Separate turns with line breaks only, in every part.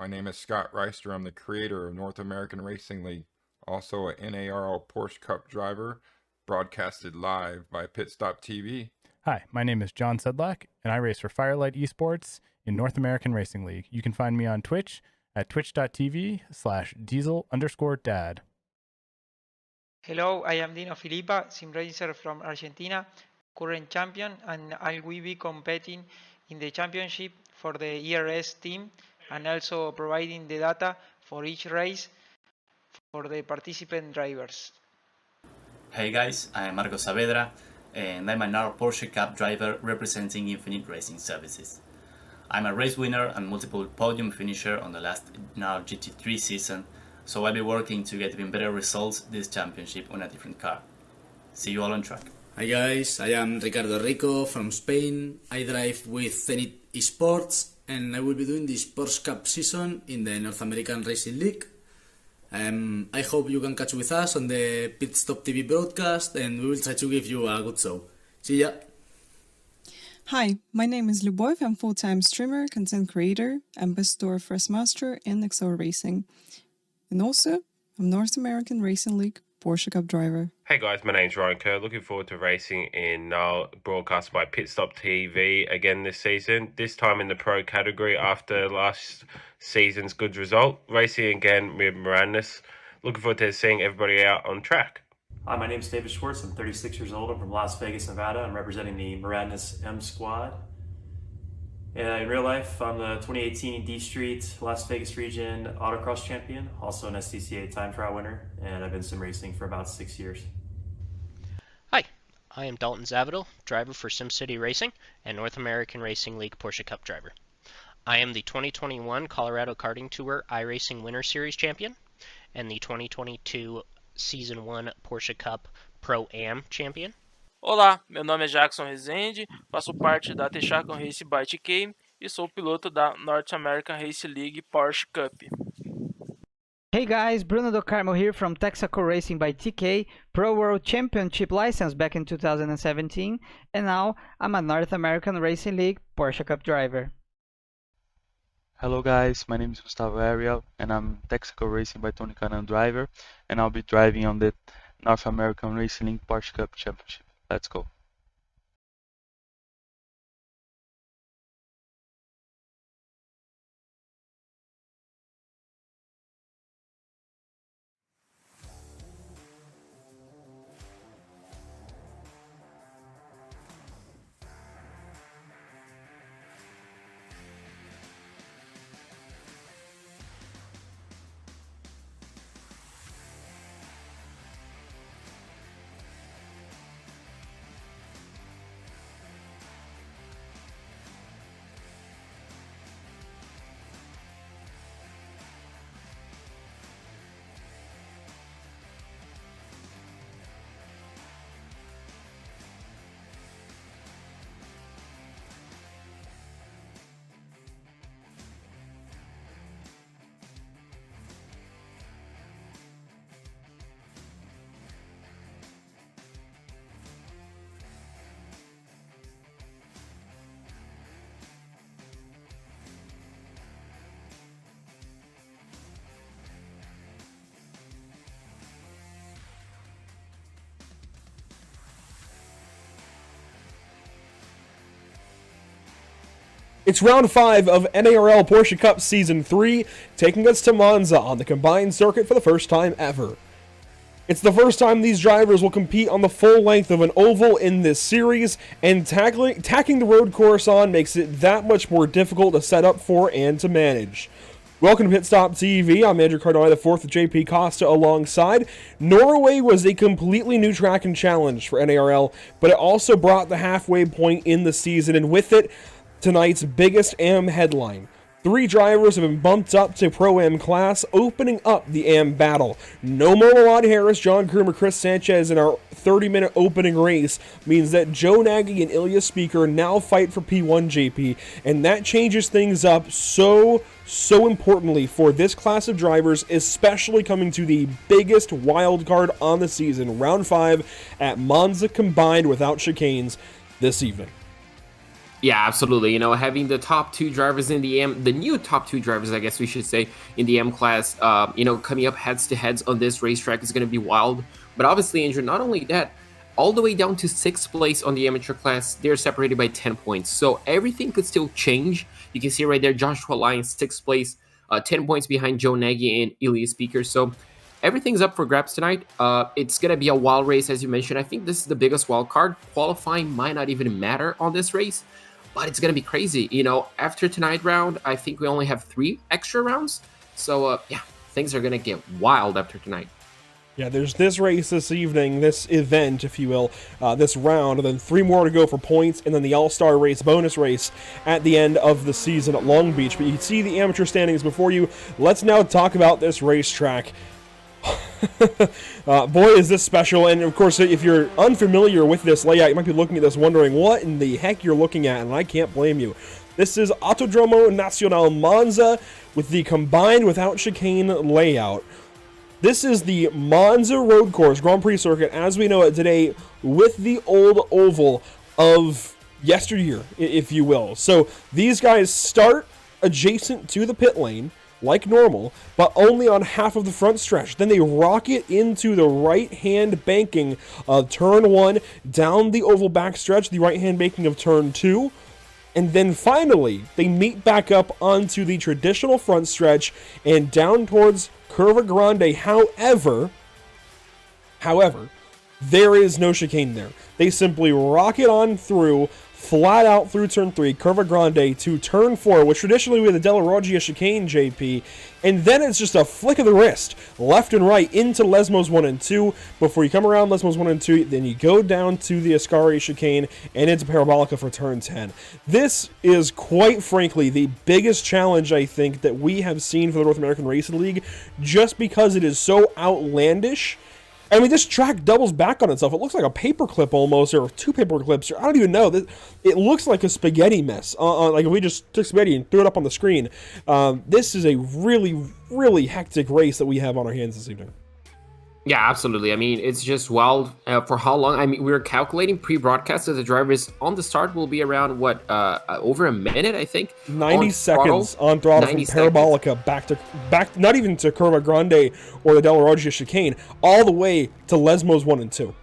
My name is Scott Reister. I'm the creator of North American Racing League, also a NARL Porsche Cup driver, broadcasted live by Pit Stop TV.
Hi, my name is John Sedlak, and I race for Firelight Esports in North American Racing League. You can find me on Twitch at twitch.tv/diesel_dad.
Hello, I am Dino Filippa, sim racer from Argentina, current champion, and I will be competing in the championship for the ERS team and also providing the data for each race for the participant drivers.
Hey guys, I'm Marco Saavedra, and I'm a NARL Porsche Cup driver representing Infinite Racing Services. I'm a race winner and multiple podium finisher on the last NARL GT3 season, so I'll be working to get even better results this championship on a different car. See you all on track.
Hi guys, I am Ricardo Rico from Spain. I drive with Zenith Esports and I will be doing this Porsche Cup season in the North American Racing League. I hope you can catch with us on the Pit Stop TV broadcast and we will try to give you a good show. See ya!
Hi, my name is Lubov. I'm full-time streamer, content creator, ambassador for Master and Excel Racing. And also, I'm North American Racing League Porsche Cup driver.
Hey guys, my name's Ryan Kerr. Looking forward to racing in NARL, broadcast by Pit Stop TV again this season. This time in the pro category after last season's good result. Racing again with Mirandas. Looking forward to seeing everybody out on track.
Hi, my name is David Schwartz. I'm 36 years old. I'm from Las Vegas, Nevada. I'm representing the Mirandas M Squad. In real life, I'm the 2018 D Street Las Vegas region autocross champion, also an STCA time trial winner, and I've been sim racing for about 6 years.
Hi, I am Dalton Zavadil, driver for SimCity Racing and North American Racing League Porsche Cup driver. I am the 2021 Colorado Karting Tour iRacing Winter Series champion and the 2022 Season 1 Porsche Cup Pro-Am champion.
Olá, meu nome é Jackson Rezende, faço parte da Texaco Race by TK e sou piloto da North American Race League Porsche Cup.
Hey guys, Bruno Do Carmo here from Texaco Racing by TK, Pro World Championship license back in 2017, and now I'm a North American Racing League Porsche Cup driver.
Hello guys, my name is Gustavo Ariel and I'm Texaco Racing by Tony Canan driver, and I'll be driving on the North American Racing League Porsche Cup Championship. Let's go.
It's round 5 of NARL Porsche Cup Season 3, taking us to Monza on the combined circuit for the first time ever. It's the first time these drivers will compete on the full length of an oval in this series, and tacking the road course on makes it that much more difficult to set up for and to manage. Welcome to Pit Stop TV. I'm Andrew Cardone IV with JP Costa alongside. Norway was a completely new track and challenge for NARL, but it also brought the halfway point in the season, and with it, tonight's biggest AM headline. 3 drivers have been bumped up to Pro-Am class, opening up the AM battle. No more Malad Harris, John Krumer, Chris Sanchez in our 30-minute opening race means that Joe Nagy and Ilya Speaker now fight for P1 JP, and that changes things up so importantly for this class of drivers, especially coming to the biggest wild card on the season, round 5 at Monza combined without chicanes this evening.
Yeah, absolutely. Having the top two drivers in the new top two drivers, I guess we should say, in the M class, coming up heads to heads on this racetrack is going to be wild. But obviously, Andrew, not only that, all the way down to 6th place on the amateur class, they're separated by 10 points. So everything could still change. You can see right there, Joshua Lyons, 6th place, 10 points behind Joe Nagy and Ilya Speaker. So everything's up for grabs tonight. It's going to be a wild race, as you mentioned. I think this is the biggest wild card. Qualifying might not even matter on this race, but it's going to be crazy. After tonight round, I think we only have 3 extra rounds. So, things are going to get wild after tonight.
Yeah, there's this race this evening, this event, if you will, this round, and then 3 more to go for points, and then the All-Star race, bonus race, at the end of the season at Long Beach. But you can see the amateur standings before you. Let's now talk about this racetrack. Boy, is this special. And of course, if you're unfamiliar with this layout, you might be looking at this wondering what in the heck you're looking at, and I can't blame you. This is Autodromo Nacional Monza with the combined without chicane layout. This is the Monza road course Grand Prix circuit as we know it today, with the old oval of yesteryear, if you will. So these guys start adjacent to the pit lane like normal, but only on half of the front stretch. Then they rocket into the right-hand banking of turn 1, down the oval backstretch, the right-hand banking of turn 2, and then finally they meet back up onto the traditional front stretch and down towards Curva Grande. However, there is no chicane there. They simply rocket on through, flat out through turn 3, Curva Grande, to turn 4, which traditionally we have the Della Roggia chicane, JP, and then it's just a flick of the wrist, left and right, into Lesmos 1 and 2. Before you come around Lesmos 1 and 2, then you go down to the Ascari chicane, and into Parabolica for turn 10. This is, quite frankly, the biggest challenge, I think, that we have seen for the North American Racing League, just because it is so outlandish. I mean, this track doubles back on itself. It looks like a paperclip almost, or 2 paper clips. I don't even know. It looks like a spaghetti mess. Like if we just took spaghetti and threw it up on the screen. This is a really, really hectic race that we have on our hands this evening.
Yeah, absolutely. I mean, it's just wild. For how long? I mean, we were calculating pre-broadcast that the drivers on the start will be around, over a minute, I think?
90 seconds on throttle from Parabolica back, not even to Curva Grande or the Della Roggia chicane, all the way to Lesmos 1 and 2.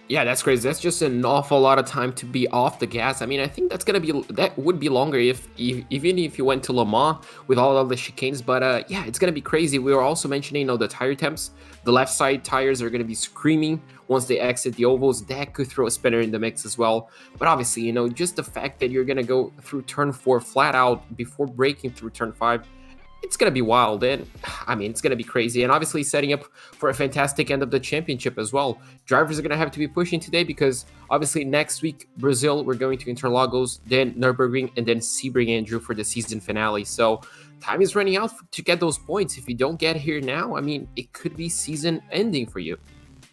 Yeah, that's crazy. That's just an awful lot of time to be off the gas. I mean, I think that would be longer even if you went to Le Mans with all of the chicanes. But yeah, it's gonna be crazy. We were also mentioning, the tire temps. The left side tires are gonna be screaming once they exit the ovals. That could throw a spinner in the mix as well. But obviously, just the fact that you're gonna go through turn 4 flat out before breaking through turn 5. It's going to be wild, and I mean, it's going to be crazy, and obviously setting up for a fantastic end of the championship as well. Drivers are going to have to be pushing today because obviously next week, Brazil, we're going to Interlagos, then Nürburgring, and then Sebring, Andrew, for the season finale. So time is running out to get those points. If you don't get here now, I mean, it could be season ending for you.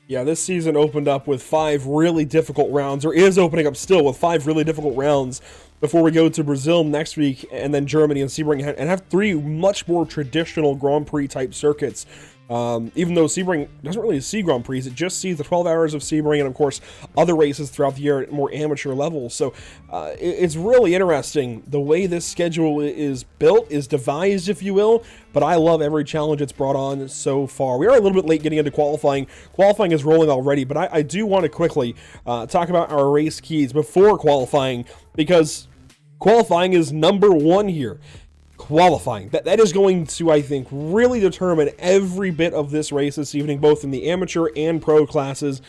Yeah, this season opened up with 5 really difficult rounds, or is opening up still with 5 really difficult rounds before we go to Brazil next week, and then Germany and Sebring, and have 3 much more traditional Grand Prix type circuits. Even though Sebring doesn't really see Grand Prix, it just sees the 12 hours of Sebring and, of course, other races throughout the year at more amateur levels. So it's really interesting the way this schedule is built, is devised, if you will, but I love every challenge it's brought on so far. We are a little bit late getting into qualifying. Qualifying is rolling already, but I do want to quickly talk about our race keys before qualifying, because qualifying is number 1 here. Qualifying. That is going to, I think, really determine every bit of this race this evening, both in the amateur and pro classes.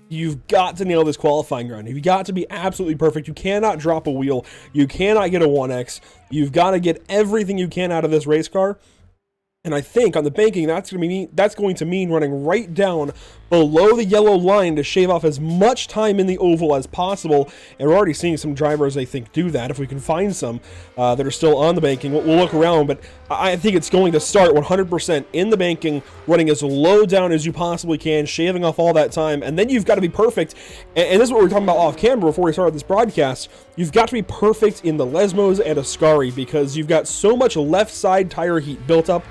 You've got to nail this qualifying round. You've got to be absolutely perfect. You cannot drop a wheel. You cannot get a 1X. You've got to get everything you can out of this race car. And I think on the banking, that's going to mean running right down below the yellow line to shave off as much time in the oval as possible. And we're already seeing some drivers, I think, do that. If we can find some that are still on the banking, we'll look around. But I think it's going to start 100% in the banking, running as low down as you possibly can, shaving off all that time. And then you've got to be perfect. And this is what we were talking about off camera before we started this broadcast. You've got to be perfect in the Lesmos and Ascari, because you've got so much left side tire heat built up.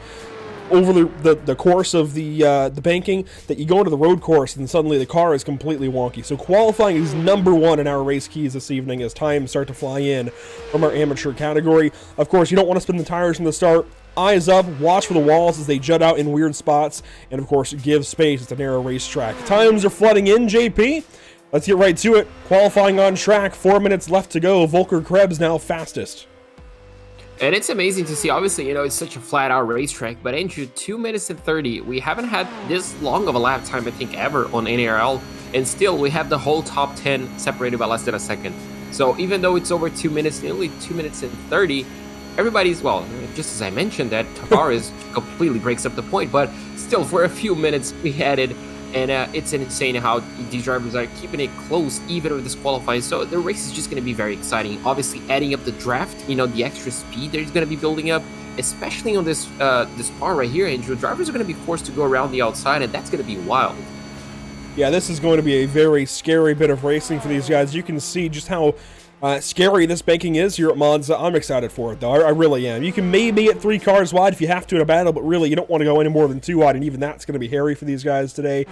over the course of the banking that you go into the road course and suddenly the car is completely wonky. So qualifying is number one in our race keys this evening as times start to fly in from our amateur category. Of course, you don't want to spin the tires from the start. Eyes up, watch for the walls as they jut out in weird spots, and of course give space. It's a narrow racetrack. Times are flooding in, JP. Let's get right to it. Qualifying on track, 4 minutes left to go. Volker Krebs now fastest.
And it's amazing to see. Obviously, you know, it's such a flat-out racetrack, but Andrew, 2 minutes and 30. We haven't had this long of a lap time, I think, ever on NARL, and still we have the whole top 10 separated by less than a second. So even though it's over 2 minutes, nearly 2 minutes and 30, everybody's, well, just as I mentioned, that Tavares completely breaks up the point, but still, for a few minutes, we had it. And it's insane how these drivers are keeping it close even with this qualifying. So the race is just going to be very exciting. Obviously, adding up the draft, you know, the extra speed that is going to be building up, especially on this this part right here, Andrew. Drivers are going to be forced to go around the outside, and that's going to be wild.
Yeah, this is going to be a very scary bit of racing for these guys. You can see just how scary this banking is here at Monza. I'm excited for it, though. I really am. You can maybe get 3 cars wide if you have to in a battle, but really, you don't want to go any more than 2 wide, and even that's going to be hairy for these guys today.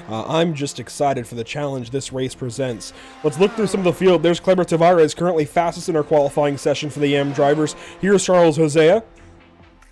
I'm just excited for the challenge this race presents. Let's look through some of the field. There's Kleber Tavares, currently fastest in our qualifying session for the AM drivers. Here's Charles Hosea.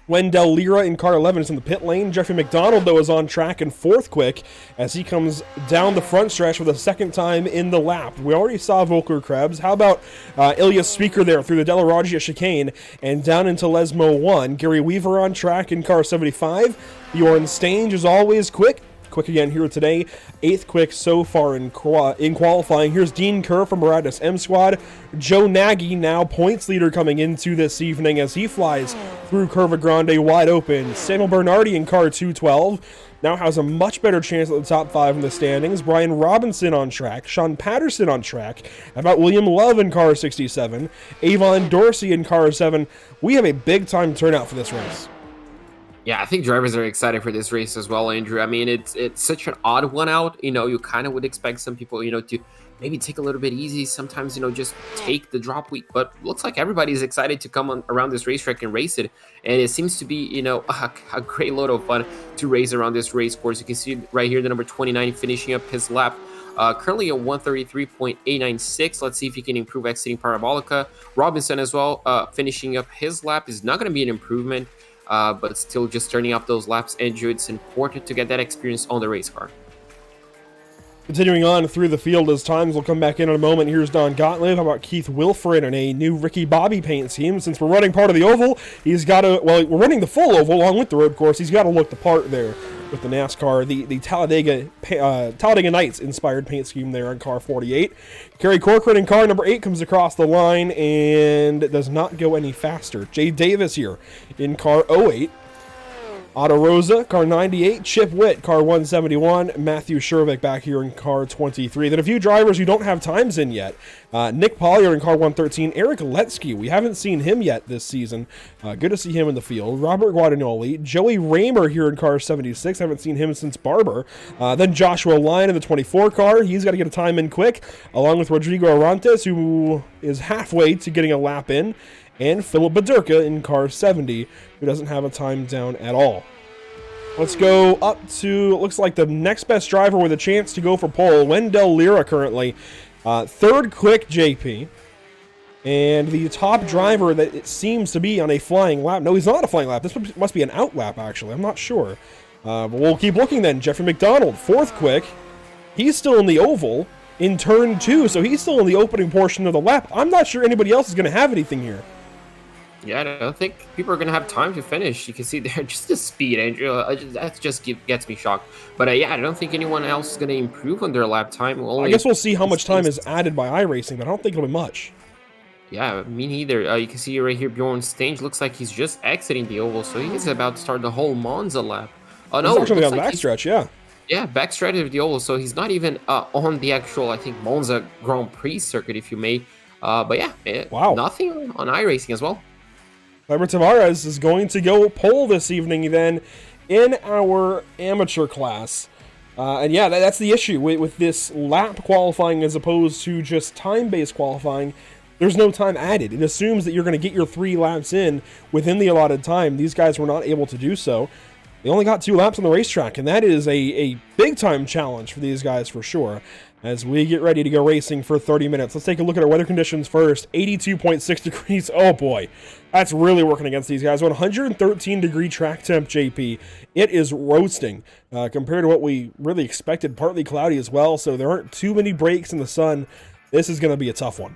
Wendell Lira in car 11 is in the pit lane. Jeffrey McDonald, though, is on track in 4th quick as he comes down the front stretch for the 2nd time in the lap. We already saw Volker Krebs. How about Ilya Speaker there through the Della Raggia chicane and down into Lesmo 1. Gary Weaver on track in car 75. Bjorn Stange is always quick. Quick again here today. 8th quick so far in qualifying. Here's Dean Kerr from Maradis M Squad. Joe Nagy, now points leader coming into this evening as he flies through Curva Grande wide open. Samuel Bernardi in car 212 now has a much better chance at the top 5 in the standings. Brian Robinson on track. Sean Patterson on track. How about William Love in car 67? Avon Dorsey in car 7. We have a big time turnout for this race.
Yeah, I think drivers are excited for this race as well, Andrew. I mean, it's such an odd one out. You know, you kind of would expect some people, you know, to maybe take a little bit easy. Sometimes, you know, just take the drop week. But looks like everybody's excited to come on around this racetrack and race it. And it seems to be, you know, a great load of fun to race around this race course. You can see right here the number 29 finishing up his lap. Currently a 133.896. Let's see if he can improve exiting Parabolica. Robinson as well, finishing up his lap is not going to be an improvement. But still just turning up those laps, Andrew. It's important to get that experience on the race car.
Continuing on through the field as times will come back in a moment. Here's Don Gottlieb. How about Keith Wilfred and a new Ricky Bobby paint scheme? Since we're running part of the oval, he's got to, well, we're running the full oval along with the road course. He's got to look the part there with the NASCAR, the Talladega Nights inspired paint scheme there on car 48. Kerry Corcoran in car number 8 comes across the line and does not go any faster. Jay Davis here in car 08. Otto Rosa, car 98. Chip Witt, car 171. Matthew Shervick back here in car 23. Then a few drivers who don't have times in yet. Nick Pollier in car 113. Eric Letsky, we haven't seen him yet this season. Good to see him in the field. Robert Guadagnoli. Joey Raymer here in car 76. Haven't seen him since Barber. Then Joshua Lyon in the 24 car. He's got to get a time in quick, along with Rodrigo Arantes, who is halfway to getting a lap in. And Philip Badurka in car 70, who doesn't have a time down at all. Let's go up to, it looks like the next best driver with a chance to go for pole, Wendell Lira currently. 3rd quick, JP. And the top driver that it seems to be on a flying lap. No, he's not a flying lap. This must be an out lap, actually. I'm not sure. But we'll keep looking then. Jeffrey McDonald, 4th quick. He's still in the oval in turn 2, so he's still in the opening portion of the lap. I'm not sure anybody else is going to have anything here.
Yeah, I don't think people are going to have time to finish. You can see there just the speed, Andrew. That just gets me shocked. But yeah, I don't think anyone else is going to improve on their lap time.
I guess we'll see how much time is added by iRacing, but I don't think it'll be much.
Yeah, me neither. You can see right here, Bjorn Stange looks like he's just exiting the oval, so he's about to start the whole Monza lap. Oh no,
he's actually on the backstretch, yeah.
Yeah, backstretch of the oval, so he's not even on the actual, I think, Monza Grand Prix circuit, if you may. But yeah,
wow.
Nothing on iRacing as well.
Kleber Tavares is going to go pole this evening then in our amateur class. And yeah, that's the issue with this lap qualifying as opposed to just time-based qualifying. There's no time added. It assumes that you're going to get your 3 laps in within the allotted time. These guys were not able to do so. They only got 2 laps on the racetrack, and that is a big-time challenge for these guys for sure. As we get ready to go racing for 30 minutes. Let's take a look at our weather conditions first. 82.6 degrees. Oh boy, that's really working against these guys. 113 degree track temp, JP. It is roasting compared to what we really expected. Partly cloudy as well, so there aren't too many breaks in the sun. This is going to be a tough one.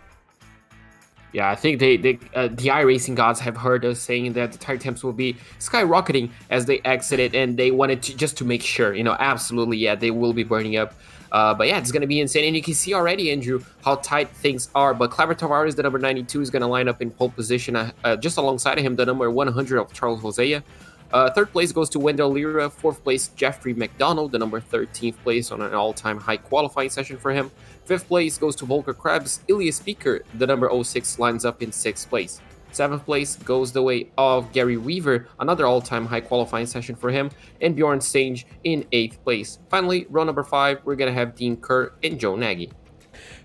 Yeah, I think the iRacing gods have heard us saying that the tire temps will be skyrocketing as they exit it, and they wanted to just to make sure, absolutely, yeah, they will be burning up. But yeah, it's going to be insane. And you can see already, Andrew, how tight things are. But Clever Tavares, the number 92, is going to line up in pole position. Just alongside of him, the number 100 of Charles Hosea. Third place goes to Wendell Lira. Fourth place, Jeffrey McDonald, the number 13th place on an all-time high qualifying session for him. Fifth place goes to Volker Krebs. Ilya Speaker, the number 06, lines up in sixth place. Seventh place goes the way of Gary Weaver, another all-time high qualifying session for him, and Bjorn Stange in 8th place. Finally, row number 5, we're going to have Dean Kerr and Joe Nagy.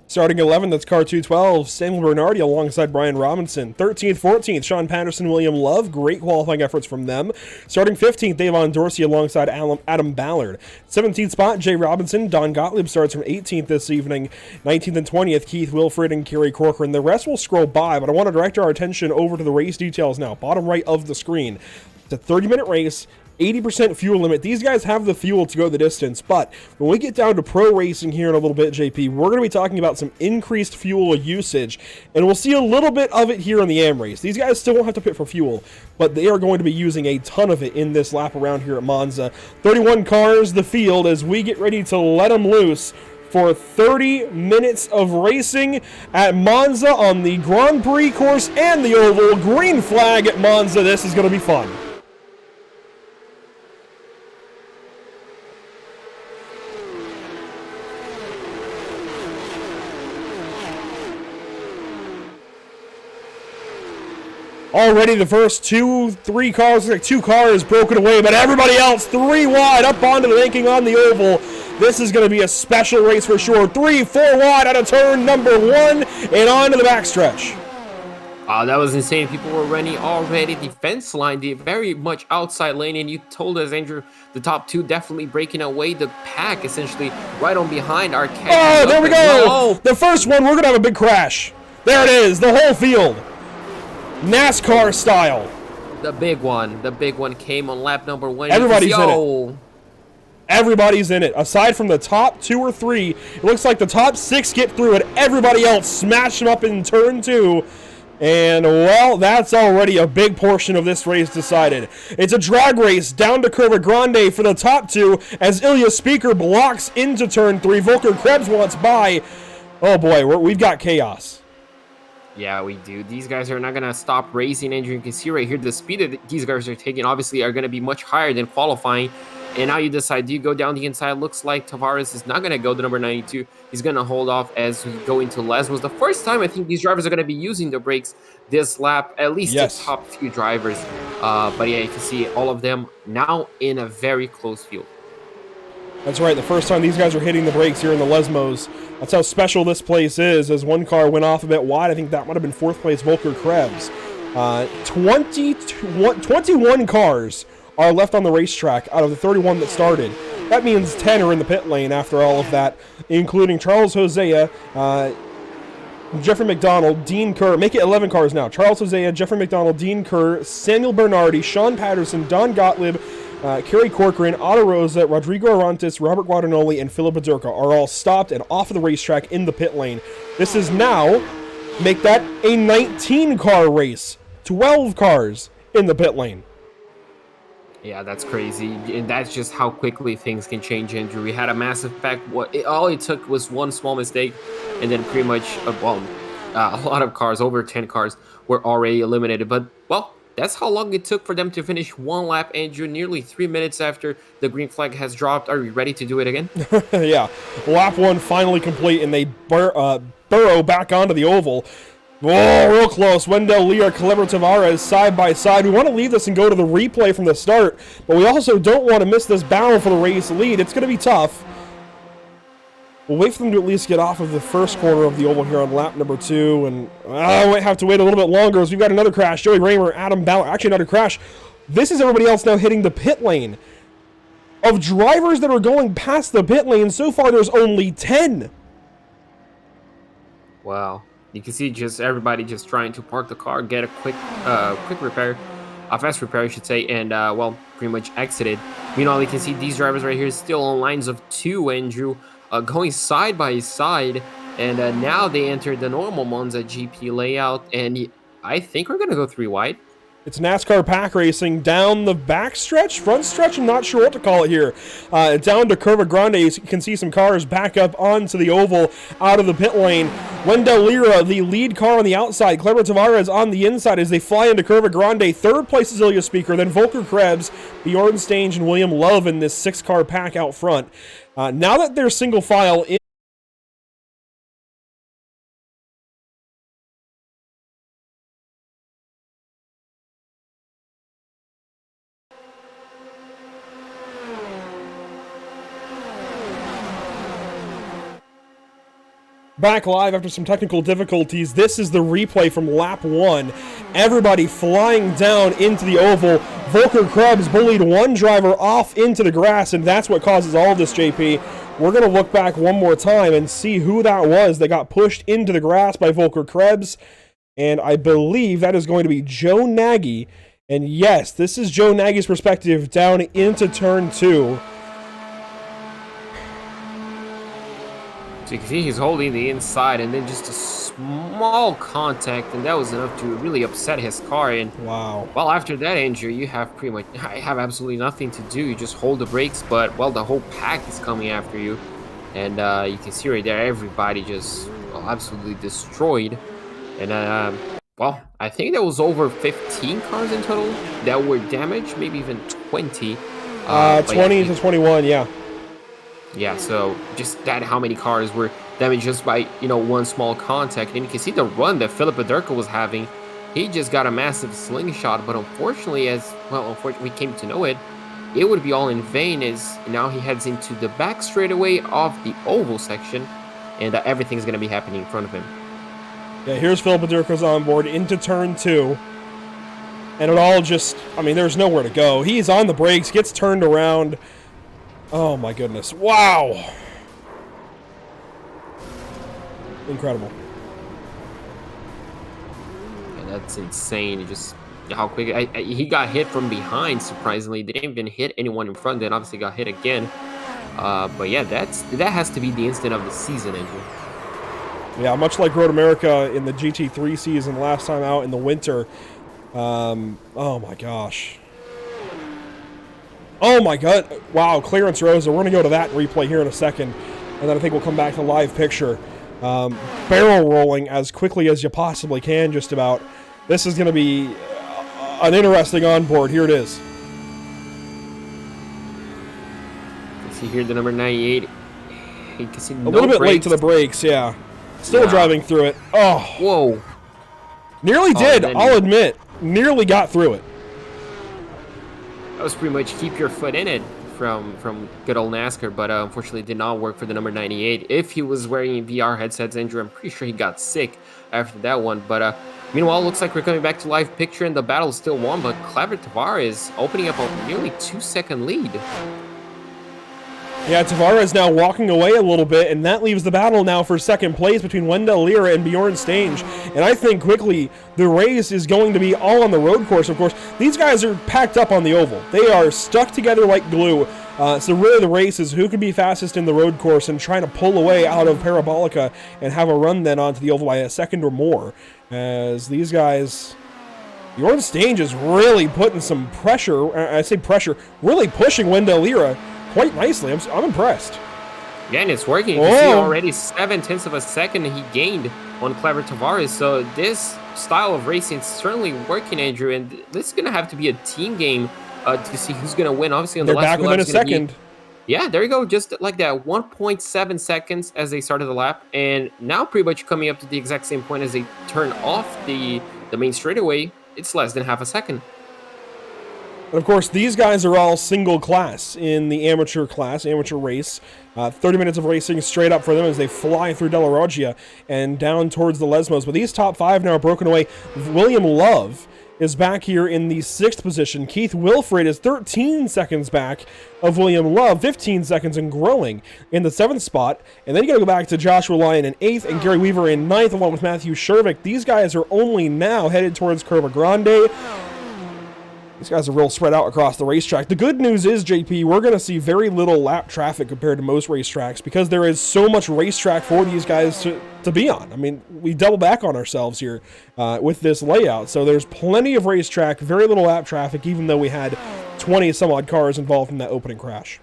Starting 11, that's car 212, Samuel Bernardi alongside Brian Robinson. 13th, 14th, Sean Patterson, William Love. Great qualifying efforts from them. Starting 15th, Davon Dorsey alongside Adam Ballard. 17th spot, Jay Robinson. Don Gottlieb starts from 18th this evening. 19th and 20th, Keith Wilfred and Kerry Corcoran. The rest will scroll by, but I want to direct our attention over to the race details now. Bottom right of the screen. It's a 30-minute race. 80% fuel limit. These guys have the fuel to go the distance, but when we get down to pro racing here in a little bit, JP, we're going to be talking about some increased fuel usage, and we'll see a little bit of it here in the AM race. These guys still won't have to pit for fuel, but they are going to be using a ton of it in this lap around here at Monza. 31 cars, the field, as we get ready to let them loose for 30 minutes of racing at Monza on the Grand Prix course and the oval. Green flag at Monza. This is going to be fun. Already the first 2-3 cars, like 2 cars broken away, but everybody else 3 wide up onto the banking on the oval. This is going to be a special race for sure. 3-4 wide out of turn number 1 and on to the backstretch.
That was insane. People were running already the fence line, the very much outside lane, and you told us, Andrew, the top 2 definitely breaking away the pack, essentially right on behind our catch.
Oh, there we go. No. The first one, we're going to have a big crash. There it is, the whole field. NASCAR style.
The big one came on lap number 1.
Everybody's in it. Everybody's in it. Aside from the top 2 or 3, it looks like the top 6 get through it. Everybody else smashed them up in turn 2. And, well, that's already a big portion of this race decided. It's a drag race down to Curva Grande for the top 2 as Ilya Speaker blocks into turn 3. Volker Krebs wants by. Oh, boy, we've got chaos.
Yeah, we do. These guys are not going to stop racing, Andrew. You can see right here the speed that these guys are taking obviously are going to be much higher than qualifying. And now you decide, do you go down the inside? Looks like Tavares is not going to go to number 92. He's going to hold off as we go into Lesmos. The first time I think these drivers are going to be using the brakes this lap, at least the top few drivers. But yeah, you can see all of them now in a very close field.
That's right, the first time these guys are hitting the brakes here in the Lesmos. That's how special this place is, as one car went off a bit wide. I think that might have been 4th place Volker Krebs. 21 cars are left on the racetrack out of the 31 that started. That means 10 are in the pit lane after all of that, including Charles Hosea, Jeffrey McDonald, Dean Kerr. Make it 11 cars now. Charles Hosea, Jeffrey McDonald, Dean Kerr, Samuel Bernardi, Sean Patterson, Don Gottlieb, Kerry Corcoran, Otto Rosa, Rodrigo Arantes, Robert Guadagnoli, and Philip Badurka are all stopped and off of the racetrack in the pit lane. This is now, make that a 19-car race. 12 cars in the pit lane.
Yeah, that's crazy. And that's just how quickly things can change, Andrew. We had a massive pack. All it took was one small mistake, and then pretty much, a lot of cars, over 10 cars, were already eliminated. But, well, that's how long it took for them to finish one lap, Andrew. Nearly 3 minutes after the green flag has dropped. Are we ready to do it again?
Yeah. Lap 1 finally complete, and they burrow back onto the oval. Whoa, real close. Wendell Lear, Clever Tavares, side by side. We want to leave this and go to the replay from the start, but we also don't want to miss this battle for the race lead. It's going to be tough. We'll wait for them to at least get off of the first corner of the oval here on lap number 2, and I might have to wait a little bit longer as we've got another crash. Joey Raymer, Adam Ballard. Actually, not a crash. This is everybody else now hitting the pit lane. Of drivers that are going past the pit lane, so far there's only 10.
Wow. You can see just everybody just trying to park the car, get a quick repair, a fast repair, I should say, and, well, pretty much exited. Meanwhile, you can see these drivers right here still on lines of 2, Andrew, going side by side, and now they entered the normal Monza GP layout, and I think we're going to go 3 wide.
It's NASCAR pack racing down the back stretch, front stretch, I'm not sure what to call it here. Down to Curva Grande, you can see some cars back up onto the oval out of the pit lane. Wendell Lira, the lead car on the outside, Cleber Tavares on the inside as they fly into Curva Grande. Third place is Ilya Speaker, then Volker Krebs, Bjorn Stange, and William Love in this 6-car pack out front. Now that they're single file in back live after some technical difficulties. This is the replay from lap 1. Everybody flying down into the oval. Volker Krebs bullied one driver off into the grass, and that's what causes all of this, JP. We're going to look back one more time and see who that was that got pushed into the grass by Volker Krebs. And I believe that is going to be Joe Nagy. And yes, this is Joe Nagy's perspective down into turn 2.
So you can see he's holding the inside, and then just a small contact, and that was enough to really upset his car. And
wow.
Well, after that injury, you have pretty much absolutely nothing to do. You just hold the brakes, but well, the whole pack is coming after you, and you can see right there, everybody just absolutely destroyed. And well, I think there was over 15 cars in total that were damaged, maybe even 20.
20 to 21, yeah.
Yeah, so just that how many cars were damaged just by, one small contact. And you can see the run that Philip Aderka was having. He just got a massive slingshot, but unfortunately, we came to know it, it would be all in vain as now he heads into the back straightaway of the oval section, and everything's going to be happening in front of him.
Yeah, here's Philip Aderka's on board into turn 2. And it all just, there's nowhere to go. He's on the brakes, gets turned around. Oh my goodness. Wow. Incredible.
Yeah, that's insane. Just how quick he got hit from behind, surprisingly. They didn't even hit anyone in front, then obviously got hit again. But yeah, that has to be the instant of the season, Andrew.
Yeah, much like Road America in the GT3 season last time out in the winter. Oh my gosh. Oh my god. Wow, Clarence Rosa. We're going to go to that replay here in a second. And then I think we'll come back to live picture. Barrel rolling as quickly as you possibly can, just about. This is going to be an interesting onboard. Here it is.
You see here the number 98. You can see
a little bit late to the brakes, yeah. Still driving through it. Oh.
Whoa.
Nearly did, I'll admit. Nearly got through it.
That was pretty much keep your foot in it from good old NASCAR, but unfortunately it did not work for the number 98. If he was wearing VR headsets, Andrew, I'm pretty sure he got sick after that one. But meanwhile, it looks like we're coming back to live picture, and the battle is still won, but Cleber Tavares opening up a nearly 2-second lead.
Yeah, Tavares now walking away a little bit, and that leaves the battle now for second place between Wendell Lira and Bjorn Stange. And I think quickly the race is going to be all on the road course, of course. These guys are packed up on the oval. They are stuck together like glue. So really the race is who can be fastest in the road course and trying to pull away out of Parabolica and have a run then onto the oval by a second or more. As these guys... Bjorn Stange is really putting some pressure, I say pressure, really pushing Wendell Lira quite nicely. I'm impressed.
Yeah, and it's working. You can see already 0.7 of a second he gained on Cleber Tavares. So this style of racing is certainly working, Andrew. And this is going to have to be a team game to see who's going to win. Obviously, on the last
back within a second.
Yeah, there you go. Just like that, 1.7 seconds as they started the lap. And now pretty much coming up to the exact same point as they turn off the main straightaway. It's less than half a second.
And of course, these guys are all single class in the amateur race. 30 minutes of racing straight up for them as they fly through Della Roggia and down towards the Lesmos. But these top 5 now are broken away. William Love is back here in the 6th position. Keith Wilfred is 13 seconds back of William Love, 15 seconds and growing in the 7th spot. And then you got to go back to Joshua Lyon in 8th and Gary Weaver in 9th, along with Matthew Shervick. These guys are only now headed towards Curva Grande. These guys are real spread out across the racetrack. The good news is, JP, we're going to see very little lap traffic compared to most racetracks because there is so much racetrack for these guys to be on. I mean, we double back on ourselves here with this layout. So there's plenty of racetrack, very little lap traffic, even though we had 20 some odd cars involved in that opening crash.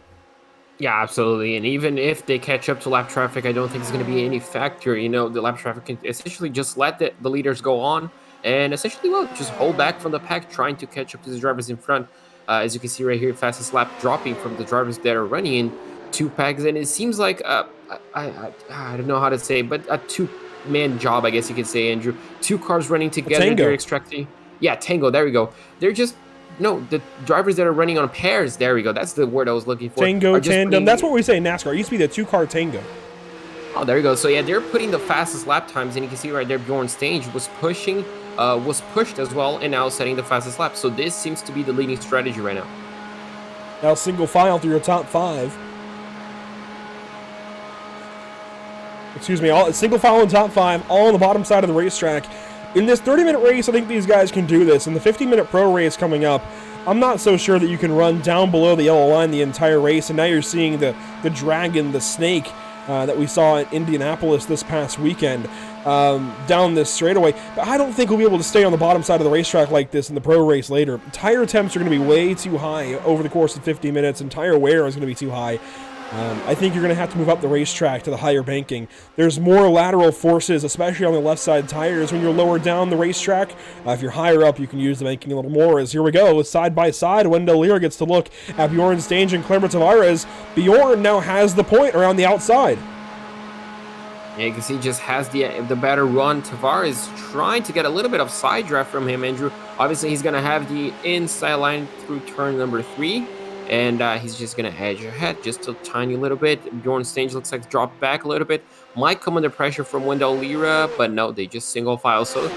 Yeah, absolutely. And even if they catch up to lap traffic, I don't think it's going to be any factor. You know, the lap traffic can essentially just let the leaders go on and essentially, well, just hold back from the pack, trying to catch up to the drivers in front. As you can see right here, fastest lap dropping from the drivers that are running in 2 packs. And it seems like, I don't know how to say, but a 2-man job, I guess you could say, Andrew. 2 cars running together. They're extracting. Yeah, tango. There we go. They're just, no, the drivers that are running on pairs. There we go. That's the word I was looking for.
Tango, tandem. That's what we say in NASCAR. It used to be the 2-car tango.
Oh, there we go. So yeah, they're putting the fastest lap times, and you can see right there, Bjorn Stange was pushed as well, and now setting the fastest lap. So this seems to be the leading strategy right now.
Now single file through your top 5. Excuse me, all single file in top 5, all on the bottom side of the racetrack. In this 30-minute race, I think these guys can do this. In the 50-minute pro race coming up, I'm not so sure that you can run down below the yellow line the entire race, and now you're seeing the dragon, the snake, that we saw in Indianapolis this past weekend down this straightaway. But I don't think we'll be able to stay on the bottom side of the racetrack like this in the pro race later. Tire temps are going to be way too high over the course of 50 minutes, and tire wear is going to be too high. I think you're going to have to move up the racetrack to the higher banking. There's more lateral forces, especially on the left side tires, when you're lower down the racetrack. If you're higher up, you can use the banking a little more. As here we go, side by side, Wendell Lear gets to look at Bjorn Stange and Cleber Tavares. Bjorn now has the point around the outside.
Yeah, you can see he just has the better run. Tavares trying to get a little bit of side draft from him, Andrew. Obviously, he's going to have the inside line through turn number 3. And he's just going to edge ahead just a tiny little bit. Bjorn Stange looks like dropped back a little bit. Might come under pressure from Wendell Lira, but no, they just single file. So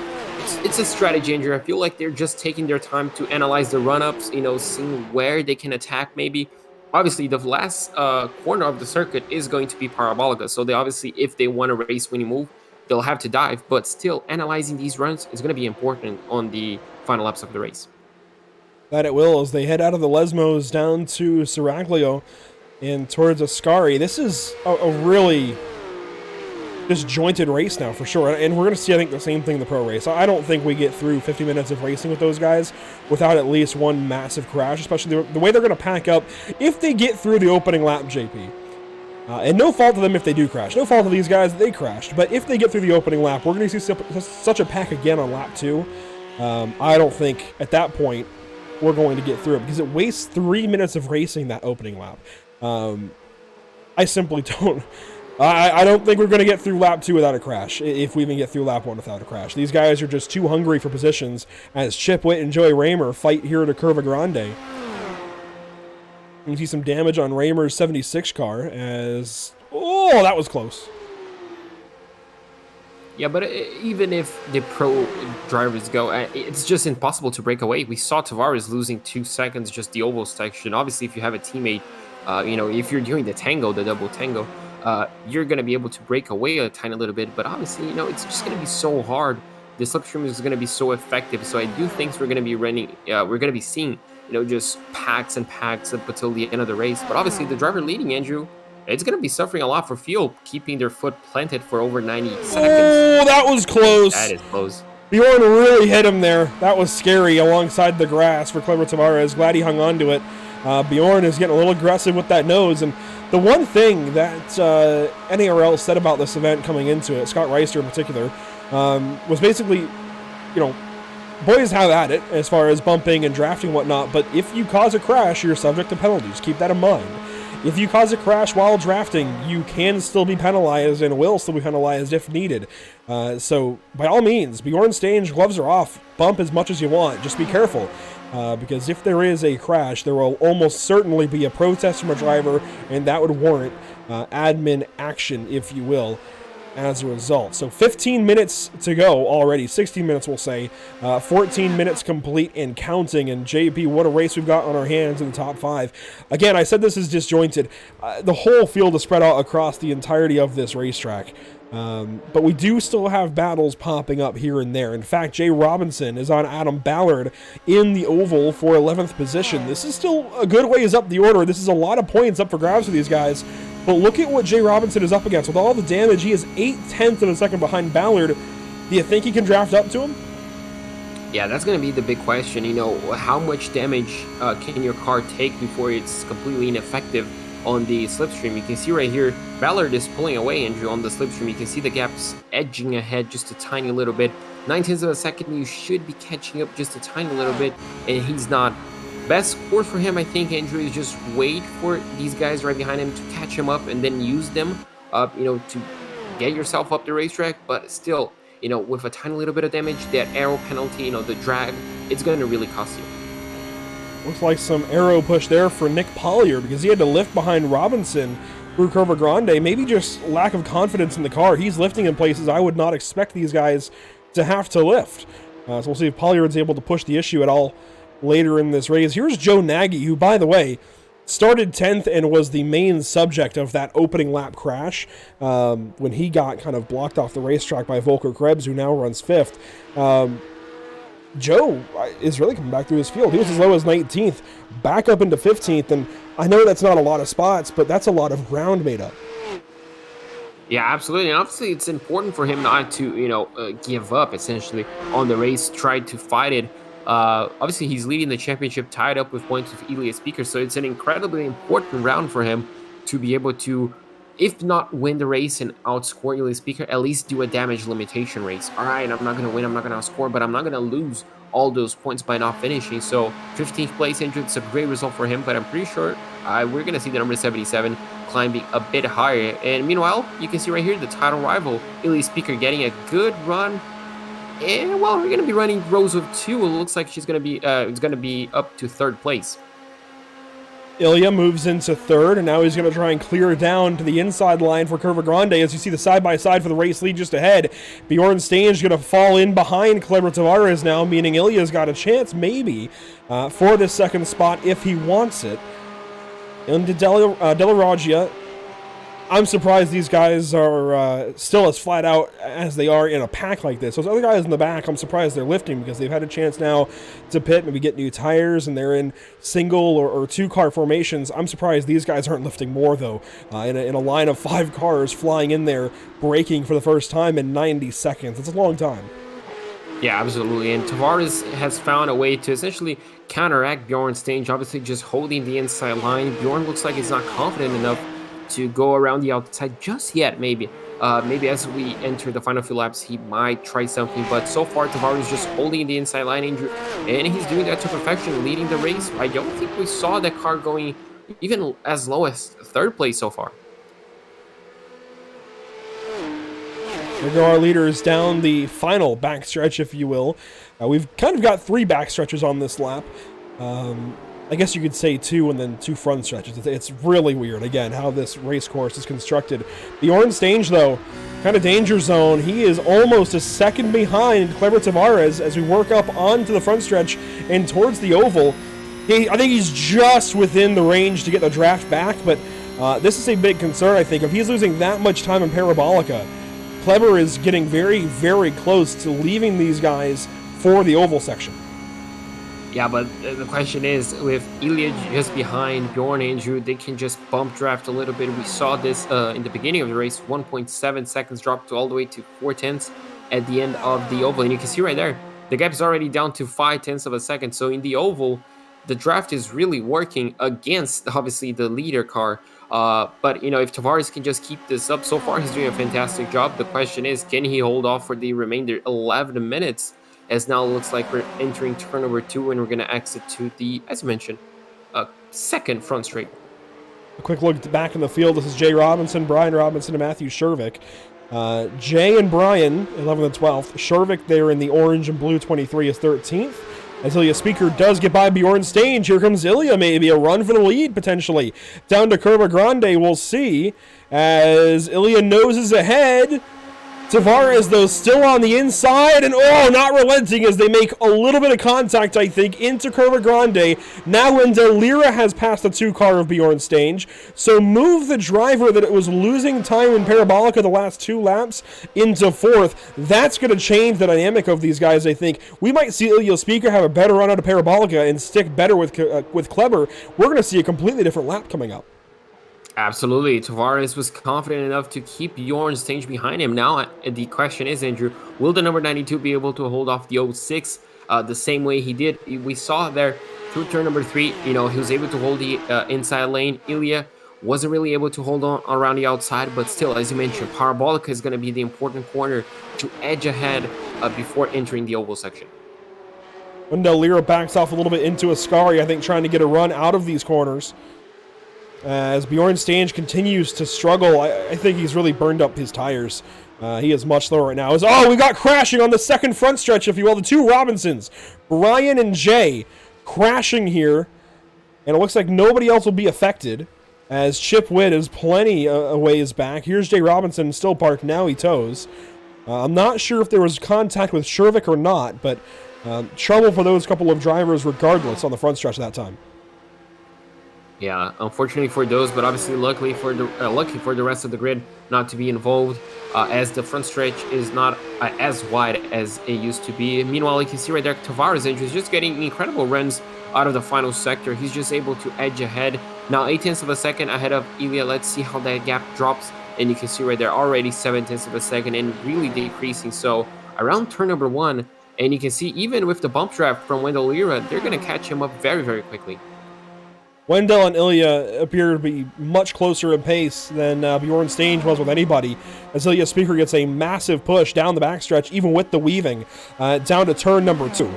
it's a strategy, Andrew. I feel like they're just taking their time to analyze the run-ups, you know, seeing where they can attack maybe. Obviously, the last corner of the circuit is going to be Parabolica. So they obviously, if they want a race-winning move, they'll have to dive. But still, analyzing these runs is going to be important on the final laps of the race.
That it will, as they head out of the Lesmos down to Seraglio and towards Ascari. This is a really disjointed race now, for sure. And we're going to see, I think, the same thing in the pro race. I don't think we get through 50 minutes of racing with those guys without at least one massive crash, especially the way they're going to pack up if they get through the opening lap, JP. And no fault to them if they do crash. No fault to these guys that they crashed. But if they get through the opening lap, we're going to see such a pack again on lap 2. I don't think, at that point, we're going to get through it because it wastes 3 minutes of racing that opening lap. I simply don't. I don't think we're going to get through lap 2 without a crash, if we even get through lap 1 without a crash. These guys are just too hungry for positions as Chip Witt and Joey Raymer fight here to Curva Grande. You see some damage on Raymer's 76 car as... Oh, that was close.
Yeah, but even if the pro drivers go, it's just impossible to break away. We saw Tavares losing 2 seconds, just the oval section. Obviously, if you have a teammate, you know, if you're doing the tango, the double tango, you're going to be able to break away a tiny little bit. But obviously, you know, it's just going to be so hard. The slipstream is going to be so effective. So I do think we're going to be running, we're going to be seeing, you know, just packs and packs up until the end of the race. But obviously, the driver leading, Andrew, it's going to be suffering a lot for fuel, keeping their foot planted for over 90 seconds.
Oh, that was close.
That is close.
Bjorn really hit him there. That was scary alongside the grass for Cleber Tavares. Glad he hung on to it. Bjorn is getting a little aggressive with that nose. And the one thing that NARL said about this event coming into it, Scott Reister in particular, was basically, you know, boys have at it as far as bumping and drafting and whatnot, but if you cause a crash, you're subject to penalties. Keep that in mind. If you cause a crash while drafting, you can still be penalized and will still be penalized if needed. So, by all means, Bjorn Stange, gloves are off. Bump as much as you want. Just be careful. Because if there is a crash, there will almost certainly be a protest from a driver, and that would warrant admin action, if you will. as a result. So 15 minutes to go already, 16 minutes we'll say, 14 minutes complete and counting. And JP, what a race we've got on our hands in the top 5. Again, I said this is disjointed. The whole field is spread out across the entirety of this racetrack. But we do still have battles popping up here and there. In fact, Jay Robinson is on Adam Ballard in the oval for 11th position. This is still a good ways up the order. This is a lot of points up for grabs for these guys. But look at what Jay Robinson is up against. With all the damage, he is 0.8 of a second behind Ballard. Do you think he can draft up to him?
Yeah, that's going to be the big question. You know, how much damage can your car take before it's completely ineffective on the slipstream? You can see right here, Ballard is pulling away, Andrew, on the slipstream. You can see the gaps edging ahead just a tiny little bit. 0.9 of a second, you should be catching up just a tiny little bit, and he's not. Best course for him, I think, Andrew, is just wait for these guys right behind him to catch him up and then use them, to get yourself up the racetrack. But still, with a tiny little bit of damage, that aero penalty, the drag, it's going to really cost you.
Looks like some aero push there for Nick Pollier because he had to lift behind Robinson through Curva Grande. Maybe just lack of confidence in the car. He's lifting in places I would not expect these guys to have to lift. So we'll see if Pollier is able to push the issue at all later in this race. Here's Joe Nagy, who, by the way, started 10th and was the main subject of that opening lap crash when he got kind of blocked off the racetrack by Volker Krebs, who now runs 5th. Joe is really coming back through his field. He was as low as 19th, back up into 15th, and I know that's not a lot of spots, but that's a lot of ground made up.
Yeah, absolutely. And obviously, it's important for him not to, give up, essentially, on the race, try to fight it. Obviously, he's leading the championship tied up with points with Elias Speaker, so it's an incredibly important round for him to be able to, if not win the race and outscore Elias Speaker, at least do a damage limitation race. All right, I'm not going to win, I'm not going to outscore, but I'm not going to lose all those points by not finishing. So 15th place, Andrew, it's a great result for him, but I'm pretty sure we're going to see the number 77 climbing a bit higher. And meanwhile, you can see right here the title rival, Elias Speaker, getting a good run. And well, we're going to be running rows of 2. It looks like she's going to be it's going to be up to 3rd place.
Ilya moves into 3rd, and now he's going to try and clear down to the inside line for Curva Grande. As you see the side-by-side for the race lead just ahead, Bjorn Stange going to fall in behind Kleber Tavares now, meaning Ilya's got a chance, maybe, for this 2nd spot if he wants it. Into Della Raggia. I'm surprised these guys are still as flat out as they are in a pack like this. Those other guys in the back, I'm surprised they're lifting because they've had a chance now to pit, maybe get new tires, and they're in single or 2-car formations. I'm surprised these guys aren't lifting more, though, in a line of 5 cars flying in there, braking for the first time in 90 seconds. It's a long time.
Yeah, absolutely. And Tavares has found a way to essentially counteract Bjorn's stage, obviously just holding the inside line. Bjorn looks like he's not confident enough to go around the outside just yet, maybe. Maybe as we enter the final few laps, he might try something. But so far, Tavares is just holding the inside line, Andrew, and he's doing that to perfection, leading the race. I don't think we saw the car going even as low as 3rd place so far.
There go our leaders down the final backstretch, if you will. We've kind of got 3 backstretches on this lap. I guess you could say 2 and then 2 front stretches. It's really weird, again, how this race course is constructed. The orange stage, though, kind of danger zone. He is almost a second behind Kleber Tavares as we work up onto the front stretch and towards the oval. I think he's just within the range to get the draft back, but this is a big concern, I think. If he's losing that much time in Parabolica, Kleber is getting very, very close to leaving these guys for the oval section.
Yeah, but the question is, with Ilya just behind Bjorn, Andrew, they can just bump draft a little bit. We saw this in the beginning of the race, 1.7 seconds dropped to all the way to 0.4 at the end of the oval. And you can see right there, the gap is already down to 0.5 of a second. So in the oval, the draft is really working against, obviously, the leader car. But, if Tavares can just keep this up, so far he's doing a fantastic job. The question is, can he hold off for the remainder 11 minutes? As now it looks like we're entering turn number 2 and we're going to exit to the, as mentioned, 2nd front straight.
A quick look back in the field. This is Jay Robinson, Brian Robinson, and Matthew Shervick. Jay and Brian, 11th and 12th. Shervick there in the orange and blue 23 is 13th. As Ilya Speaker does get by Bjorn Stange. Here comes Ilya, maybe a run for the lead potentially. Down to Curva Grande, we'll see. As Ilya noses ahead. Tavares, though, still on the inside, and not relenting as they make a little bit of contact, I think, into Curva Grande. Now Wendell Lira has passed the 2-car of Bjorn Stange, so move the driver that it was losing time in Parabolica the last 2 laps into 4th. That's going to change the dynamic of these guys, I think. We might see Ilya Speaker have a better run out of Parabolica and stick better with Kleber. We're going to see a completely different lap coming up.
Absolutely. Tavares was confident enough to keep Bjorn Stange behind him. Now, the question is, Andrew, will the number 92 be able to hold off the 06 the same way he did? We saw there through turn number 3, he was able to hold the inside lane. Ilya wasn't really able to hold on around the outside, but still, as you mentioned, Parabolica is going to be the important corner to edge ahead before entering the oval section.
Wendell Lira backs off a little bit into Ascari, I think, trying to get a run out of these corners. As Bjorn Stange continues to struggle, I think he's really burned up his tires. He is much lower right now. We got crashing on the second front stretch, if you will. The 2 Robinsons, Brian and Jay, crashing here. And it looks like nobody else will be affected, as Chip Witt is plenty a ways back. Here's Jay Robinson, still parked. Now he tows. I'm not sure if there was contact with Shervik or not, but trouble for those couple of drivers regardless on the front stretch at that time.
Yeah, unfortunately for those, but obviously lucky for the rest of the grid not to be involved, as the front stretch is not as wide as it used to be. Meanwhile, you can see right there, Tavares is just getting incredible runs out of the final sector. He's just able to edge ahead. Now 0.8 of a second ahead of Ilya. Let's see how that gap drops. And you can see right there already 0.7 of a second and really decreasing. So around turn number 1, and you can see even with the bump draft from Wendell Lira, they're going to catch him up very, very quickly.
Wendell and Ilya appear to be much closer in pace than Bjorn Stange was with anybody, as Ilya Speaker gets a massive push down the backstretch, even with the weaving, down to turn number 2.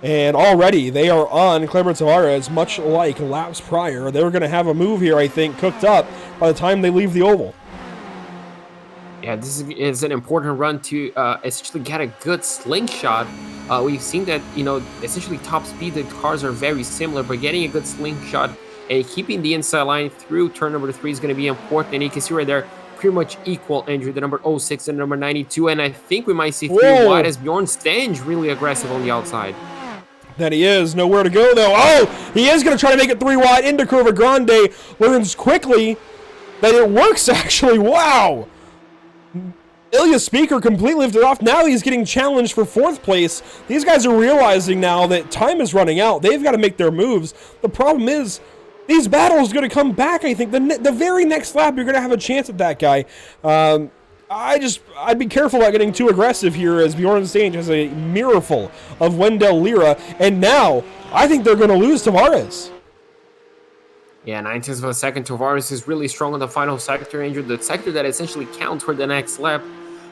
And already they are on Kleber Tavares, much like laps prior. They were going to have a move here, I think, cooked up by the time they leave the oval.
Yeah, this is an important run to essentially get a good slingshot. We've seen that, essentially top speed, the cars are very similar, but getting a good slingshot and keeping the inside line through turn number 3 is going to be important. And you can see right there, pretty much equal, Andrew, the number 06 and number 92. And I think we might see 3 wide as Bjorn Stange really aggressive on the outside.
That he is. Nowhere to go, though. He is going to try to make it 3 wide into Curva Grande. Learns quickly that it works, actually. Wow. Ilya Speaker completely lifted off. Now he's getting challenged for 4th place. These guys are realizing now that time is running out. They've got to make their moves. The problem is, these battles are going to come back, I think. The very next lap, you're going to have a chance at that guy. I'd be careful about getting too aggressive here, as Bjorn Stange has a mirrorful of Wendell Lira. And now, I think they're going to lose Tavares.
Yeah, 0.9 of a second. Tavares is really strong on the final sector, Andrew. The sector that essentially counts for the next lap.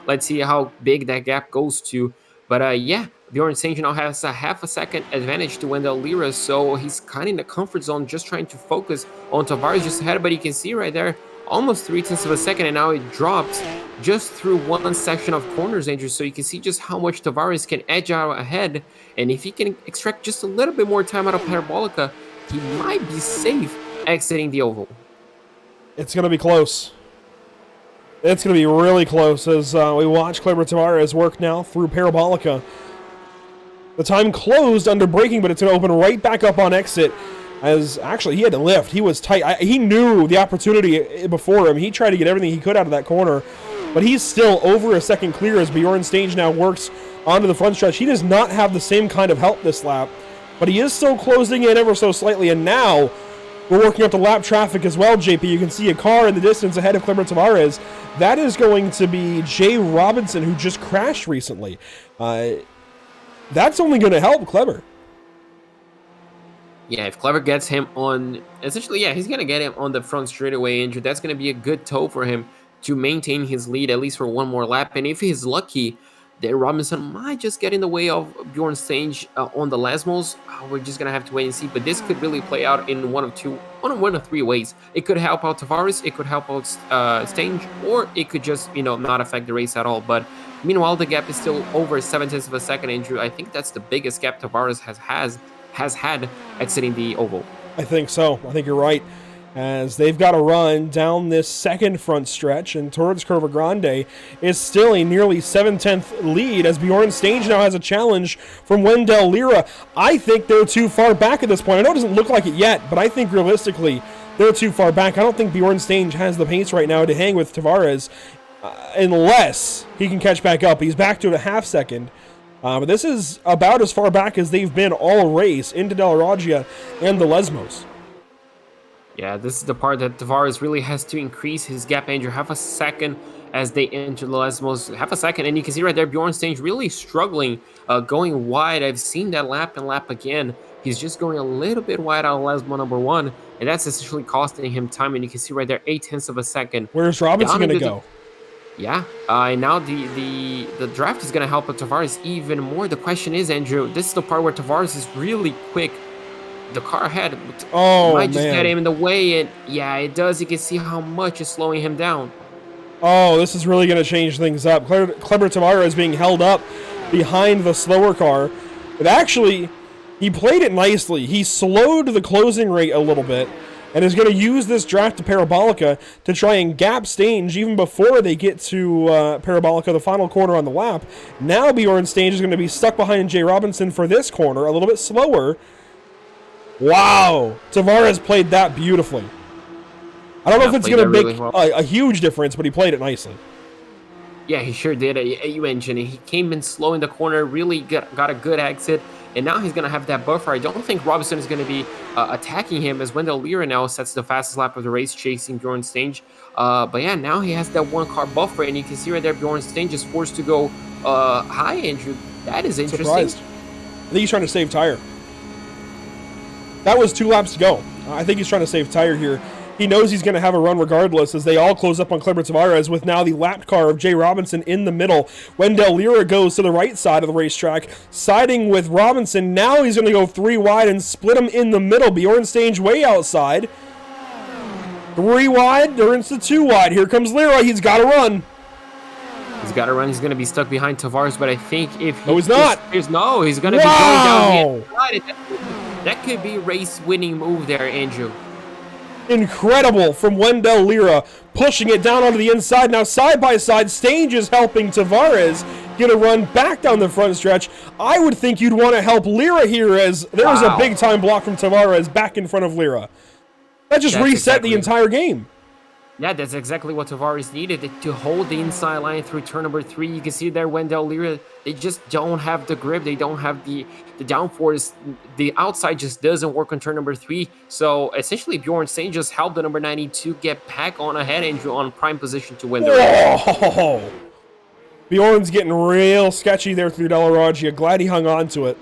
Let's see how big that gap goes to. But yeah, Bjorn Stange now has a half a second advantage to Wendell Lira, so he's kind of in the comfort zone, just trying to focus on Tavares just ahead. But you can see right there, almost 0.3 of a second, and now it dropped just through one section of corners, Andrew. So you can see just how much Tavares can edge out ahead. And if he can extract just a little bit more time out of Parabolica, he might be safe exiting the oval.
It's going to be close. It's going to be really close as we watch Kleber Tavares work now through Parabolica. The time closed under braking, but it's going to open right back up on exit. As actually, he had to lift. He was tight. He knew the opportunity before him. He tried to get everything he could out of that corner, but he's still over a second clear as Bjorn Stange now works onto the front stretch. He does not have the same kind of help this lap, but he is still closing in ever so slightly, and now we're working up the lap traffic as well, JP. You can see a car in the distance ahead of Kleber Tavares. That is going to be Jay Robinson, who just crashed recently. That's only going to help Kleber.
Yeah, if Kleber gets him on, essentially, yeah, he's going to get him on the front straightaway, Andrew. That's going to be a good tow for him to maintain his lead, at least for one more lap. And if he's lucky, then Robinson might just get in the way of Bjorn Stange on the Lesmos. We're just going to have to wait and see. But this could really play out in one of three ways. It could help out Tavares, it could help out Stange, or it could just, not affect the race at all. But meanwhile, the gap is still over 0.7 of a second, Andrew. I think that's the biggest gap Tavares has had exiting the oval.
I think so. I think you're right. as they've got to run down this second front stretch, and towards Curva Grande is still a nearly 7/10 lead as Bjorn Stange now has a challenge from Wendell Lira. I think they're too far back at this point. I know it doesn't look like it yet, but I think realistically they're too far back. I don't think Bjorn Stange has the pace right now to hang with Tavares unless he can catch back up. He's back to a half second. But this is about as far back as they've been all race into Della Roggia and the Lesmos.
Yeah, this is the part that Tavares really has to increase his gap, Andrew. Half a second as they enter the Lesmos. Half a second, and you can see right there Bjorn Stange really struggling, going wide. I've seen that lap and lap again. He's just going a little bit wide out of Lesmo number 1, and that's essentially costing him time. And you can see right there 0.8 of a second.
Where's Robinson going to go?
Yeah, and now the draft is going to help Tavares even more. The question is, Andrew, this is the part where Tavares is really quick. The car ahead might just get him in the way, and yeah, it does. You can see how much is slowing him down.
Oh, this is really going to change things up. Kleber Tavares being held up behind the slower car. But actually, he played it nicely. He slowed the closing rate a little bit and is going to use this draft to Parabolica to try and gap Stange even before they get to Parabolica, the final corner on the lap. Now Bjorn Stange is going to be stuck behind Jay Robinson for this corner, a little bit slower. Wow, Tavares played that beautifully. I don't know if it's going to make a huge difference, but he played it nicely.
Yeah, he sure did. You mentioned it. He came in slow in the corner, really got a good exit, and now he's going to have that buffer. I don't think Robinson is going to be attacking him as Wendell Lira now sets the fastest lap of the race, chasing Bjorn Stange. But yeah, now he has that one-car buffer, and you can see right there Bjorn Stange is forced to go high, Andrew. That is interesting.
Surprised. I think he's trying to save tire. That was 2 laps to go. I think he's trying to save tire here. He knows he's going to have a run regardless as they all close up on Kleber Tavares with now the lapped car of Jay Robinson in the middle. Wendell Lira goes to the right side of the racetrack, siding with Robinson. Now he's going to go 3 wide and split him in the middle. Bjorn Stange way outside. 3 wide, turns to 2 wide. Here comes Lira. He's got to run.
He's got to run. He's going to be stuck behind Tavares, but I think if he...
No, he's not.
He's going to be going down the inside. That could be a race-winning move there, Andrew.
Incredible from Wendell Lira, pushing it down onto the inside. Now side by side, Stange is helping Tavares get a run back down the front stretch. I would think you'd want to help Lira here as there's a big-time block from Tavares back in front of Lira. That just reset the entire game.
Yeah, that's exactly what Tavares needed, to hold the inside line through turn number 3. You can see there Wendell Lira, they just don't have the grip. They don't have the downforce. The outside just doesn't work on turn number 3. So essentially Bjorn Stange just helped the number 92 get back on ahead, Andrew, on prime position to win the race.
Bjorn's getting real sketchy there through Della Roggia. Glad he hung on to it.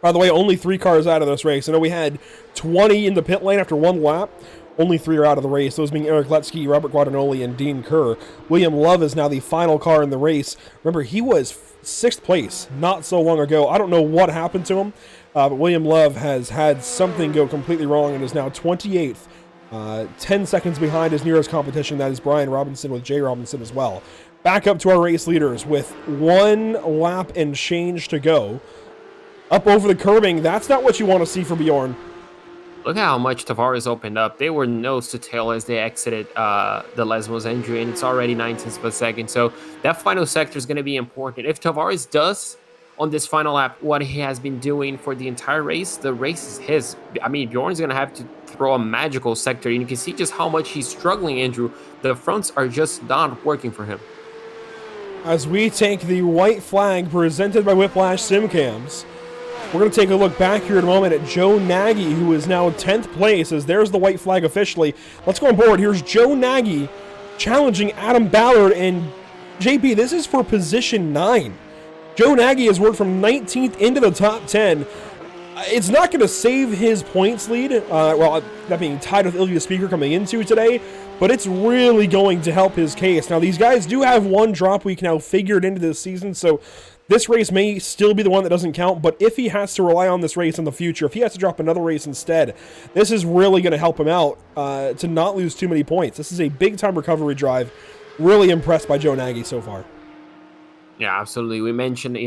By the way, only 3 cars out of this race. I know we had 20 in the pit lane after 1 lap. Only 3 are out of the race, those being Eric Letsky, Robert Guadagnoli, and Dean Kerr. William Love is now the final car in the race. Remember, he was 6th place not so long ago. I don't know what happened to him, but William Love has had something go completely wrong and is now 28th, 10 seconds behind his nearest competition. That is Brian Robinson with Jay Robinson as well. Back up to our race leaders with 1 lap and change to go. Up over the curbing, that's not what you want to see for Bjorn.
Look at how much Tavares opened up. They were nose to tail as they exited the Lesmos entry, and it's already 9/10 of a second. So that final sector is going to be important. If Tavares does on this final lap what he has been doing for the entire race, the race is his. I mean, Bjorn's going to have to throw a magical sector, and you can see just how much he's struggling, Andrew. The fronts are just not working for him.
As we take the white flag presented by Whiplash Simcams, we're going to take a look back here in a moment at Joe Nagy, who is now 10th place, as there's the white flag officially. Let's go on board. Here's Joe Nagy challenging Adam Ballard, and JP, this is for position 9. Joe Nagy has worked from 19th into the top 10. It's not going to save his points lead, well, that being tied with Ilya Speaker coming into today, but it's really going to help his case. Now, these guys do have 1 drop week now figured into this season, so this race may still be the one that doesn't count, but if he has to rely on this race in the future, if he has to drop another race instead, this is really going to help him out to not lose too many points. This is a big-time recovery drive. Really impressed by Joe Nagy so far.
Yeah, absolutely. We mentioned,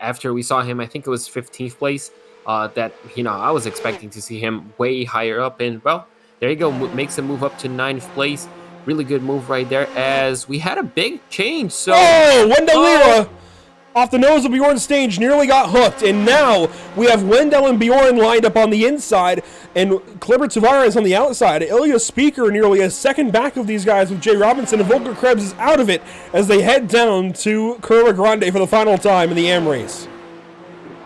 after we saw him, I think it was 15th place, that, I was expecting to see him way higher up. And, well, There you go, makes a move up to 9th place. Really good move right there, as we had a big change. So,
oh, Wendell Lira off the nose of Bjorn Stage nearly got hooked, and now we have Wendell and Bjorn lined up on the inside, and Kleber Tavares on the outside. Ilya Speaker nearly a second back of these guys with Jay Robinson, and Volker Krebs is out of it as they head down to Curva Grande for the final time in the AM race.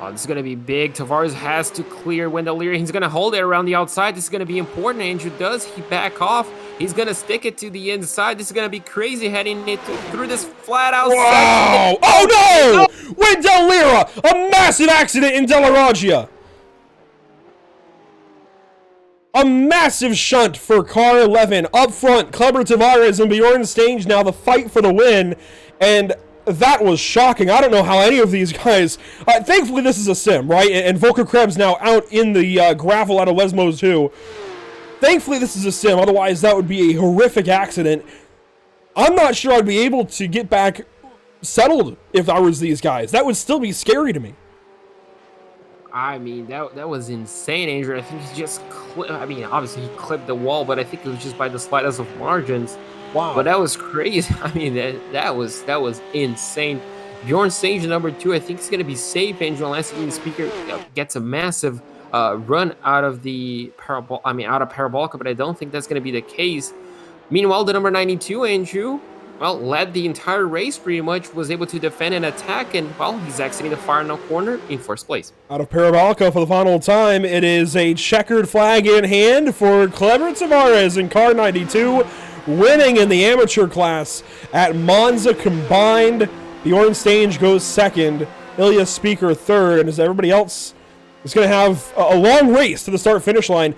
Oh, this is going to be big. Tavares has to clear Wendell Leary. He's going to hold it around the outside. This is going to be important. Andrew, does he back off? He's going to stick it to the inside. This is going to be crazy heading it through this flat out.
Wow! Oh no! Wendell Lira! A massive accident in Della Roggia. A massive shunt for car 11. Up front, Kleber Tavares and Bjorn Stage now the fight for the win. And that was shocking. I don't know how any of these guys... thankfully, this is a sim, right? And Volker Krebs now out in the gravel out of Lesmos too. Thankfully, this is a sim. Otherwise, that would be a horrific accident. I'm not sure I'd be able to get back settled if I was these guys. That would still be scary to me.
I mean, that was insane, Andrew. I think he just I mean, obviously he clipped the wall, but I think it was just by the slightest of margins.
Wow.
But that was crazy. I mean, that was insane. Bjorn Stage number 2, I think it's going to be safe, Andrew, unless the Speaker gets a massive run out of the out of Parabolica, but I don't think that's going to be the case. Meanwhile, the number 92, Andrew, well, led the entire race pretty much, was able to defend and attack, and, well, he's exiting the final corner in 1st place.
Out of Parabolica for the final time, it is a checkered flag in hand for Kleber Tavares in car 92, winning in the amateur class at Monza combined. Bjorn Stage goes 2nd, Ilya Speaker 3rd, and as everybody else is going to have a long race to the start-finish line.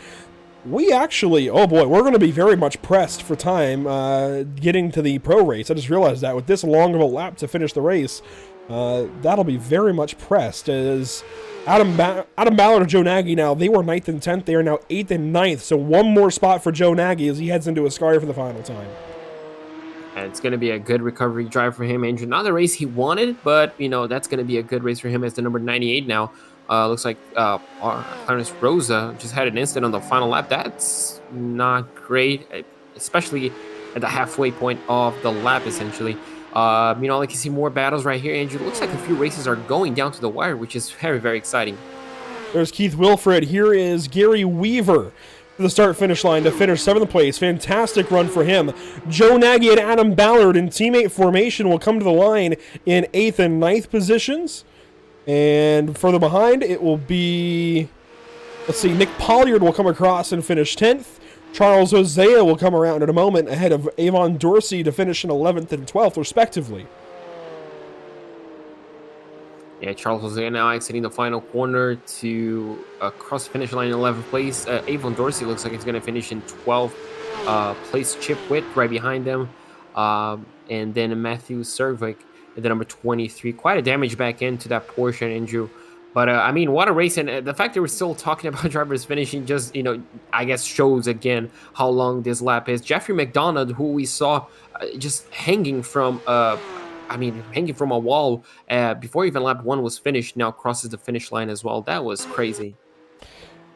We actually, oh boy, we're going to be very much pressed for time getting to the pro race. I just realized that with this long of a lap to finish the race, that'll be very much pressed. As Adam Ballard and Joe Nagy now, they were 9th and 10th. They are now 8th and 9th, so one more spot for Joe Nagy as he heads into Ascari for the final time.
And it's going to be a good recovery drive for him, Andrew. Not the race he wanted, but, you know, that's going to be a good race for him as the number 98 now. Looks like Clarence Rosa just had an incident on the final lap. That's not great, especially at the halfway point of the lap, essentially. You know, like you see more battles right here, Andrew. Looks like a few races are going down to the wire, which is very, very exciting.
There's Keith Wilfred. Here is Gary Weaver to the start-finish line to finish 7th place. Fantastic run for him. Joe Nagy and Adam Ballard in teammate formation will come to the line in 8th and 9th positions. And further behind, it will be, let's see, Nick Polliard will come across and finish 10th. Charles Hosea will come around in a moment ahead of Avon Dorsey to finish in 11th and 12th, respectively.
Yeah, Charles Hosea now exiting the final corner to cross the finish line in 11th place. Avon Dorsey looks like it's going to finish in 12th place. Chip Witt right behind them. And then Matthew Servik at the number 23. Quite a damage back into that Porsche, Andrew. But, I mean, what a race. And the fact that we're still talking about drivers finishing just, you know, I guess shows again how long this lap is. Jeffrey McDonald, who we saw just hanging from hanging from a wall before even lap 1 was finished, now crosses the finish line as well. That was crazy.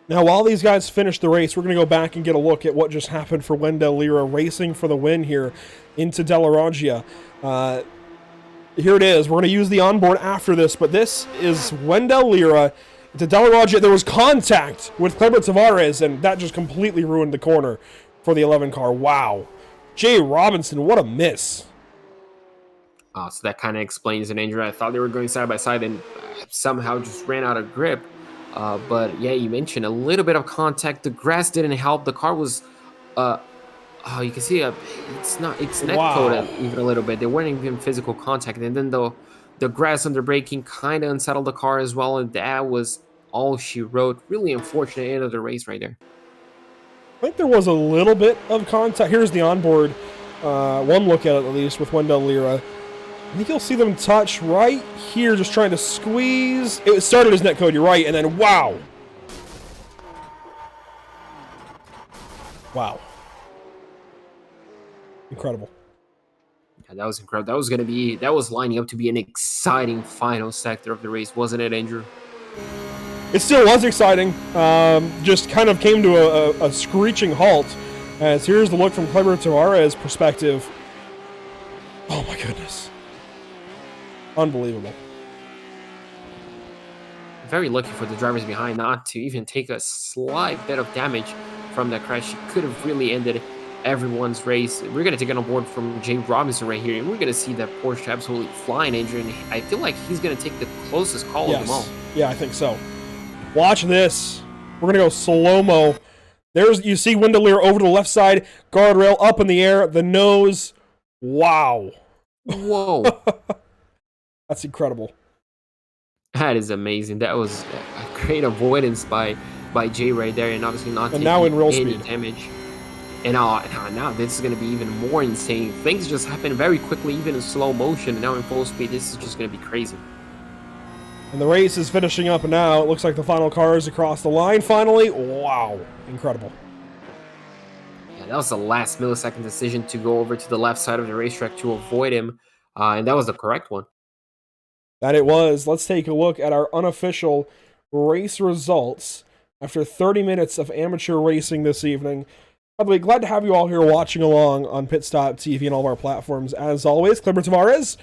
Now, while these guys finish the race, we're going to go back and get a look at what just happened for Wendell Lira, racing for the win here into Della Roggia. Here it is. We're going to use the onboard after this, but this is Wendell Lira to Della Roggia. There was contact with Kleber Tavares, and that just completely ruined the corner for the 11 car. Wow. Jay Robinson, what a miss.
So that kind of explains it, Andrew. I thought they were going side by side and somehow just ran out of grip. But yeah, you mentioned a little bit of contact. The grass didn't help. The car was, you can see it's neck coated even a little bit. They weren't even physical contact. And then the grass under braking kind of unsettled the car as well. And that was all she wrote. Really unfortunate end of the race right there.
I think there was a little bit of contact. Here's the onboard. One look at it at least with Wendell Lira. I think you'll see them touch right here, just trying to squeeze. It started as net code, you're right, and then wow. Wow. Incredible.
Yeah, that was incredible. That was lining up to be an exciting final sector of the race, wasn't it, Andrew?
It still was exciting. Just kind of came to a screeching halt. As here's the look from Kleber Tavares' perspective. Oh my goodness. Unbelievable.
Very lucky for the drivers behind not to even take a slight bit of damage from that crash. It could have really ended everyone's race. We're going to take it on board from Jay Robinson right here, and we're going to see that Porsche absolutely flying, Adrian. I feel like he's going to take the closest call of them all.
Yeah, I think so. Watch this. We're going to go slow-mo. You see Wendell Lear over to the left side, guardrail up in the air, the nose. Wow.
Whoa.
That's incredible.
That is amazing. That was a great avoidance by Jay right there, and obviously not taking
now in real
any
speed
damage. And now this is going to be even more insane. Things just happen very quickly, even in slow motion. And now in full speed, this is just going to be crazy.
And the race is finishing up now. It looks like the final car is across the line finally. Wow. Incredible.
Yeah, that was the last millisecond decision to go over to the left side of the racetrack to avoid him. And that was the correct one.
That it was. Let's take a look at our unofficial race results after 30 minutes of amateur racing this evening. By the way, glad to have you all here watching along on Pit Stop TV and all of our platforms. As always, Kleber Tavares,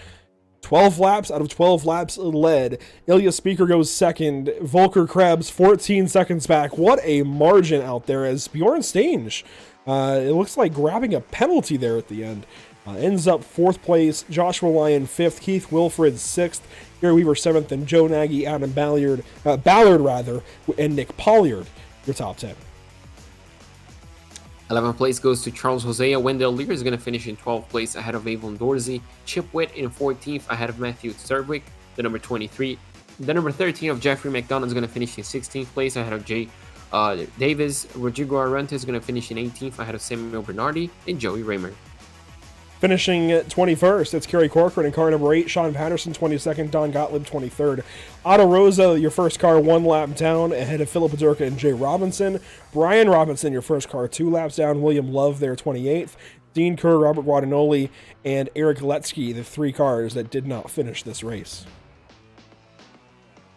12 laps out of 12 laps led. Ilya Speaker goes second. Volker Krebs, 14 seconds back. What a margin out there as Bjorn Stange, it looks like grabbing a penalty there at the end. Ends up 4th place. Joshua Lyon 5th. Keith Wilfred 6th. Gary Weaver 7th. And Joe Nagy, Adam Ballard, and Nick Polliard, your top 10.
11th place goes to Charles Hosea. Wendell Lear is going to finish in 12th place ahead of Avon Dorsey. Chip Witt in 14th ahead of Matthew Serwick, the number 23. The number 13 of Jeffrey McDonough is going to finish in 16th place ahead of Jay Davis. Rodrigo Arrenta is going to finish in 18th ahead of Samuel Bernardi and Joey Raymer.
Finishing at 21st, it's Kerry Corcoran in car number 8, Sean Patterson 22nd, Don Gottlieb 23rd. Otto Rosa, your first car 1 lap down ahead of Philip Padurka and Jay Robinson. Brian Robinson, your first car 2 laps down. William Love there 28th. Dean Kerr, Robert Guadagnoli, and Eric Letsky, the 3 cars that did not finish this race.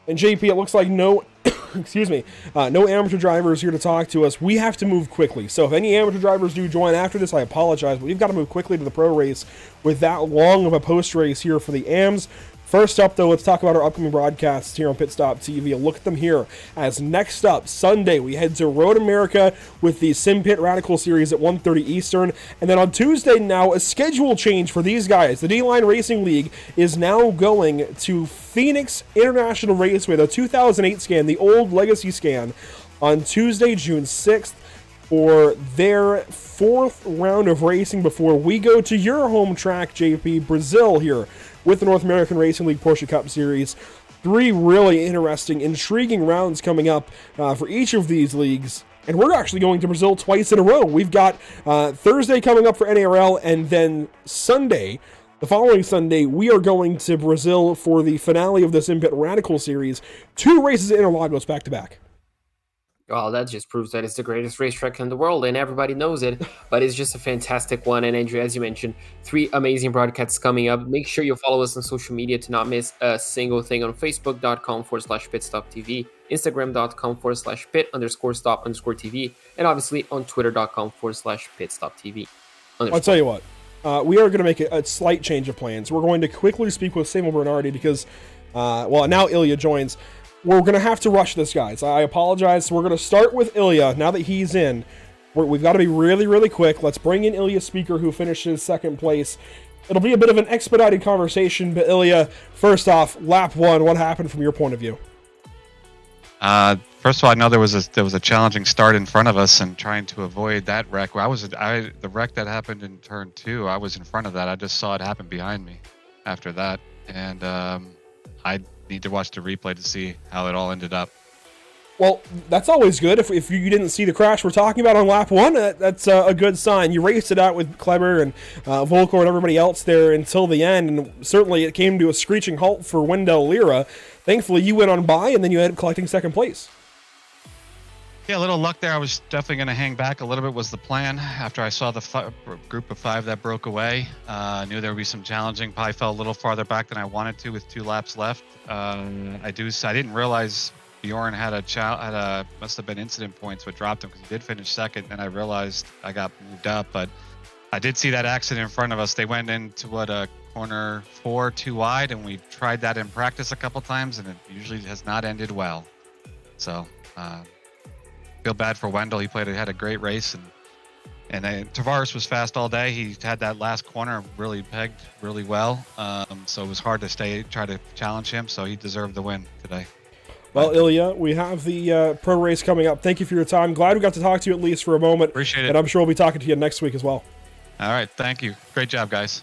And JP, it looks like no amateur drivers here to talk to us. We have to move quickly. So if any amateur drivers do join after this, I apologize, but we've got to move quickly to the pro race with that long of a post race here for the AMs. First up, though, let's talk about our upcoming broadcasts here on Pit Stop TV. A look at them here. As next up, Sunday, we head to Road America with the Sim Pit Radical Series at 1:30 Eastern. And then on Tuesday now, a schedule change for these guys. The D-Line Racing League is now going to Phoenix International Raceway, the 2008 scan, the old legacy scan, on Tuesday, June 6th. For their 4th round of racing before we go to your home track, JP, Brazil here with the North American Racing League Porsche Cup Series. 3 really interesting, intriguing rounds coming up for each of these leagues. And we're actually going to Brazil twice in a row. We've got Thursday coming up for NARL, and then Sunday, the following Sunday, we are going to Brazil for the finale of the Sim Pit Radical Series. 2 races at Interlagos back-to-back.
Well, that just proves that it's the greatest racetrack in the world, and everybody knows it, but it's just a fantastic one. And Andrew, as you mentioned, 3 amazing broadcasts coming up. Make sure you follow us on social media to not miss a single thing on Facebook.com/pitstoptv, Instagram.com/pit_stop_TV, and obviously on Twitter.com/pitstoptv.
I'll tell you what, we are going to make a slight change of plans. We're going to quickly speak with Samuel Bernardi because, now Ilya joins. We're going to have to rush this, guys. I apologize. So we're going to start with Ilya. Now that he's in, we've got to be really, really quick. Let's bring in Ilya Speaker, who finishes 2nd place. It'll be a bit of an expedited conversation, but Ilya, first off, lap 1, what happened from your point of view?
First of all, I know there was a challenging start in front of us, and trying to avoid that wreck. The wreck that happened in turn 2, I was in front of that. I just saw it happen behind me after that, and I need to watch the replay to see how it all ended up.
Well, that's always good. If you didn't see the crash we're talking about on lap 1, that's a good sign. You raced it out with Kleber and Volker and everybody else there until the end, and certainly it came to a screeching halt for Wendell Lira. Thankfully, you went on by, and then you ended up collecting 2nd place.
Yeah, a little luck there. I was definitely going to hang back a little bit was the plan. After I saw the group of 5 that broke away, I knew there would be some challenging. Probably fell a little farther back than I wanted to with 2 laps left. I didn't realize Bjorn had must have been incident points, but dropped him because he did finish second. And I realized I got moved up, but I did see that accident in front of us. They went into a corner 4 too wide, and we tried that in practice a couple times, and it usually has not ended well. So feel bad for Wendell. He had a great race, and Tavares was fast all day. He had that last corner really pegged really well, so it was hard to try to challenge him. So he deserved the win today.
Well, Ilya, we have the pro race coming up. Thank you for your time. Glad we got to talk to you at least for a moment.
Appreciate it.
And I'm sure we'll be talking to you next week as well.
All right, thank you. Great job, guys.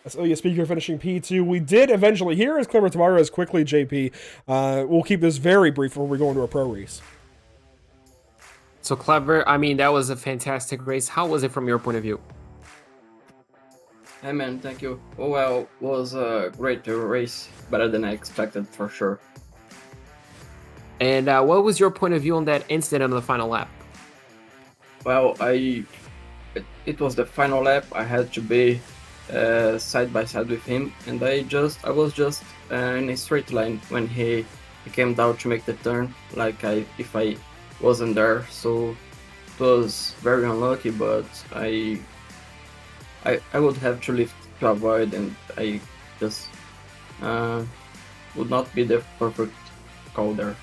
That's Ilya Speaker finishing P2. We did eventually. Here is Clever Tavares quickly, JP. We'll keep this very brief before we go into a pro race.
So Clever, I mean, that was a fantastic race. How was it from your point of view?
Hey man, thank you. Oh well, it was a great race. Better than I expected for sure.
And what was your point of view on that incident on the final lap?
Well, it was the final lap. I had to be side by side with him, and I was just in a straight line when he came down to make the turn, like if I wasn't there. So it was very unlucky, but I would have to lift to avoid, and I just would not be the perfect call there.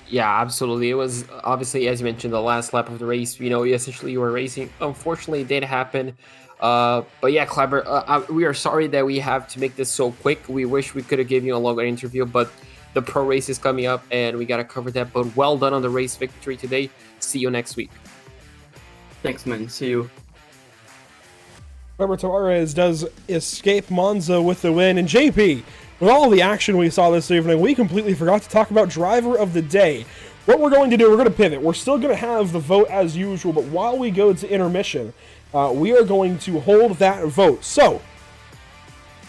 Yeah, absolutely. It was obviously, as you mentioned, the last lap of the race. You were racing. Unfortunately, it did happen. But yeah, Clever, we are sorry that we have to make this so quick. We wish we could have given you a longer interview, but the pro race is coming up and we got to cover that. But well done on the race victory today. See you next week.
Thanks, man. See you.
Clever Tavares does escape Monza with the win. And JP, with all the action we saw this evening, we completely forgot to talk about Driver of the Day. What we're going to do, we're going to pivot. We're still going to have the vote as usual, but while we go to intermission, we are going to hold that vote. So,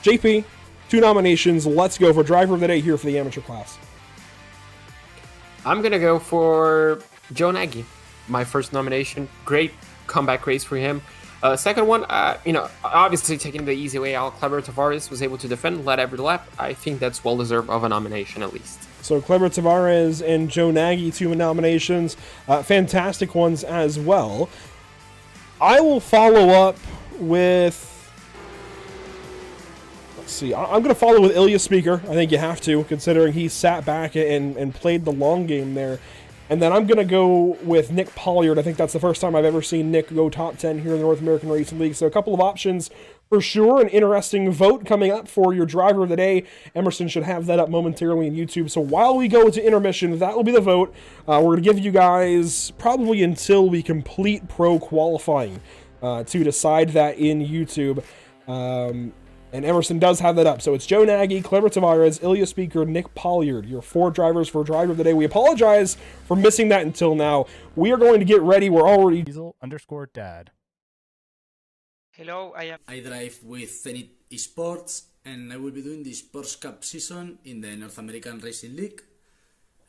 JP, 2 nominations. Let's go for Driver of the Day here for the amateur class.
I'm going to go for Joe Nagy. My first nomination. Great comeback race for him. Second one, obviously taking the easy way out, Clever Tavares was able to defend, led every lap. I think that's well deserved of a nomination at least.
So Clever Tavares and Joe Nagy, 2 nominations, fantastic ones as well. I will follow up with, let's see, I'm going to follow with Ilya Speaker. I think you have to, considering he sat back and played the long game there. And then I'm going to go with Nick Pollard. I think that's the first time I've ever seen Nick go top 10 here in the North American Racing League. So a couple of options for sure. An interesting vote coming up for your Driver of the Day. Emerson should have that up momentarily on YouTube. So while we go to intermission, that will be the vote. We're going to give you guys probably until we complete pro qualifying to decide that in YouTube. And Emerson does have that up. So it's Joe Nagy, Clever Tavares, Ilya Speaker, Nick Pollard, your 4 drivers for Driver of the Day. We apologize for missing that until now. We are going to get ready. We're already...
Diesel_dad.
Hello,
I drive with Zenith Esports, and I will be doing this Porsche Cup season in the North American Racing League.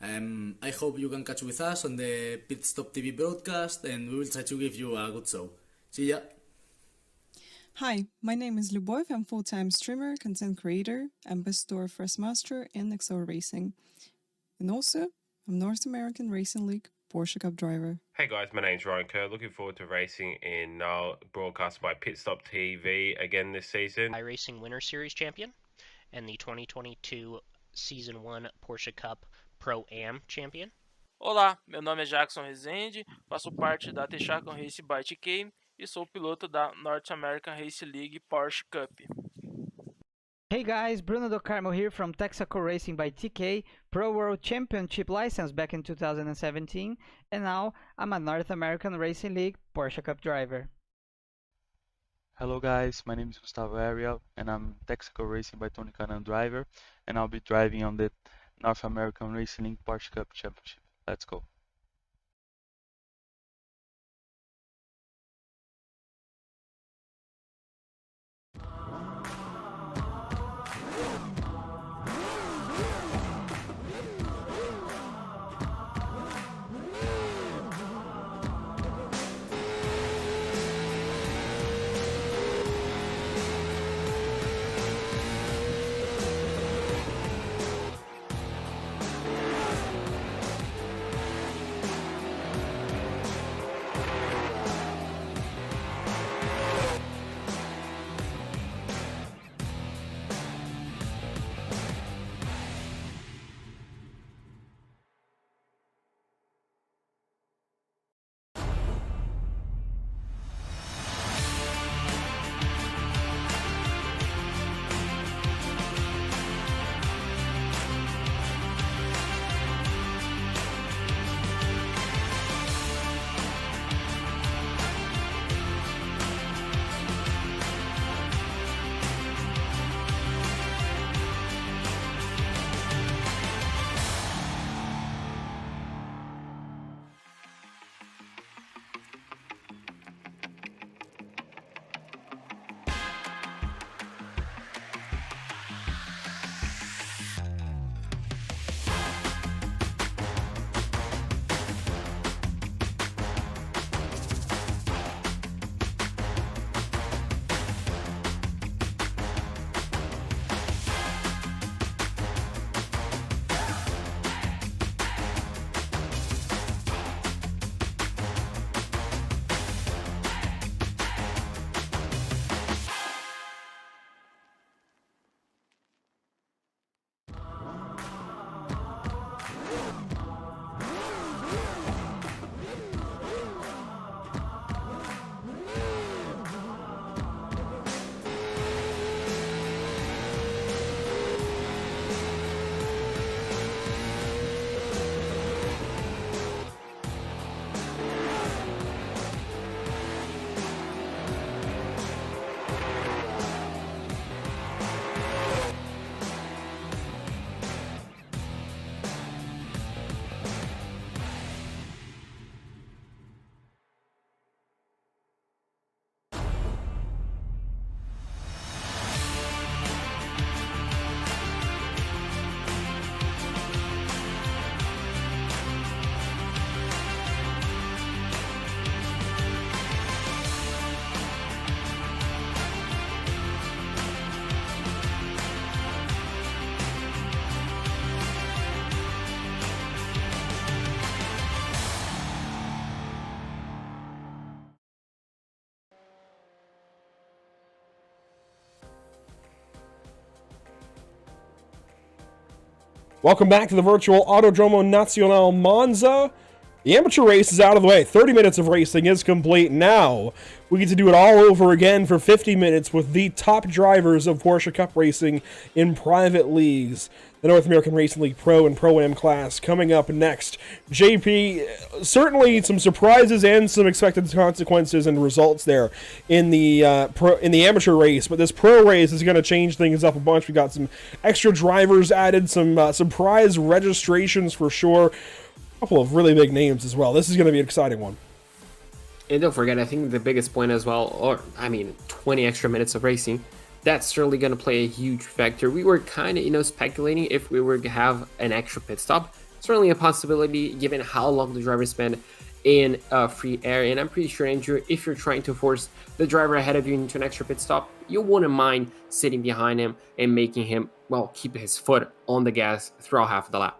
I hope you can catch with us on the Pit Stop TV broadcast, and we will try to give you a good show. See ya!
Hi, my name is Lyubov. I'm full-time streamer, content creator, ambassador for Freshmaster and Excel Racing. And also, I'm North American Racing League Porsche Cup driver.
Hey guys, my name's Ryan Kerr. Looking forward to racing in NARL, broadcast by Pit Stop TV again this season.
iRacing Winter Series champion and the 2022 Season 1 Porsche Cup Pro-Am champion.
Olá, meu nome é Jackson Rezende, faço parte da Texaco Race by TK e sou piloto da North American Race League Porsche Cup.
Hey guys, Bruno do Carmo here from Texaco Racing by TK, Pro World Championship license back in 2017, and now I'm a North American Racing League Porsche Cup driver.
Hello guys, my name is Gustavo Ariel and I'm Texaco Racing by Tony Canan driver, and I'll be driving on the North American Racing League Porsche Cup Championship. Let's go.
Welcome back to the virtual Autodromo Nazionale Monza. The amateur race is out of the way. 30 minutes of racing is complete. Now we get to do it all over again for 50 minutes with the top drivers of Porsche Cup racing in private leagues. The North American Racing League Pro and Pro-Am class coming up next. JP, certainly some surprises and some expected consequences and results there in the amateur race, but this pro race is going to change things up a bunch. We got some extra drivers added, some surprise registrations for sure, a couple of really big names as well. This is going to be an exciting one.
And don't forget, I think the biggest point as well, 20 extra minutes of racing, that's certainly going to play a huge factor. We were kind of, speculating if we were to have an extra pit stop. Certainly a possibility given how long the drivers spend in free air. And I'm pretty sure, Andrew, if you're trying to force the driver ahead of you into an extra pit stop, you wouldn't mind sitting behind him and making him, keep his foot on the gas throughout half of the lap.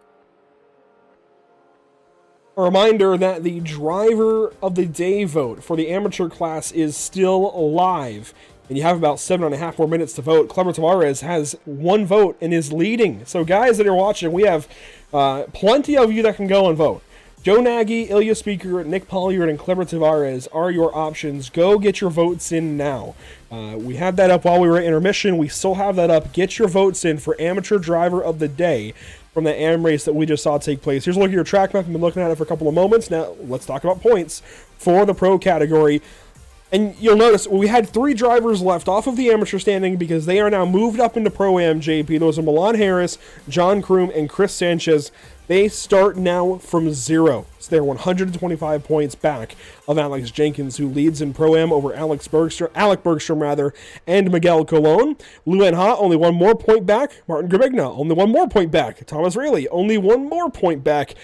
A reminder that the driver of the day vote for the amateur class is still live. And you have about 7.5 more minutes to vote. Cleber Tavares has 1 vote and is leading. So guys that are watching, we have plenty of you that can go and vote. Joe Nagy, Ilya Speaker, Nick Polliard, and Cleber Tavares are your options. Go get your votes in now. We had that up while we were at intermission. We still have that up. Get your votes in for amateur driver of the day from the AM race that we just saw take place. Here's a look at your track map. I've been looking at it for a couple of moments. Now let's talk about points for the pro category. And you'll notice we had 3 drivers left off of the amateur standing because they are now moved up into Pro-Am, JP. Those are Milan Harris, John Kroom, and Chris Sanchez. They start now from 0. So they're 125 points back of Alex Jenkins, who leads in Pro-Am over Alec Bergstrom, and Miguel Colon. Luen Ha, only 1 more point back. Martin Grebigna, only 1 more point back. Thomas Rayleigh, only 1 more point back.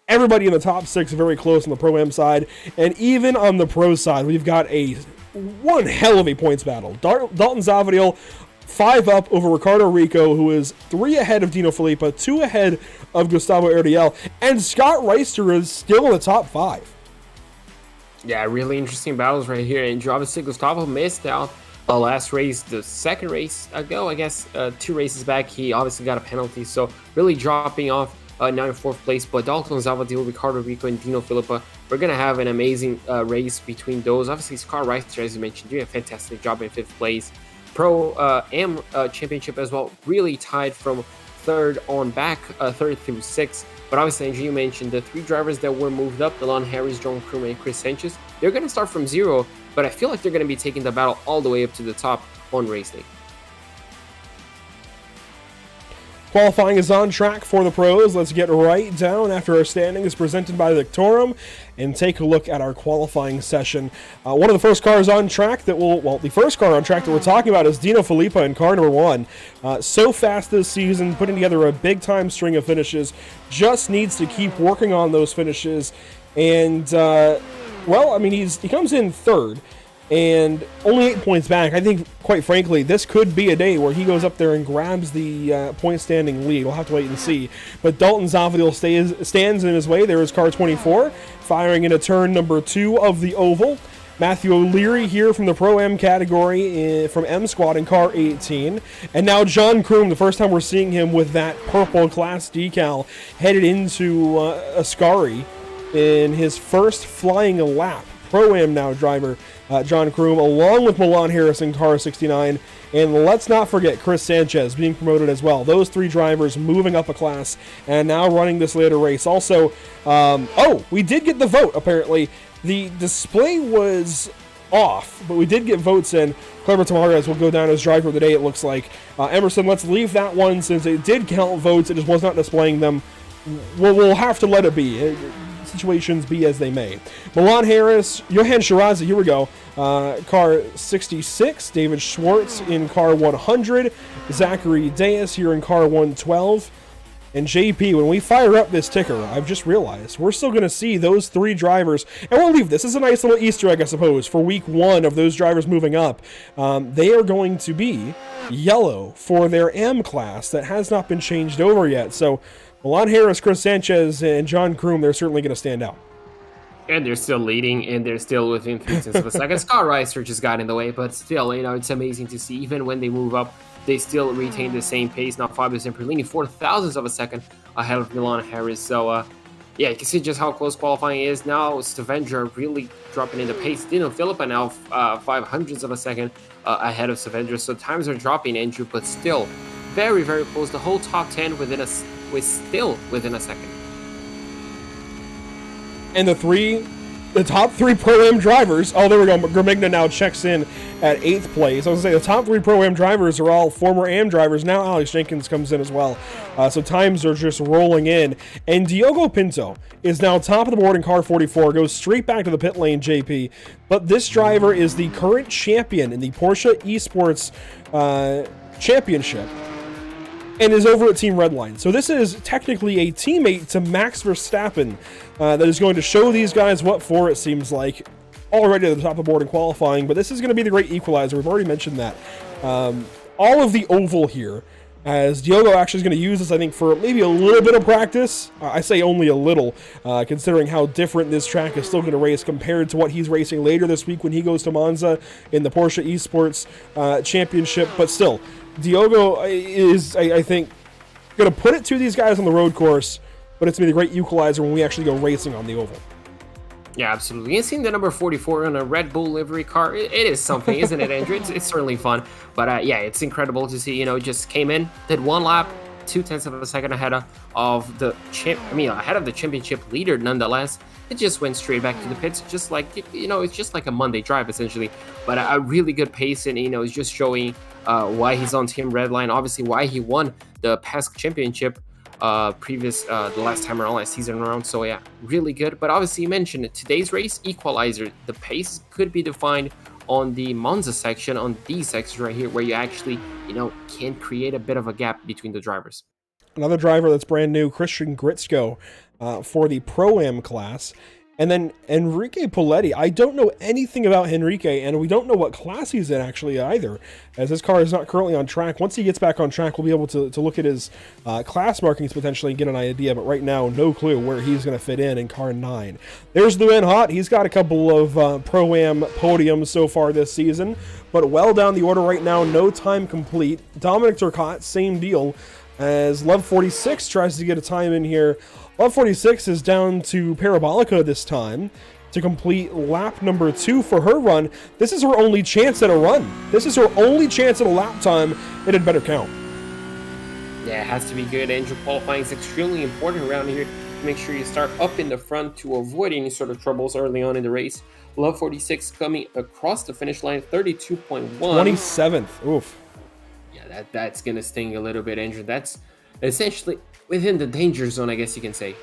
Everybody in the top 6 very close on the Pro-Am side. And even on the Pro side, we've got one hell of a points battle. Dalton Zavadil, 5 up over Ricardo Rico, who is 3 ahead of Dino Filippa, 2 ahead of Gustavo Erdiel, and Scott Reister is still in the top 5.
Yeah, really interesting battles right here. And obviously, Gustavo missed out the last race, the second race ago, I guess, 2 races back. He obviously got a penalty, so really dropping off now in 4th place. But Dalton Zavadil, Ricardo Rico, and Dino Filippa, we're going to have an amazing race between those. Obviously, Scott Reister, as you mentioned, doing a fantastic job in 5th place. Pro-Am Championship as well, really tied from 3rd on back, 3rd through 6th. But obviously, Andrew, you mentioned the 3 drivers that were moved up, Milan Harris, John Kroom, and Chris Sanchez. They're going to start from 0, but I feel like they're going to be taking the battle all the way up to the top on race day.
Qualifying is on track for the pros. Let's get right down after our standing is presented by Victorum and take a look at our qualifying session. One of the first cars on track the first car on track that we're talking about is Dino Filippa in car number 1. So fast this season, putting together a big time string of finishes. Just needs to keep working on those finishes. And, he comes in 3rd. And only 8 points back. I think, quite frankly, this could be a day where he goes up there and grabs the point standing lead. We'll have to wait and see. But Dalton Zavadil stands in his way. There is car 24, firing into turn number 2 of the oval. Matthew O'Leary here from the Pro-Am category from M Squad in car 18. And now John Kroom, the first time we're seeing him with that purple class decal, headed into Ascari in his first flying lap. Pro-Am now driver John Kroom, along with Milan Harris in car 69. And let's not forget Chris Sanchez being promoted as well. Those 3 drivers moving up a class and now running this later race. Also, we did get the vote, apparently. The display was off, but we did get votes in. Cleber Tavares will go down as driver of the day, it looks like. Emerson, let's leave that one since it did count votes. It just was not displaying them. We'll have to let it be. Situations be as they may. Milan Harris, Johan Shirazi, here we go. Car 66, David Schwartz in car 100, Zachary Deas here in car 112. And JP, when we fire up this ticker, I've just realized we're still going to see those 3 drivers, and we'll leave this as a nice little Easter egg, I suppose, for week 1 of those drivers moving up. They are going to be yellow for their M class that has not been changed over yet. So Milan Harris, Chris Sanchez, and John Kroom, they're certainly going to stand out.
And they're still leading, and they're still within 3 tenths of a second. Scott Reister just got in the way, but still, it's amazing to see, even when they move up they still retain the same pace. Now Fabio Zamperlini 0.04 of a second ahead of Milan Harris. So yeah, you can see just how close qualifying is. Now Stavanger really dropping into pace. Dino Filippa now 0.05 of a second ahead of Stavanger. So times are dropping, Andrew, but still very, very close. The whole top 10 still within a second.
And the top 3 Pro-Am drivers, oh, there we go. Gramigna now checks in at 8th place. I was going to say, the top 3 Pro-Am drivers are all former AM drivers. Now Alex Jenkins comes in as well. So times are just rolling in. And Diogo Pinto is now top of the board in car 44, goes straight back to the pit lane, JP. But this driver is the current champion in the Porsche Esports Championship and is over at Team Redline. So this is technically a teammate to Max Verstappen that is going to show these guys what for, it seems like, already at the top of the board in qualifying. But this is going to be the great equalizer. We've already mentioned that. All of the oval here, as Diogo actually is going to use this, I think, for maybe a little bit of practice. I say only a little, considering how different this track is still going to race compared to what he's racing later this week when he goes to Monza in the Porsche Esports Championship. But still, Diogo is, I think, going to put it to these guys on the road course, but it's going to be the great equalizer when we actually go racing on the oval.
Yeah, absolutely. And seeing the number 44 on a Red Bull livery car, it is something, isn't it, Andrew? It's certainly fun. But yeah, it's incredible to see, just came in, did 1 lap, 0.2 of a second ahead of the ahead of the championship leader nonetheless. It just went straight back to the pits, just like, it's just like a Monday drive essentially. But a really good pace, and it's just showing why he's on Team Redline, obviously why he won the PESC championship the last time around, last season around. So yeah, really good. But obviously you mentioned it, today's race equalizer, the pace could be defined on the Monza section, on these sections right here, where you actually can create a bit of a gap between the drivers.
Another driver that's brand new, Christian Gritzko, for the Pro-Am class. And then Enrique Poletti. I don't know anything about Enrique, and we don't know what class he's in actually either, as his car is not currently on track. Once he gets back on track, we'll be able to look at his class markings potentially and get an idea, but right now, no clue where he's going to fit in car 9. There's Luan Hott. He's got a couple of Pro-Am podiums so far this season, but well down the order right now, no time complete. Dominic Turcotte, same deal, as Love 46 tries to get a time in here. Love 46 is down to Parabolica this time to complete lap number 2 for her run. This is her only chance at a run. This is her only chance at a lap time. It had better count.
Yeah, it has to be good. Andrew, qualifying is extremely important around here to make sure you start up in the front to avoid any sort of troubles early on in the race. Love 46 coming across the finish line, 32.1.
27th. Oof.
Yeah, that's going to sting a little bit, Andrew. That's essentially within the danger zone, I guess you can say.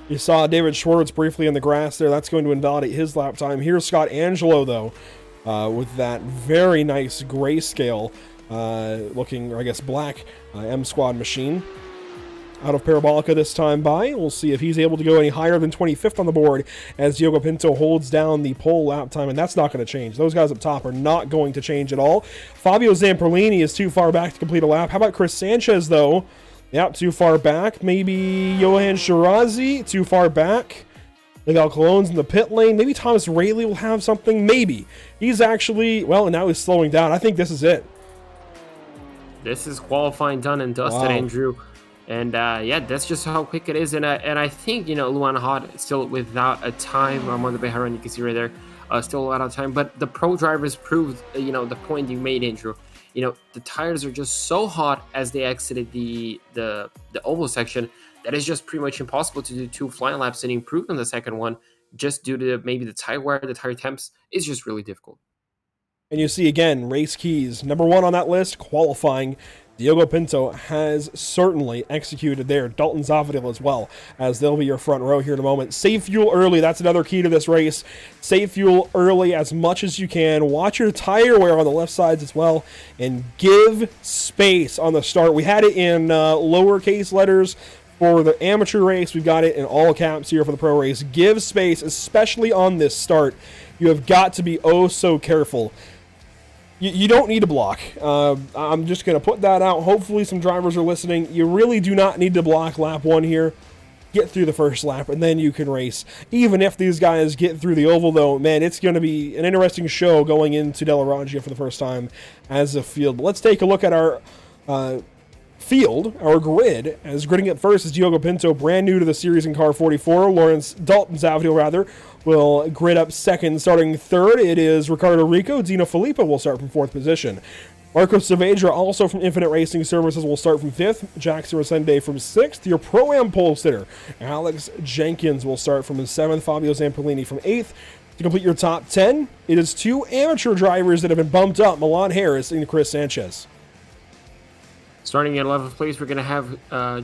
You saw David Schwartz briefly in the grass there. That's going to invalidate his lap time. Here's Scott Angelo, though, with that very nice grayscale looking, or I guess black, M Squad machine. Out of Parabolica this time by. We'll see if he's able to go any higher than 25th on the board as Diogo Pinto holds down the pole lap time, and that's not going to change. Those guys up top are not going to change at all. Fabio Zamperlini is too far back to complete a lap. How about Chris Sanchez, though? Yep, too far back. Maybe Johan Shirazi, too far back. Miguel Colon's in the pit lane. Maybe Thomas Rayleigh will have something. Maybe. He's actually, well, and now he's slowing down. I think this is it.
This is qualifying done and dusted,
Wow.
Andrew. And yeah, that's just how quick it is. And I think, Luan Hott still without a time. Armando Bejarano, you can see right there, still out of time. But the pro drivers proved, the point you made, Andrew. The tires are just so hot as they exited the oval section that it's just pretty much impossible to do 2 flying laps and improve on the second one, just due to maybe the tire wear, the tire temps. It's just really difficult.
And you see again, race keys. Number 1 on that list, qualifying. Diogo Pinto has certainly executed there. Dalton Zavadil as well, as they'll be your front row here in a moment. Save fuel early. That's another key to this race. Save fuel early as much as you can. Watch your tire wear on the left sides as well. And give space on the start. We had it in lowercase letters for the amateur race. We've got it in all caps here for the pro race. Give space, especially on this start. You have got to be oh so careful. You don't need to block. I'm just going to put that out. Hopefully some drivers are listening. You really do not need to block lap 1 here. get through the first lap, and then you can race. Even if these guys get through the oval, though, man, it's going to be an interesting show going into Della Raggia for the first time as a field. But let's take a look at our field, our grid, as gridding it first is Diogo Pinto, brand new to the series in car 44. Dalton Zavadil, will grid up second. Starting third, it is Ricardo Rico. Dino Filippa will start from fourth position. Marco Saavedra, also from Infinite Racing Services, will start from 5th. Jackson Resende from 6th. Your Pro-Am pole sitter, Alex Jenkins, will start from 7th. Fabio Zampolini from 8th. To complete your top 10, it is 2 amateur drivers that have been bumped up, Milan Harris and Chris Sanchez.
Starting at 11th place, we're going to have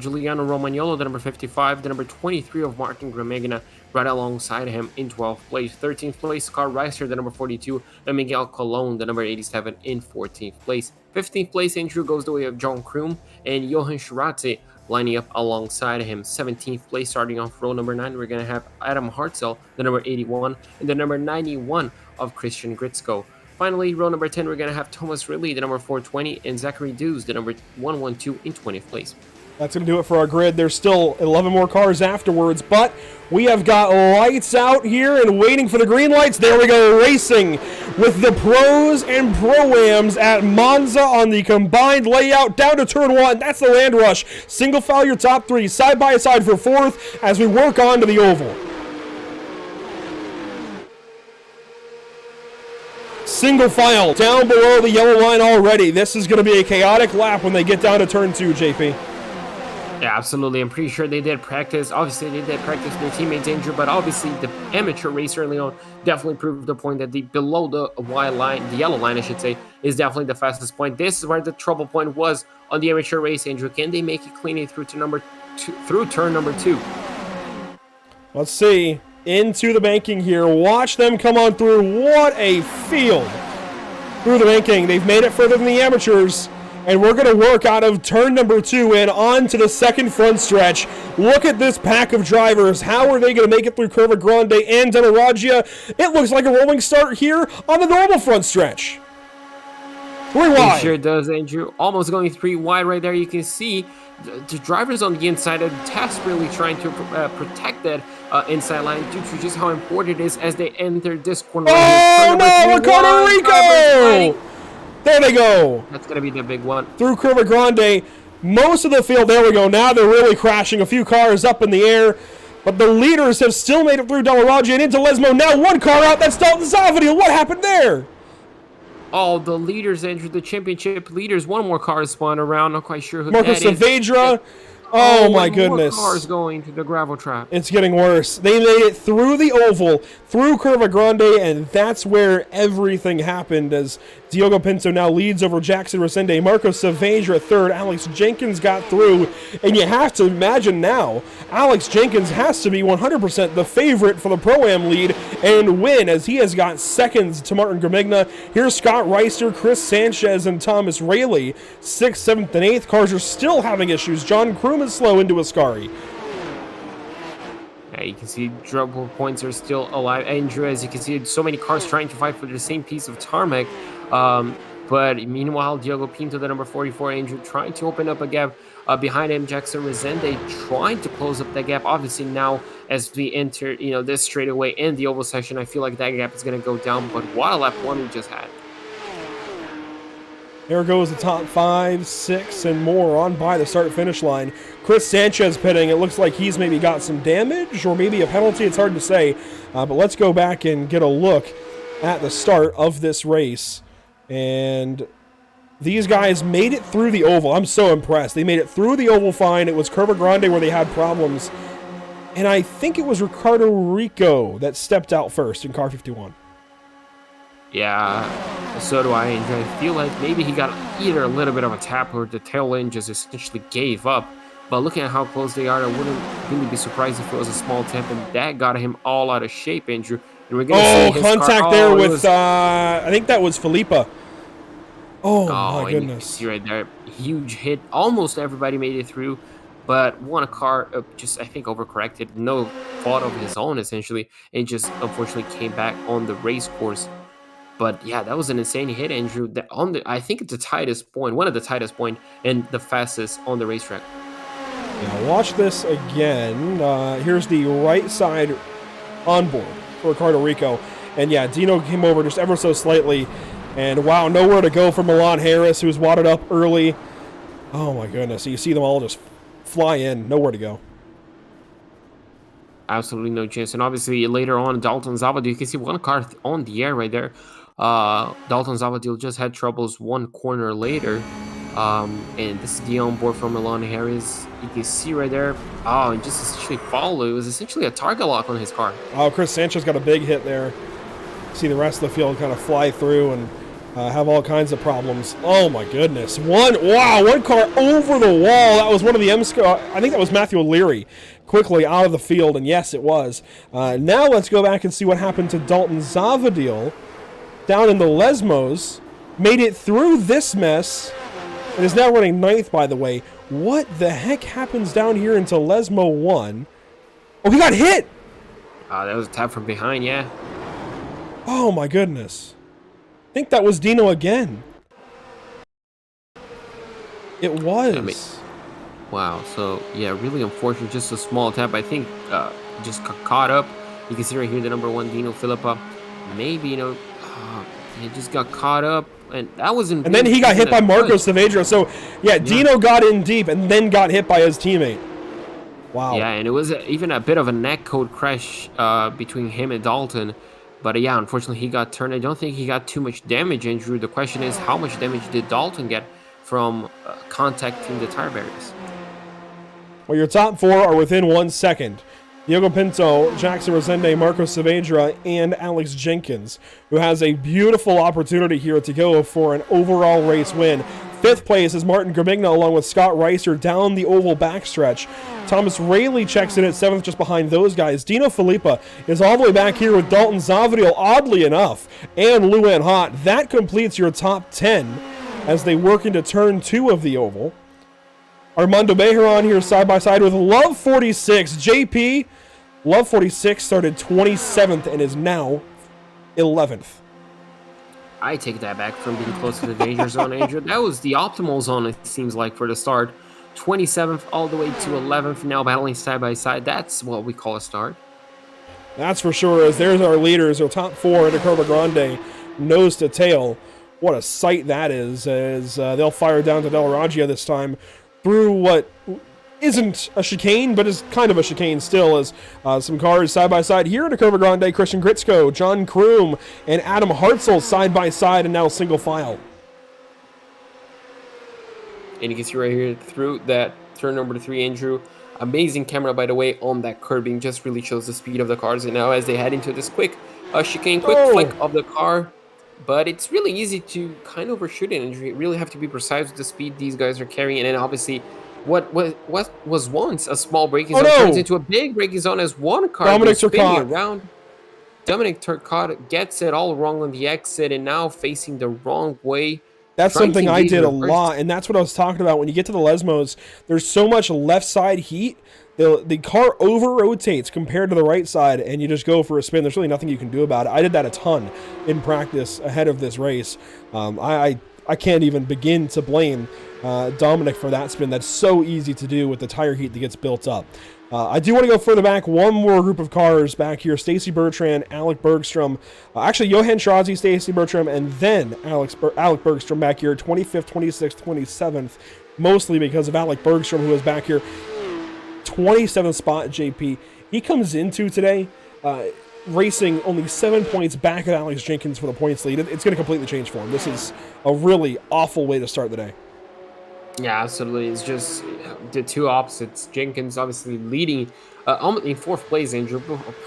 Giuliano Romagnolo, the number 55, the number 23 of Martin Gramegna, right alongside him in 12th place. 13th place, Scott Reiser, the number 42, and Miguel Colon, the number 87, in 14th place. 15th place, Andrew goes the way of John Kroom and Johan Schwarze lining up alongside him. 17th place, starting off row number 9, we're going to have Adam Hartzell, the number 81, and the number 91 of Christian Gritzko. Finally, row number 10, we're going to have Thomas Ridley, the number 420, and Zachary Dews, the number 112, in 20th place.
That's going to do it for our grid. There's still 11 more cars afterwards, but we have got lights out here and waiting for the green lights. There we go, racing with the pros and pro-ams at Monza on the combined layout down to turn 1. That's the land rush. Single file your top 3, side by side for 4th as we work on to the oval. Single file down below the yellow line already. This is going to be a chaotic lap when they get down to turn 2, JP.
Yeah, absolutely. I'm pretty sure they did practice. Obviously, they did practice their teammates Andrew, but obviously the amateur race early on definitely proved the point that the below the white line, the yellow line, I should say, is definitely the fastest point. This is where the trouble point was on the amateur race, Andrew. Can they make it cleanly through turn number 2?
Let's see. Into the banking here. Watch them come on through. What a field through the banking. They've made it further than the amateurs. And we're going to work out of turn number 2 and on to the second front stretch. Look at this pack of drivers. How are they going to make it through Curva Grande and Della Raggia? It looks like a rolling start here on the normal front stretch. 3 wide.
It sure does, Andrew. Almost going 3 wide right there. You can see the drivers on the inside are desperately trying to protect that inside line due to just how important it is as they enter this corner.
Oh, no, Ricardo Rico! There they go.
That's going to be the big one.
Through Curva Grande. Most of the field, there we go. Now they're really crashing. A few cars up in the air. But the leaders have still made it through Della Raggia and into Lesmo. Now 1 car out. That's Dalton Zavadil. What happened there?
Oh, the leaders entered the championship leaders. 1 more car spawned around. Not quite sure who
Marco
that is.
Saavedra. Oh my goodness.
More cars going to the gravel trap.
It's getting worse. They made it through the oval, through Curva Grande, and that's where everything happened as Diogo Pinto now leads over Jackson Resende. Marco Saavedra 3rd. Alex Jenkins got through, and you have to imagine now, Alex Jenkins has to be 100% the favorite for the Pro-Am lead and win as he has got seconds to Martin Gramegna. Here's Scott Reister, Chris Sanchez, and Thomas Rayleigh. 6th, 7th, and 8th. Cars are still having issues. John Kroom is slow into Ascari.
Yeah, you can see trouble points are still alive. Andrew, as you can see, so many cars trying to fight for the same piece of tarmac. But meanwhile, Diogo Pinto, the number 44, Andrew, trying to open up a gap behind him. Jackson Resende trying to close up that gap. Obviously, now as we enter, this straightaway in the oval section, I feel like that gap is going to go down. But what a lap 1 we just had.
There goes the top 5, 6, and more on by the start-finish line. Chris Sanchez pitting. It looks like he's maybe got some damage or maybe a penalty. It's hard to say. But let's go back and get a look at the start of this race. And these guys made it through the oval. I'm so impressed. They made it through the oval fine. It was Curva Grande where they had problems. And I think it was Ricardo Rico that stepped out first in car 51.
Yeah, so do I. And I feel like maybe he got either a little bit of a tap or the tail end just essentially gave up. But looking at how close they are, I wouldn't really be surprised if it was a small tap, and that got him all out of shape, Andrew. And we're gonna see
contact there with, I think that was Filippa. Oh my goodness.
You can see right there, huge hit. Almost everybody made it through, but one car just, I think, overcorrected. No fault of his own, essentially, and just unfortunately came back on the race course. But yeah, that was an insane hit, Andrew. I think it's the tightest point, one of the tightest point, and the fastest on the racetrack.
Now watch this again. Here's the right side onboard for Ricardo Rico. And yeah, Dino came over just ever so slightly. And wow, nowhere to go for Milan Harris, who's wadded up early. Oh my goodness. So you see them all just fly in. Nowhere to go.
Absolutely no chance. And obviously later on, Dalton Zavadil, you can see one car on the air right there. Dalton Zavadil just had troubles one corner later. And this is the onboard from Milan Harris. You can see right there. Oh, and just essentially followed. It was essentially a target lock on his car.
Oh, Chris Sanchez got a big hit there. See the rest of the field kind of fly through and have all kinds of problems. Oh my goodness. One car over the wall. That was one of the I think that was Matthew O'Leary quickly out of the field, and yes, it was. Now let's go back and see what happened to Dalton Zavadil down in the Lesmos. Made it through this mess and is now running 9th, by the way. What the heck happens down here into Lesmo 1? Oh, he got hit!
That was a tap from behind, yeah.
Oh my goodness. I think that was Dino again. It was.
I mean, wow, so yeah, really unfortunate. Just a small tap. I think just got caught up. You can see right here the number 1, Dino Filippa. Maybe, he just got caught up. And that wasn't.
And then he got hit by Marco Saavedra. So, yeah, Dino got in deep and then got hit by his teammate. Wow.
Yeah, and it was even a bit of a neck code crash between him and Dalton. But yeah, unfortunately, he got turned. I don't think he got too much damage, Andrew. The question is, how much damage did Dalton get from contacting the tire barriers?
Well, your top 4 are within 1 second. Diogo Pinto, Jackson Rosende, Marco Saavedra, and Alex Jenkins, who has a beautiful opportunity here to go for an overall race win. 5th place is Martin Gramigna along with Scott Reiser down the oval backstretch. Thomas Rayleigh checks in at 7th just behind those guys. Dino Filippa is all the way back here with Dalton Zavadil, oddly enough, and Luan Hot. That completes your top 10 as they work into turn 2 of the oval. Armando Bejeron here side by side with Love 46. JP, Love 46 started 27th and is now 11th.
I take that back from being close to the danger zone, Andrew. That was the optimal zone, it seems like, for the start. 27th all the way to 11th, now battling side by side. That's what we call a start.
That's for sure, as there's our leaders, our top 4 into Curva Grande, nose to tail. What a sight that is, as they'll fire down to Del Raggio this time through what isn't a chicane, but is kind of a chicane still, as some cars side by side here into Curva Grande. Christian Gritzko, John Kroom, and Adam Hartzell side by side, and now single file.
And you can see right here through that turn number 3, Andrew. Amazing camera, by the way, on that curbing. Just really shows the speed of the cars. And now as they head into this quick chicane, quick flick of the car. But it's really easy to kind of overshoot it, and you really have to be precise with the speed these guys are carrying. And then obviously what was once a small braking zone turns into a big braking zone as one car goes spinning around. Dominic Turcotte gets it all wrong on the exit and now facing the wrong way.
That's something I did a lot, and that's what I was talking about. When you get to the Lesmos, there's so much left side heat. The car over-rotates compared to the right side, and you just go for a spin. There's really nothing you can do about it. I did that a ton in practice ahead of this race. I can't even begin to blame Dominic for that spin. That's so easy to do with the tire heat that gets built up. I do want to go further back. One more group of cars back here. Stacy Bertrand, Alec Bergstrom. Actually, Johan Schrazi, Stacy Bertram, and then Alec Bergstrom back here. 25th, 26th, 27th. Mostly because of Alec Bergstrom, who is back here. 27th spot, JP. He comes into today racing only 7 points back of Alex Jenkins for the points lead. It's going to completely change for him. This is a really awful way to start the day.
Yeah, absolutely. It's just the two opposites. Jenkins obviously leading in 4th place, Andrew.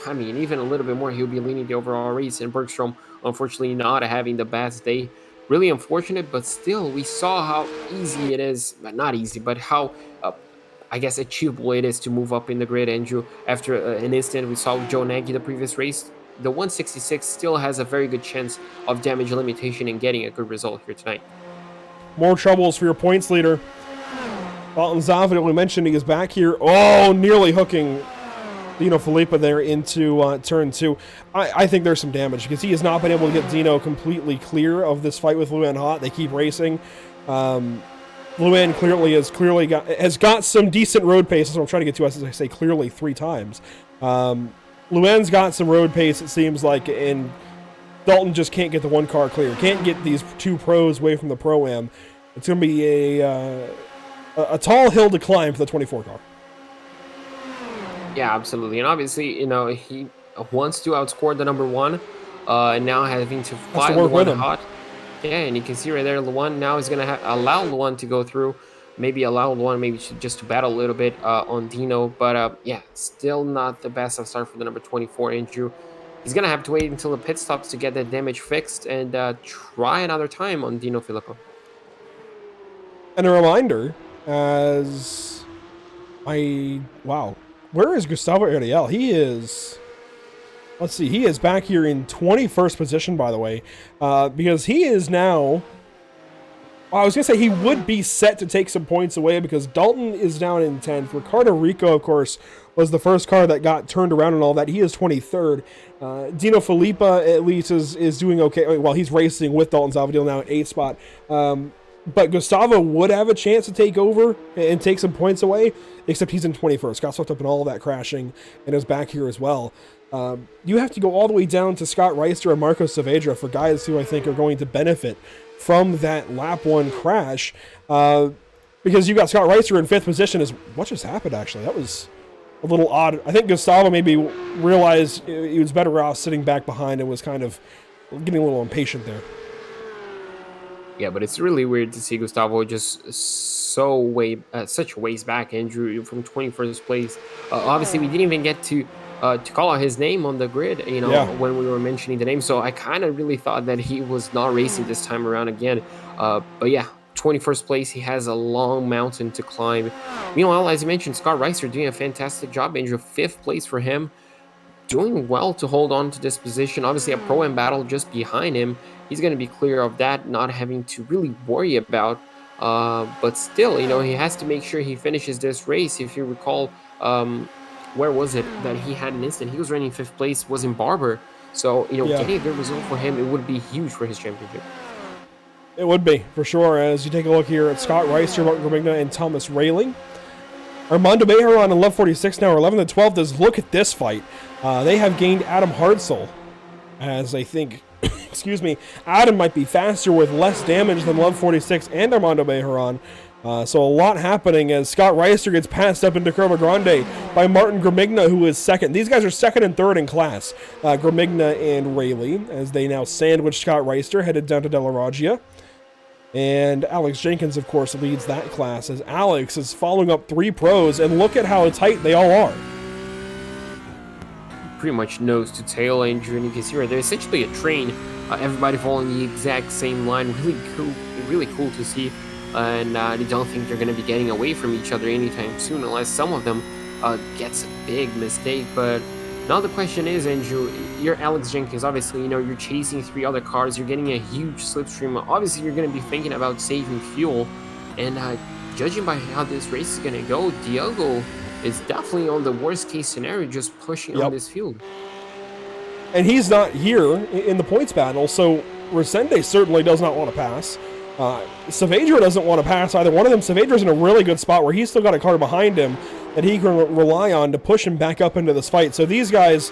I mean, even a little bit more, he'll be leading the overall race. And Bergstrom, unfortunately, not having the best day. Really unfortunate, but still, we saw how easy it is. Not easy, but how, I guess, achievable it is to move up in the grid, Andrew. After an instant, we saw Joe Nagy the previous race. The 166 still has a very good chance of damage limitation and getting a good result here tonight.
More troubles for your points leader. Dalton Zavadil, we mentioned he is back here. Oh, nearly hooking Dino Filippa there into turn 2. I think there's some damage because he has not been able to get Dino completely clear of this fight with Luan Hot. They keep racing. Luen has got some decent road pace. That's what I'm trying to get to, as I say clearly 3 times. Luen's got some road pace, it seems like, and Dalton just can't get the one car clear. Can't get these 2 pros away from the Pro-Am. It's going to be a tall hill to climb for the 24 car.
Yeah, absolutely. And obviously, he wants to outscore the number 1, and now having to fight Luan hot. Yeah, and you can see right there, Luan now is going to allow Luan to go through. Maybe allow Luan just to battle a little bit on Dino. But yeah, still not the best of start for the number 24, Andrew. He's going to have to wait until the pit stops to get that damage fixed and try another time on Dino Filippo.
And a reminder, as wow, where is Gustavo Ariel? He is, let's see, he is back here in 21st position, by the way, because he is now, I was going to say he would be set to take some points away because Dalton is down in 10th. Ricardo Rico, of course, was the first car that got turned around and all that. He is 23rd. Dino Filippa, at least, is doing okay. Well, he's racing with Dalton Zavadil now at 8th spot. But Gustavo would have a chance to take over and take some points away, except he's in 21st. Got swept up in all of that crashing and is back here as well. You have to go all the way down to Scott Reister and Marco Saavedra for guys who I think are going to benefit from that lap 1 crash. Because you got Scott Reister in 5th position. What just happened, actually? That was a little odd. I think Gustavo maybe realized he was better off sitting back behind and was kind of getting a little impatient there.
Yeah, but it's really weird to see Gustavo just such a ways back, Andrew, from 21st place. Obviously, we didn't even get to call out his name on the grid, when we were mentioning the name. So I kind of really thought that he was not racing this time around again. But yeah, 21st place, he has a long mountain to climb. Meanwhile, as you mentioned, Scott Reister doing a fantastic job, Andrew. 5th place for him. Doing well to hold on to this position. Obviously, a Pro-Am battle just behind him. He's going to be clear of that, not having to really worry about. But still, he has to make sure he finishes this race. If you recall, where was it that he had an incident? He was running 5th place, was in Barber. So, getting a good result for him, it would be huge for his championship.
It would be, for sure. As you take a look here at Scott Reister, Martin Gramigna, and Thomas Railing. Armando Bejaran and Love 46 now are 11th and 12th. As look at this fight. They have gained Adam Hartzell, as I think, excuse me, Adam might be faster with less damage than Love 46 and Armando Bejaran. So a lot happening as Scott Reister gets passed up into Curva Grande by Martin Gramigna, who is 2nd. These guys are 2nd and 3rd in class, Gramigna and Rayleigh, as they now sandwich Scott Reister, headed down to Della Raggia. And Alex Jenkins, of course, leads that class, as Alex is following up 3 pros, and look at how tight they all are.
Pretty much nose to tail, Andrew, and you can see right there, essentially a train. Everybody following the exact same line. Really cool to see. And I don't think they're going to be getting away from each other anytime soon, unless some of them gets a big mistake. But now the question is, Andrew, you're Alex Jenkins. Obviously, you're chasing 3 other cars. You're getting a huge slipstream. Obviously, you're going to be thinking about saving fuel. And judging by how this race is going to go, Diogo is definitely on the worst case scenario, just pushing on this field.
And he's not here in the points battle, so Resende certainly does not want to pass. Saavedra doesn't want to pass either one of them. Saavedra's in a really good spot where he's still got a car behind him that he can rely on to push him back up into this fight. So these guys,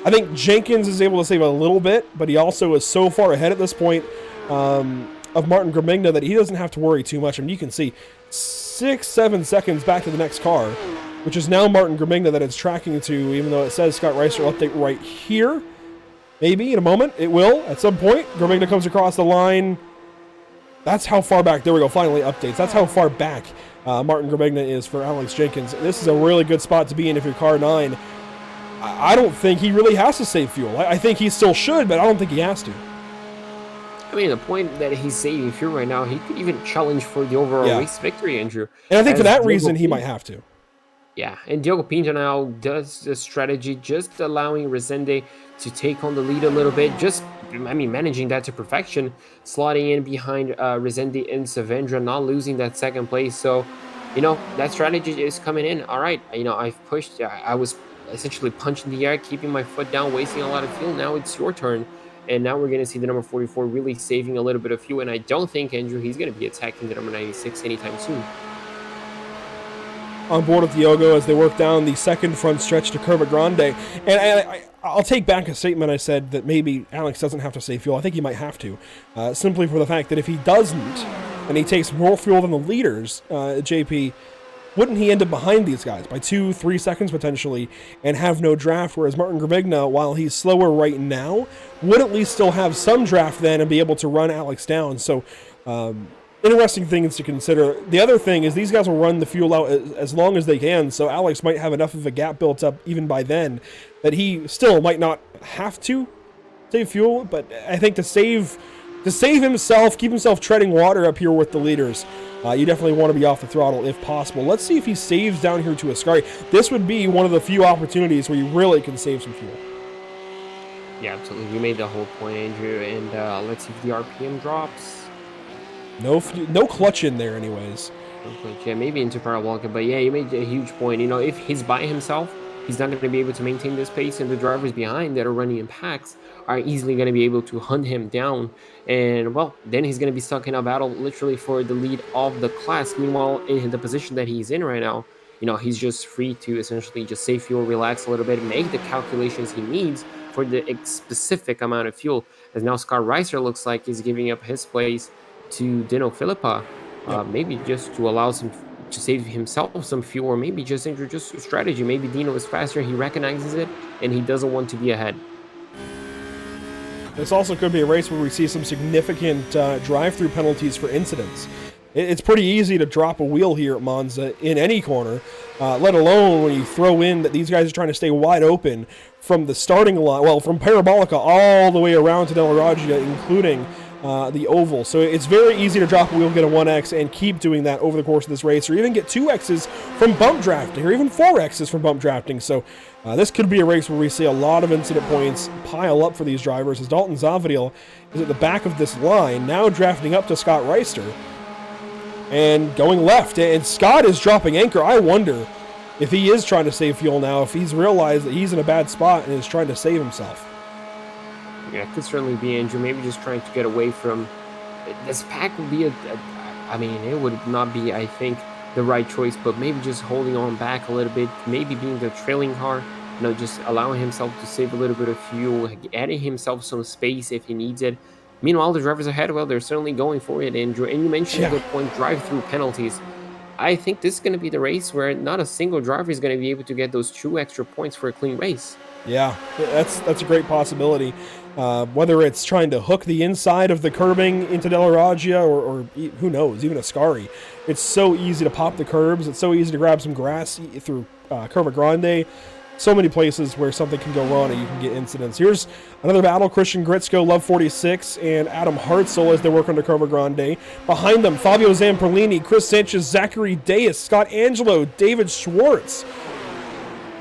I think Jenkins is able to save a little bit, but he also is so far ahead at this point of Martin Gramigna that he doesn't have to worry too much. I mean, you can see 6-7 seconds back to the next car, which is now Martin Gramigna that it's tracking to, even though it says Scott Reister update right here. Maybe in a moment it will at some point. Gramigna comes across the line. That's how far back. There we go. Finally updates. That's how far back Martin Gramigna is for Alex Jenkins. This is a really good spot to be in if you're car 9. I don't think he really has to save fuel. I think he still should, but I don't think he has to.
I mean, the point that he's saving fuel right now, he could even challenge for the overall race victory, Andrew.
And I think for that reason, he might have to.
Yeah, and Diogo Pinto now does the strategy, just allowing Resende to take on the lead a little bit, managing that to perfection, slotting in behind Resende and Saavedra, not losing that 2nd place. So, that strategy is coming in. All right, I've pushed, I was essentially punching the air, keeping my foot down, wasting a lot of fuel. Now it's your turn. And now we're going to see the number 44 really saving a little bit of fuel. And I don't think, Andrew, he's going to be attacking the number 96 anytime soon.
On board with Diogo as they work down the second front stretch to Curva Grande. And I'll take back a statement I said that maybe Alex doesn't have to save fuel. I think he might have to, simply for the fact that if he doesn't, and he takes more fuel than the leaders, JP, wouldn't he end up behind these guys by 2-3 seconds potentially and have no draft? Whereas Martin Gravigna, while he's slower right now, would at least still have some draft then and be able to run Alex down. So, interesting things to consider. The other thing is these guys will run the fuel out as long as they can, so Alex might have enough of a gap built up even by then that he still might not have to save fuel, but I think to save himself, keep himself treading water up here with the leaders, you definitely want to be off the throttle if possible. Let's see if he saves down here to Ascari. This would be one of the few opportunities where you really can save some fuel.
Yeah, absolutely. You made the whole point, Andrew, and let's see if the RPM drops.
No clutch in there anyways.
Yeah, maybe into parabolic, but yeah, you made a huge point. You know, if he's by himself, he's not going to be able to maintain this pace, and the drivers behind that are running in packs are easily going to be able to hunt him down. And, well, then he's going to be stuck in a battle literally for the lead of the class. Meanwhile, in the position that he's in right now, you know, he's just free to essentially just save fuel, relax a little bit, make the calculations he needs for the specific amount of fuel. As now Scott Reiser looks like he's giving up his place to Dino Filippa, maybe just to allow to save himself some fuel, or maybe just introduce a strategy. Maybe Dino is faster, he recognizes it, and he doesn't want to be ahead.
This also could be a race where we see some significant drive-through penalties for incidents. It's pretty easy to drop a wheel here at Monza in any corner, let alone when you throw in that these guys are trying to stay wide open from the starting line, well, from Parabolica all the way around to Della Raggia, including the oval. So it's very easy to drop a wheel, get a 1X, and keep doing that over the course of this race, or even get 2Xs from bump drafting, or even 4Xs from bump drafting. So this could be a race where we see a lot of incident points pile up for these drivers, as Dalton Zavadil is at the back of this line, now drafting up to Scott Reister, and going left. And Scott is dropping anchor. I wonder if he is trying to save fuel now, if he's realized that he's in a bad spot and is trying to save himself.
Yeah, it could certainly be Andrew. Maybe just trying to get away from this pack would be I mean, it would not be, I think, the right choice, but maybe just holding on back a little bit, maybe being the trailing car, you know, just allowing himself to save a little bit of fuel, adding himself some space if he needs it. Meanwhile, the drivers ahead, well, they're certainly going for it, Andrew. And you mentioned a good point, drive-through penalties. I think this is going to be the race where not a single driver is going to be able to get those 2 extra points for a clean race.
Yeah, that's a great possibility. Whether it's trying to hook the inside of the curbing into Della Raggia or who knows, even Ascari. It's so easy to pop the curbs. It's so easy to grab some grass through Curva Grande. So many places where something can go wrong and you can get incidents. Here's another battle. Christian Gritzko, Love 46, and Adam Hartzell as they work under Curva Grande. Behind them, Fabio Zamperlini, Chris Sanchez, Zachary Deus, Scott Angelo, David Schwartz.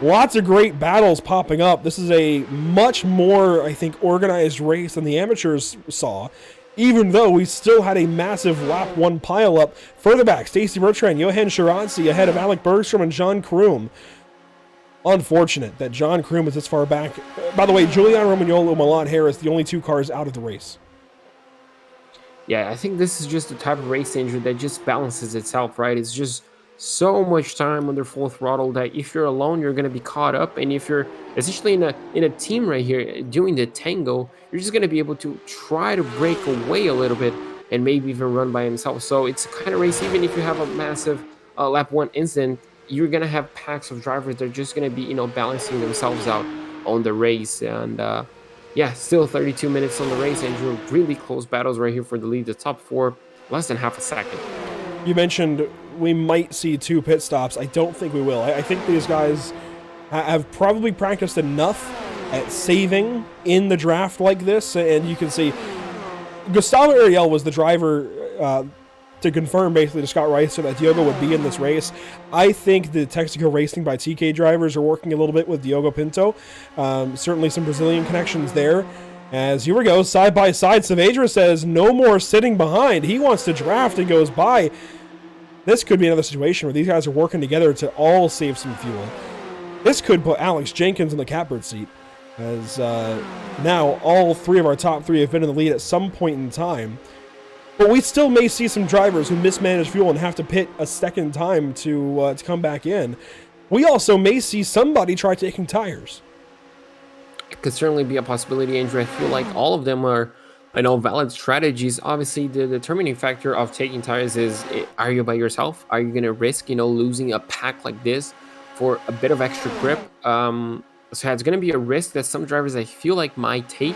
Lots of great battles popping up. This is a much more, I think, organized race than the amateurs saw, even though we still had a massive lap 1 pileup. Further back, Stacy Bertrand, Johan Shirazzi ahead of Alec Bergstrom and John Kroom. Unfortunate that John Kroom is this far back. By the way, Giuliano Romagnolo, Milan Harris, the only 2 cars out of the race.
Yeah, I think this is just the type of race, Andrew, that just balances itself, right? It's just so much time under full throttle that if you're alone, you're going to be caught up. And if you're essentially in a team right here doing the tango, you're just going to be able to try to break away a little bit and maybe even run by himself. So it's a kind of race, even if you have a massive lap 1 incident, you're going to have packs of drivers that are just going to be, you know, balancing themselves out on the race. And yeah, still 32 minutes on the race, Andrew. Really close battles right here for the lead. The top 4, less than half a second.
You mentioned we might see 2 pit stops. I don't think we will. I think these guys have probably practiced enough at saving in the draft like this. And you can see Gustavo Ariel was the driver to confirm basically to Scott Reiser that Diogo would be in this race. I think the Texaco Racing by TK drivers are working a little bit with Diogo Pinto. Certainly some Brazilian connections there. As here we go, side by side, Saavedra says no more sitting behind. He wants to draft and goes by. This could be another situation where these guys are working together to all save some fuel. This could put Alex Jenkins in the catbird seat. as now all three of our top three have been in the lead at some point in time. But we still may see some drivers who mismanage fuel and have to pit a second time to come back in. We also may see somebody try taking tires.
It could certainly be a possibility, Andrew. I feel like all of them are, valid strategies. Obviously, the determining factor of taking tires is, are you by yourself? Are you going to risk, losing a pack like this for a bit of extra grip? So it's going to be a risk that some drivers I feel like might take,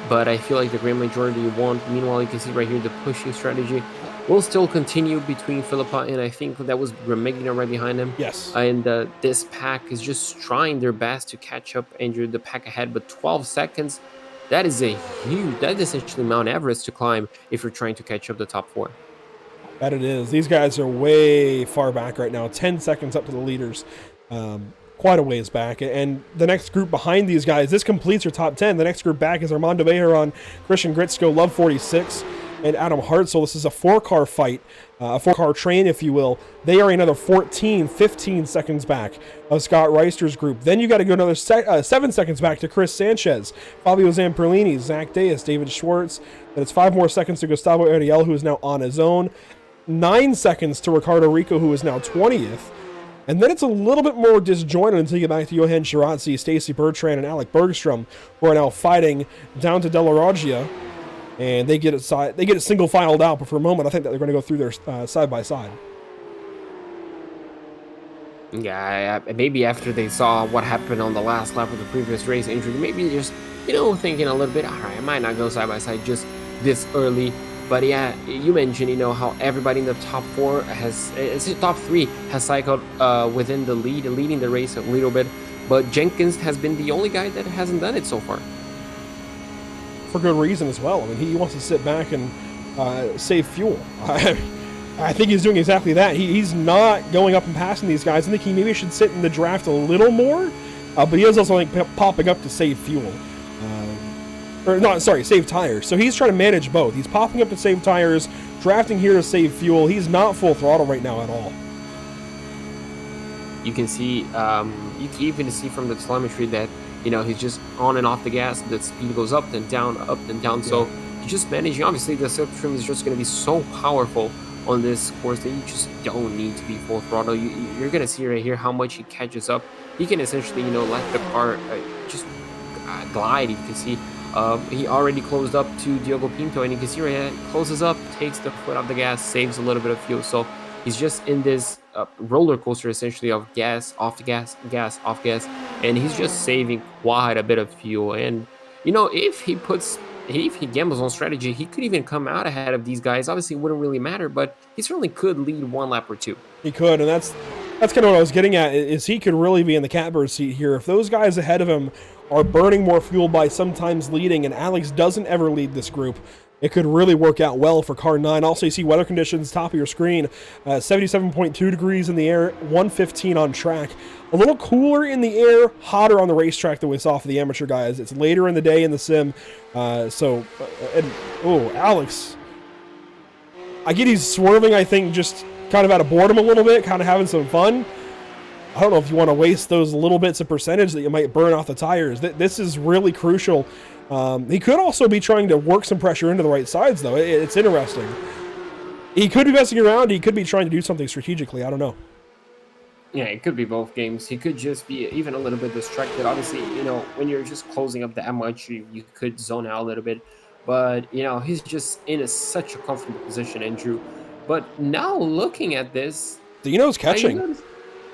but I feel like the great majority won't. Meanwhile, you can see right here the pushing strategy will still continue between Philippa and I think that was Remigina right behind him.
Yes.
And this pack is just trying their best to catch up, Andrew, the pack ahead, but 12 seconds, that is essentially Mount Everest to climb if you're trying to catch up the top four.
That it is. These guys are way far back right now, 10 seconds up to the leaders. Quite a ways back. And the next group behind these guys, this completes your top 10. The next group back is Armando Bejaron, Christian Gritsko, Love 46, and Adam Hartzell. This is a four-car fight, a four-car train, if you will. They are another 14, 15 seconds back of Scott Reister's group. Then you got to go another 7 seconds back to Chris Sanchez, Fabio Zamperlini, Zach Deas, David Schwartz. Then it's 5 more seconds to Gustavo Ariel, who is now on his own. 9 seconds to Ricardo Rico, who is now 20th. And then it's a little bit more disjointed until you get back to Johan Shirazzi, Stacy Bertrand, and Alec Bergstrom, who are now fighting down to Della Roggia. And they get it single filed out, but for a moment I think that they're going to go through their side by side.
Yeah, maybe after they saw what happened on the last lap of the previous race, Andrew, maybe just thinking a little bit, all right, I might not go side by side just this early. But yeah, you mentioned how everybody in the top four top three has cycled within the lead, leading the race a little bit. But Jenkins has been the only guy that hasn't done it so far.
For good reason as well. I mean, he wants to sit back and save fuel. I think he's doing exactly that. He's not going up and passing these guys. I think he maybe should sit in the draft a little more, but he is also popping up to save fuel. Save tires. So he's trying to manage both. He's popping up to save tires, drafting here to save fuel. He's not full throttle right now at all.
You can see, you can even see from the telemetry that he's just on and off the gas. The speed goes up and down, up and down. Yeah. So he's just managing. Obviously, the slipstream is just going to be so powerful on this course that you just don't need to be full throttle. You're going to see right here how much he catches up. He can essentially, let the car just glide. You can see he already closed up to Diogo Pinto, and you can see right here, closes up, takes the foot off the gas, saves a little bit of fuel. So he's just in this roller coaster essentially of gas, off the gas, gas, off gas, and he's just saving quite a bit of fuel. And if he gambles on strategy, he could even come out ahead of these guys. Obviously, it wouldn't really matter, but he certainly could lead one lap or two.
He could, and that's kind of what I was getting at, is he could really be in the catbird seat here. If those guys ahead of him are burning more fuel by sometimes leading, and Alex doesn't ever lead this group, it could really work out well for car 9. Also, you see weather conditions, top of your screen, 77.2 degrees in the air, 115 on track. A little cooler in the air, hotter on the racetrack than we saw for the amateur guys. It's later in the day in the sim. Alex, I get he's swerving, I think, just kind of out of boredom a little bit, kind of having some fun. I don't know if you want to waste those little bits of percentage that you might burn off the tires. This is really crucial. He could also be trying to work some pressure into the right sides, though. It's interesting. He could be messing around. He could be trying to do something strategically. I don't know.
Yeah, it could be both games. He could just be even a little bit distracted. Obviously, when you're just closing up that much, you could zone out a little bit. But, he's just in such a comfortable position, Andrew. But now looking at this...
Dino's catching.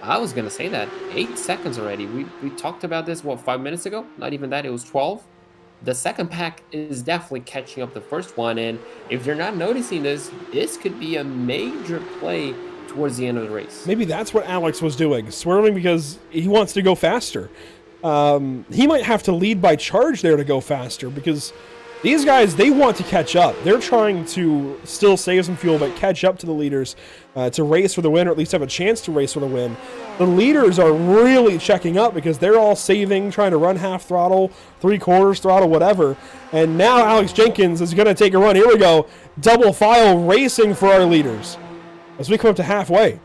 I was going to say that. 8 seconds already. We talked about this, 5 minutes ago? Not even that. It was 12. The second pack is definitely catching up the first one. And if you're not noticing this could be a major play towards the end of the race.
Maybe that's what Alex was doing. Swerving because he wants to go faster. He might have to lead by charge there to go faster because... these guys, they want to catch up. They're trying to still save some fuel, but catch up to the leaders to race for the win, or at least have a chance to race for the win. The leaders are really checking up because they're all saving, trying to run half throttle, 3/4 throttle, whatever. And now Alex Jenkins is going to take a run. Here we go. Double file racing for our leaders as we come up to halfway.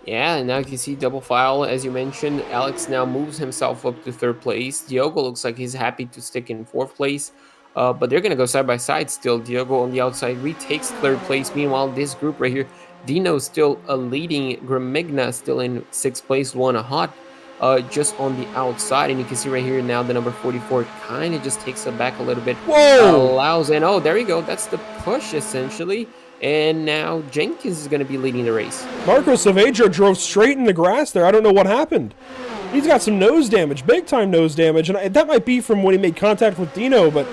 Yeah, and now you can see double file, as you mentioned. Alex now moves himself up to 3rd place. Diogo looks like he's happy to stick in 4th place. But they're going to go side by side still. Diogo on the outside retakes 3rd place. Meanwhile, this group right here, Dino still leading. Gramigna still in 6th place. Luana Hot just on the outside. And you can see right here now the number 44 kind of just takes it back a little bit.
Whoa!
Allows, and oh, there you go. That's the push, essentially. And now Jenkins is going to be leading the race.
Marco Saavedra drove straight in the grass there. I don't know what happened. He's got some nose damage, big time nose damage. And that might be from when he made contact with Dino, but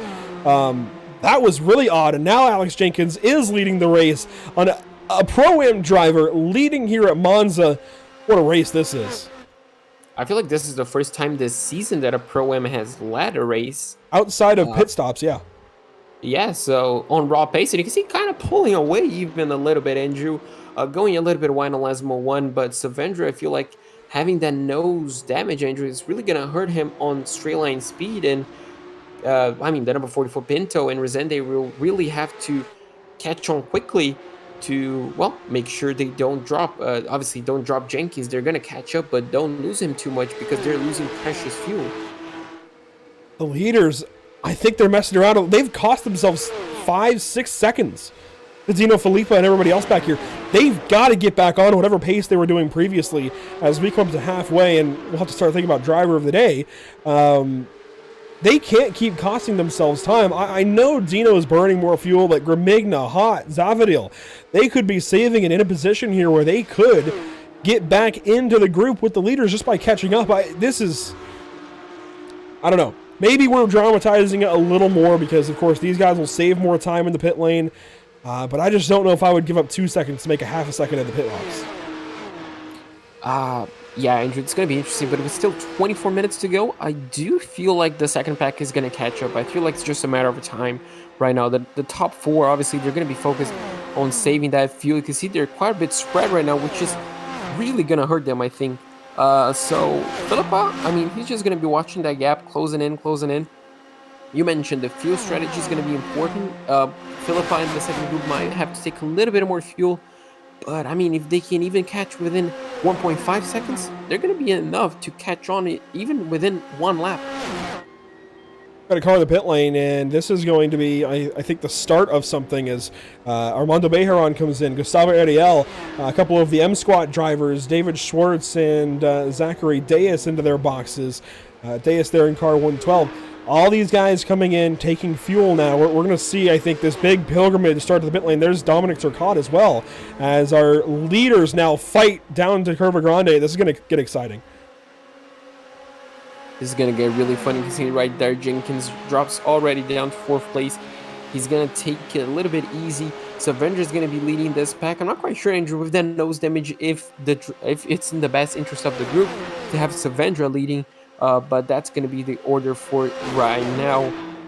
that was really odd. And now Alex Jenkins is leading the race on a Pro-Am driver leading here at Monza. What a race this is.
I feel like this is the first time this season that a Pro-Am has led a race.
Outside of pit stops, yeah.
Yeah, so on raw pace, and you can see kind of pulling away even a little bit, Andrew. Going a little bit wide on Lasmo 1, but Saavedra, I feel like having that nose damage, Andrew, is really going to hurt him on straight line speed. And, I mean, the number 44 Pinto and Resende will really have to catch on quickly to, well, make sure they don't drop. Obviously, don't drop Jenkins. They're going to catch up, but don't lose him too much because they're losing precious fuel.
The leaders, I think they're messing around. They've cost themselves 5-6 seconds. Dino Filippa and everybody else back here, they've got to get back on whatever pace they were doing previously as we come to halfway, and we'll have to start thinking about driver of the day. They can't keep costing themselves time. I know Dino is burning more fuel, but Gramigna, Hot, Zavadil, they could be saving and in a position here where they could get back into the group with the leaders just by catching up. I don't know. Maybe we're dramatizing it a little more because, of course, these guys will save more time in the pit lane. But I just don't know if I would give up 2 seconds to make a half a second in the pit box.
Yeah, Andrew, it's going to be interesting, but with still 24 minutes to go, I do feel like the second pack is going to catch up. I feel like it's just a matter of time right now. The top 4, obviously, they're going to be focused on saving that fuel. You can see they're quite a bit spread right now, which is really going to hurt them, I think. So, Filippa, I mean, he's just going to be watching that gap, closing in. You mentioned the fuel strategy is going to be important. Filippa in the second group might have to take a little bit more fuel. But, I mean, if they can even catch within 1.5 seconds, they're going to be enough to catch on it even within 1 lap.
Got a car in the pit lane, and this is going to be, I think, the start of something as Armando Bejaron comes in, Gustavo Ariel, a couple of the M-Squad drivers, David Schwartz and Zachary Deus into their boxes. Deus there in car 112. All these guys coming in, taking fuel now. We're going to see, I think, this big pilgrimage start to the pit lane. There's Dominic Turcotte as well, as our leaders now fight down to Curva Grande. This is going to get exciting.
This is going to get really funny. You can see right there, Jenkins drops already down to 4th place. He's going to take it a little bit easy. So Avenger's going to be leading this pack. I'm not quite sure, Andrew, with that nose damage, if it's in the best interest of the group to have Savendra leading. But that's going to be the order for right now.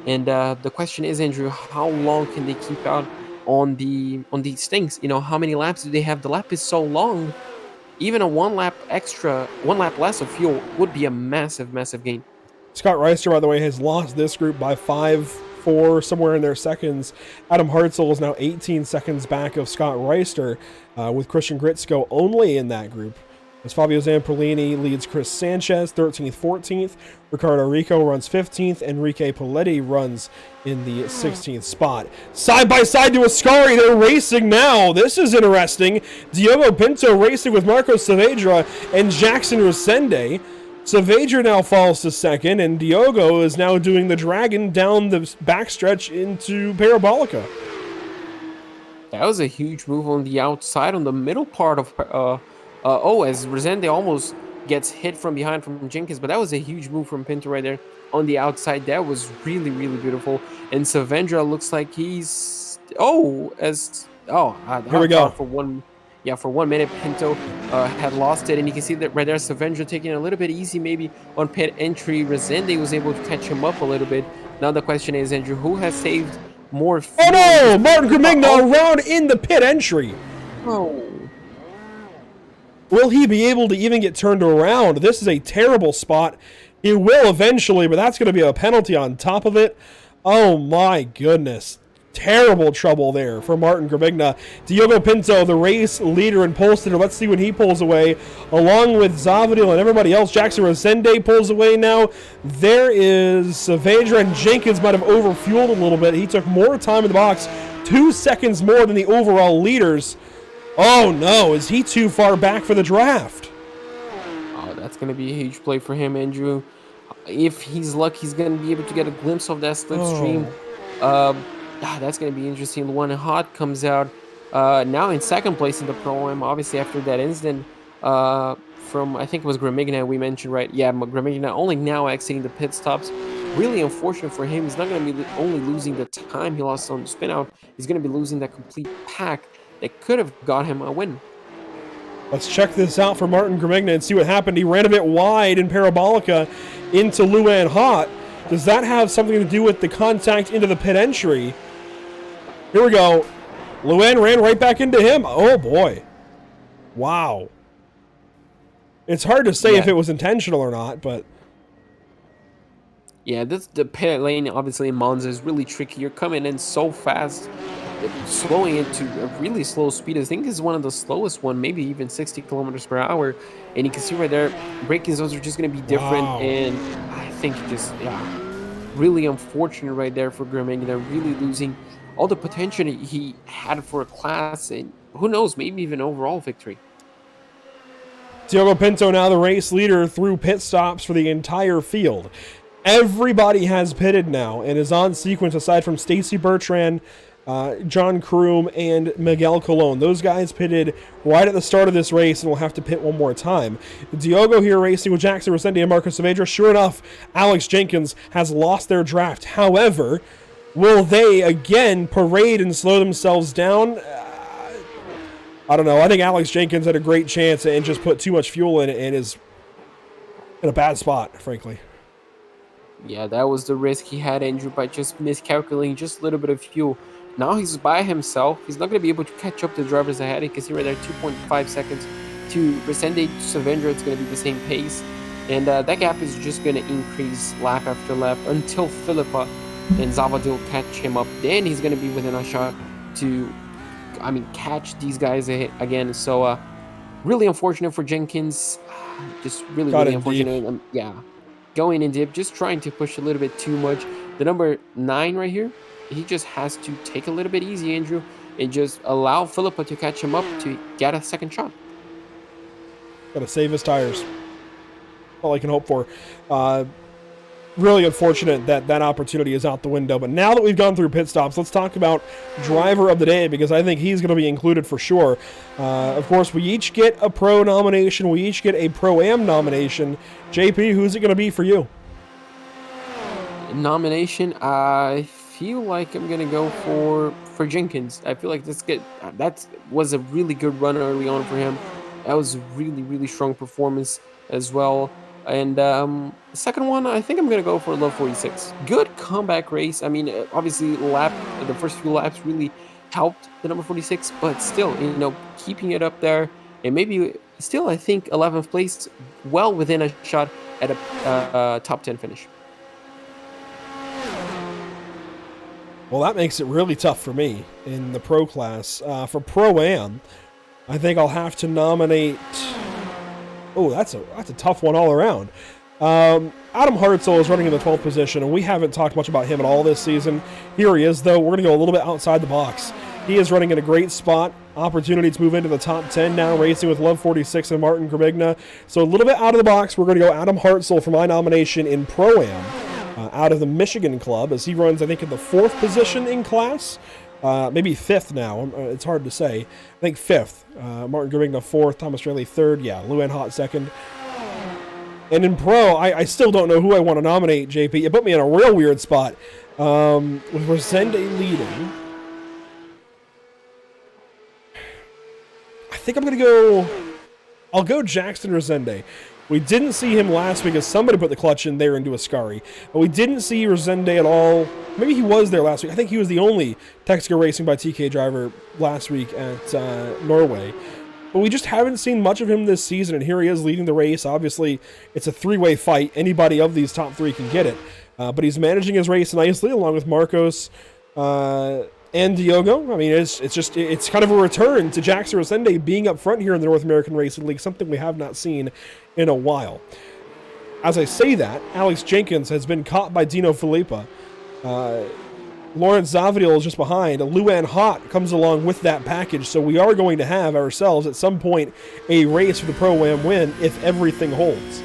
And the question is, Andrew, how long can they keep out on these things? You know, how many laps do they have? The lap is so long. Even a 1 lap less of fuel would be a massive, massive gain.
Scott Reister, by the way, has lost this group by 5-4, somewhere in their seconds. Adam Hartzell is now 18 seconds back of Scott Reister, with Christian Gritsko only in that group. As Fabio Zamperlini leads Chris Sanchez 13th, 14th. Ricardo Rico runs 15th. Enrique Paletti runs in the 16th spot. Side by side to Ascari, they're racing now. This is interesting. Diogo Pinto racing with Marco Saavedra and Jackson Resende. Saavedra now falls to 2nd, and Diogo is now doing the dragon down the backstretch into Parabolica.
That was a huge move on the outside, on the middle part of as Resende almost gets hit from behind from Jenkins, but that was a huge move from Pinto right there on the outside. That was really, really beautiful. And Savendra looks like he's
here we go.
For 1 minute Pinto had lost it, and you can see that right there Savendra taking it a little bit easy maybe on pit entry. Resende was able to catch him up a little bit. Now the question is, Andrew, who has saved more fuel?
Oh no! Martin Gramigna around in the pit entry.
Oh.
Will he be able to even get turned around? This is a terrible spot. He will eventually, but that's going to be a penalty on top of it. Oh my goodness. terrible trouble there for Martin Gravigna. Diogo Pinto, the race leader and pole sitter. Let's see when he pulls away, along with Zavadil and everybody else. Jackson Rosende pulls away now. There is Saavedra, and Jenkins might have overfueled a little bit. He took more time in the box, 2 seconds more than the overall leaders. Oh no, is he too far back for the draft?
Oh, that's going to be a huge play for him, Andrew. If he's lucky, he's going to be able to get a glimpse of that slipstream. That's going to be interesting. Luan Hot comes out now in second place in the Pro-Am, obviously after that incident from, I think it was Gramigna we mentioned, right? Yeah, Gramigna only now exiting the pit stops. Really unfortunate for him. He's not going to be only losing the time he lost on the spin out. He's going to be losing that complete pack that could have got him a win.
Let's check this out for Martin Gramigna and see what happened. He ran a bit wide in Parabolica into Luan Hot. Does that have something to do with the contact into the pit entry? Here we go. Luan ran right back into him. Oh, boy. Wow. It's hard to say if it was intentional or not, but...
Yeah, the pit lane, obviously, in Monza is really tricky. You're coming in so fast, slowing it to a really slow speed. I think this is one of the slowest one, maybe even 60 kilometers per hour. And you can see right there, braking zones are just going to be different.
Wow.
And I think just, really unfortunate right there for Gramigna. Really losing all the potential he had for a class, and who knows, maybe even overall victory.
Diogo Pinto now the race leader through pit stops for the entire field. Everybody has pitted now and is on sequence aside from Stacy Bertrand, John Kroom, and Miguel Colon. Those guys pitted right at the start of this race and will have to pit one more time. Diogo here racing with Jackson Rosende and Marcos Saavedra. Sure enough, Alex Jenkins has lost their draft. However, will they again parade and slow themselves down? I don't know. I think Alex Jenkins had a great chance and just put too much fuel in it and is in a bad spot, frankly.
Yeah, that was the risk he had, Andrew, by just miscalculating just a little bit of fuel. Now he's by himself. He's not going to be able to catch up the drivers ahead. You can see right there 2.5 seconds to Resende, to Saavedra. It's going to be the same pace. And that gap is just going to increase lap after lap until Philippa and Zavadil catch him up. Then he's going to be within a shot to, catch these guys again. So, really unfortunate for Jenkins. Just really unfortunate. Going in deep, just trying to push a little bit too much. The number 9 right here, he just has to take a little bit easy, Andrew, and just allow Philippa to catch him up to get a second shot.
Gotta save his tires. All I can hope for. Really unfortunate that that opportunity is out the window. But now that we've gone through pit stops, let's talk about driver of the day, because I think he's going to be included for sure. Of course, we each get a pro nomination. We each get a Pro-Am nomination. JP, who's it going to be for you?
Nomination, I feel like I'm going to go for Jenkins. I feel like that was a really good run early on for him. That was a really, really strong performance as well. And the second one, I think I'm going to go for Love 46. Good comeback race. Obviously, the first few laps really helped the number 46, but still, keeping it up there. And maybe still, I think 11th place, well within a shot at a top 10 finish.
Well, that makes it really tough for me in the pro class. For Pro-Am, I think I'll have to nominate... Oh, that's a tough one all around. Adam Hartzell is running in the 12th position, and we haven't talked much about him at all this season. Here he is, though. We're going to go a little bit outside the box. He is running in a great spot. Opportunity to move into the top 10 now, racing with Love 46 and Martin Gramigna. So a little bit out of the box, we're going to go Adam Hartzell for my nomination in Pro-Am, out of the Michigan club, as he runs, I think, in the 4th position in class. Maybe 5th now. It's hard to say. I think 5th. Martin Gramigna 4th. Thomas Straley 3rd. Yeah, Luan Hot 2nd. And in pro, I still don't know who I want to nominate, JP. You put me in a real weird spot. With Rosende leading. I think I'm going to go... I'll go Jackson Rosende. We didn't see him last week as somebody put the clutch in there into Ascari. But we didn't see Rosende at all. Maybe he was there last week. I think he was the only Texaco Racing by TK driver last week at Norway. But we just haven't seen much of him this season, and here he is leading the race. Obviously, it's a three-way fight. Anybody of these top three can get it. But he's managing his race nicely, along with Marcos and and Diogo. I mean, it's kind of a return to Jackson Rosende being up front here in the North American Racing League, something we have not seen in a while. As I say that, Alex Jenkins has been caught by Dino Filippa. Lawrence Zavadil is just behind. Luan Hott comes along with that package, so we are going to have ourselves at some point a race for the Pro-Am win if everything holds.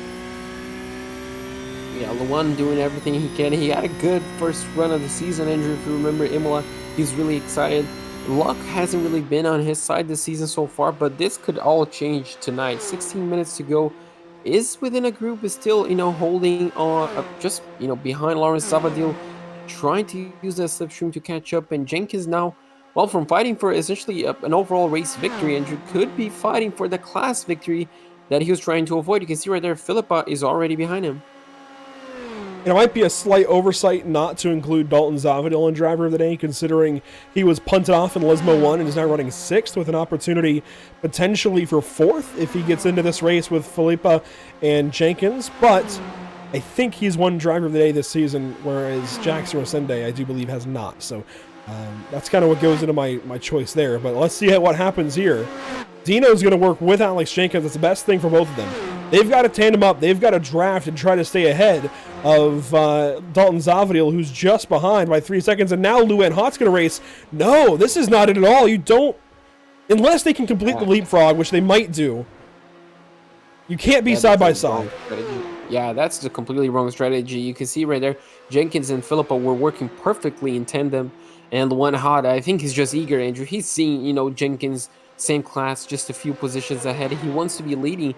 Yeah, Luan doing everything he can. He had a good first run of the season, Andrew. If you remember Imola, he's really excited. Luck hasn't really been on his side this season so far, but this could all change tonight. 16 minutes to go. Is within a group, is still, holding on, just, behind Lawrence Zavadil, trying to use that slipstream to catch up. And Jenkins now, well, from fighting for essentially an overall race victory, Andrew, could be fighting for the class victory that he was trying to avoid. You can see right there, Filippa is already behind him.
It might be a slight oversight not to include Dalton Zavadil in driver of the day, considering he was punted off in Lesmo 1 and is now running 6th with an opportunity potentially for 4th if he gets into this race with Filippa and Jenkins. But I think he's won driver of the day this season, whereas Jackson Rosende, I do believe, has not. So that's kind of what goes into my choice there. But let's see what happens here. Dino's going to work with Alex Jenkins. That's the best thing for both of them. They've got to tandem up. They've got to draft and try to stay ahead of Dalton Zavadil, who's just behind by 3 seconds. And now Luan Hott's going to race. No, this is not it at all. You don't, unless they can complete the leapfrog, which they might do. You can't be side by side.
Yeah, that's the completely wrong strategy. You can see right there, Jenkins and Filippa were working perfectly in tandem. And Luan Hott, I think he's just eager, Andrew. He's seeing, Jenkins, same class, just a few positions ahead. He wants to be leading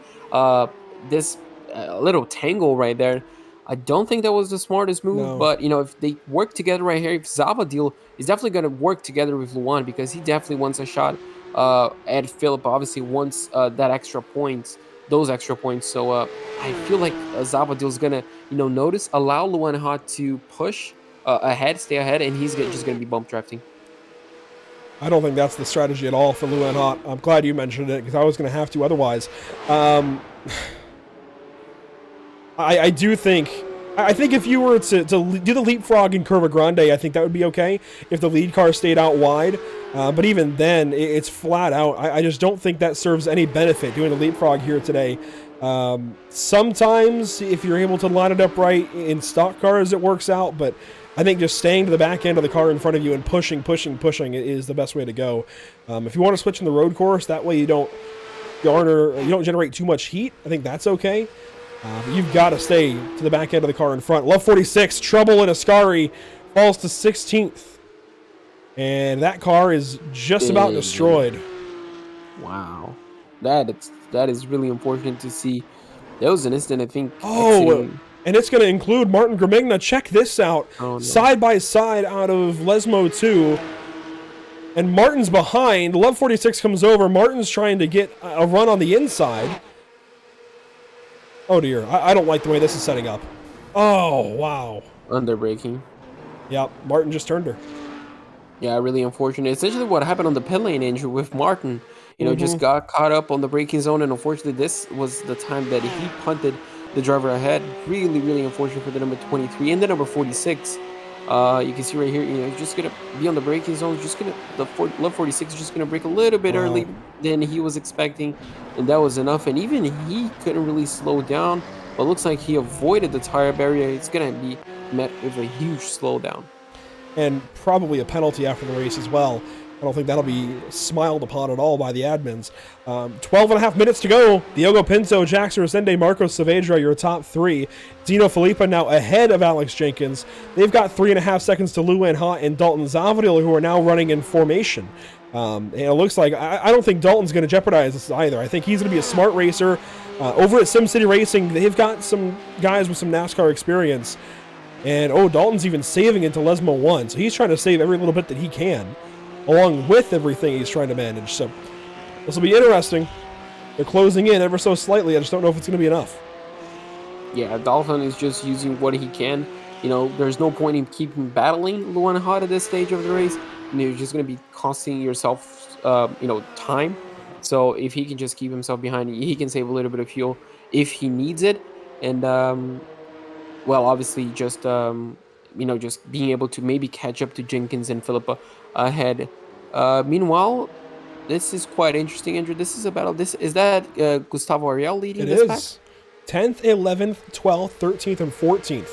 this little tangle right there. I don't think that was the smartest move, but, if they work together right here, if Zavadil is definitely going to work together with Luan, because he definitely wants a shot at Filippa, obviously wants that extra points, those extra points. So I feel like Zavadil is going to, notice, allow Luan Hott to push ahead, stay ahead, and he's just going to be bump drafting.
I don't think that's the strategy at all for Luan Hott. I'm glad you mentioned it, because I was going to have to otherwise. I do think... I think if you were to do the leapfrog in Curva Grande, I think that would be okay if the lead car stayed out wide. But even then, it's flat out. I just don't think that serves any benefit doing the leapfrog here today. Sometimes, if you're able to line it up right in stock cars, it works out. But I think just staying to the back end of the car in front of you and pushing is the best way to go. If you want to switch in the road course, that way you don't generate too much heat. I think that's okay. But you've got to stay to the back end of the car in front. Love 46, trouble in Ascari, falls to 16th. And that car is just about destroyed.
Wow. That is really unfortunate to see. There was an instant, I think.
And it's going to include Martin Gramigna. Check this out.
Oh, no.
Side by side out of Lesmo 2. And Martin's behind. Love 46 comes over. Martin's trying to get a run on the inside. Oh dear, I don't like the way this is setting up. Oh, wow.
Under braking.
Yep, Martin just turned her.
Yeah, really unfortunate. Essentially what happened on the pit lane, Andrew, with Martin, just got caught up on the braking zone, and unfortunately this was the time that he punted the driver ahead. Really, really unfortunate for the number 23 and the number 46. You can see right here, he's just going to be on the braking zone. Love 46 is just going to brake a little bit early than he was expecting, and that was enough. And even he couldn't really slow down, but looks like he avoided the tire barrier. It's going to be met with a huge slowdown.
And probably a penalty after the race as well. I don't think that'll be smiled upon at all by the admins. 12 and a half minutes to go. Diogo Pinto, Jackson Rosende, Marco Saavedra, your top three. Dino Filippa now ahead of Alex Jenkins. They've got 3.5 seconds to Luan Hott and Dalton Zavadil, who are now running in formation. And it looks like, I don't think Dalton's going to jeopardize this either. I think he's going to be a smart racer. Over at SimCity Racing, they've got some guys with some NASCAR experience. And, Dalton's even saving into Lesmo 1. So he's trying to save every little bit that he can, along with everything he's trying to manage. So this will be interesting. They're closing in ever so slightly. I just don't know if it's going to be enough.
Yeah, Dalton is just using what he can. There's no point in keeping battling Luan Hott at this stage of the race. You're just going to be costing yourself, time. So if he can just keep himself behind, he can save a little bit of fuel if he needs it. And, obviously just just being able to maybe catch up to Jenkins and Philippa ahead. Meanwhile, this is quite interesting, Andrew. This is a battle. Is that Gustavo Ariel leading this pack?
10th, 11th, 12th, 13th, and 14th.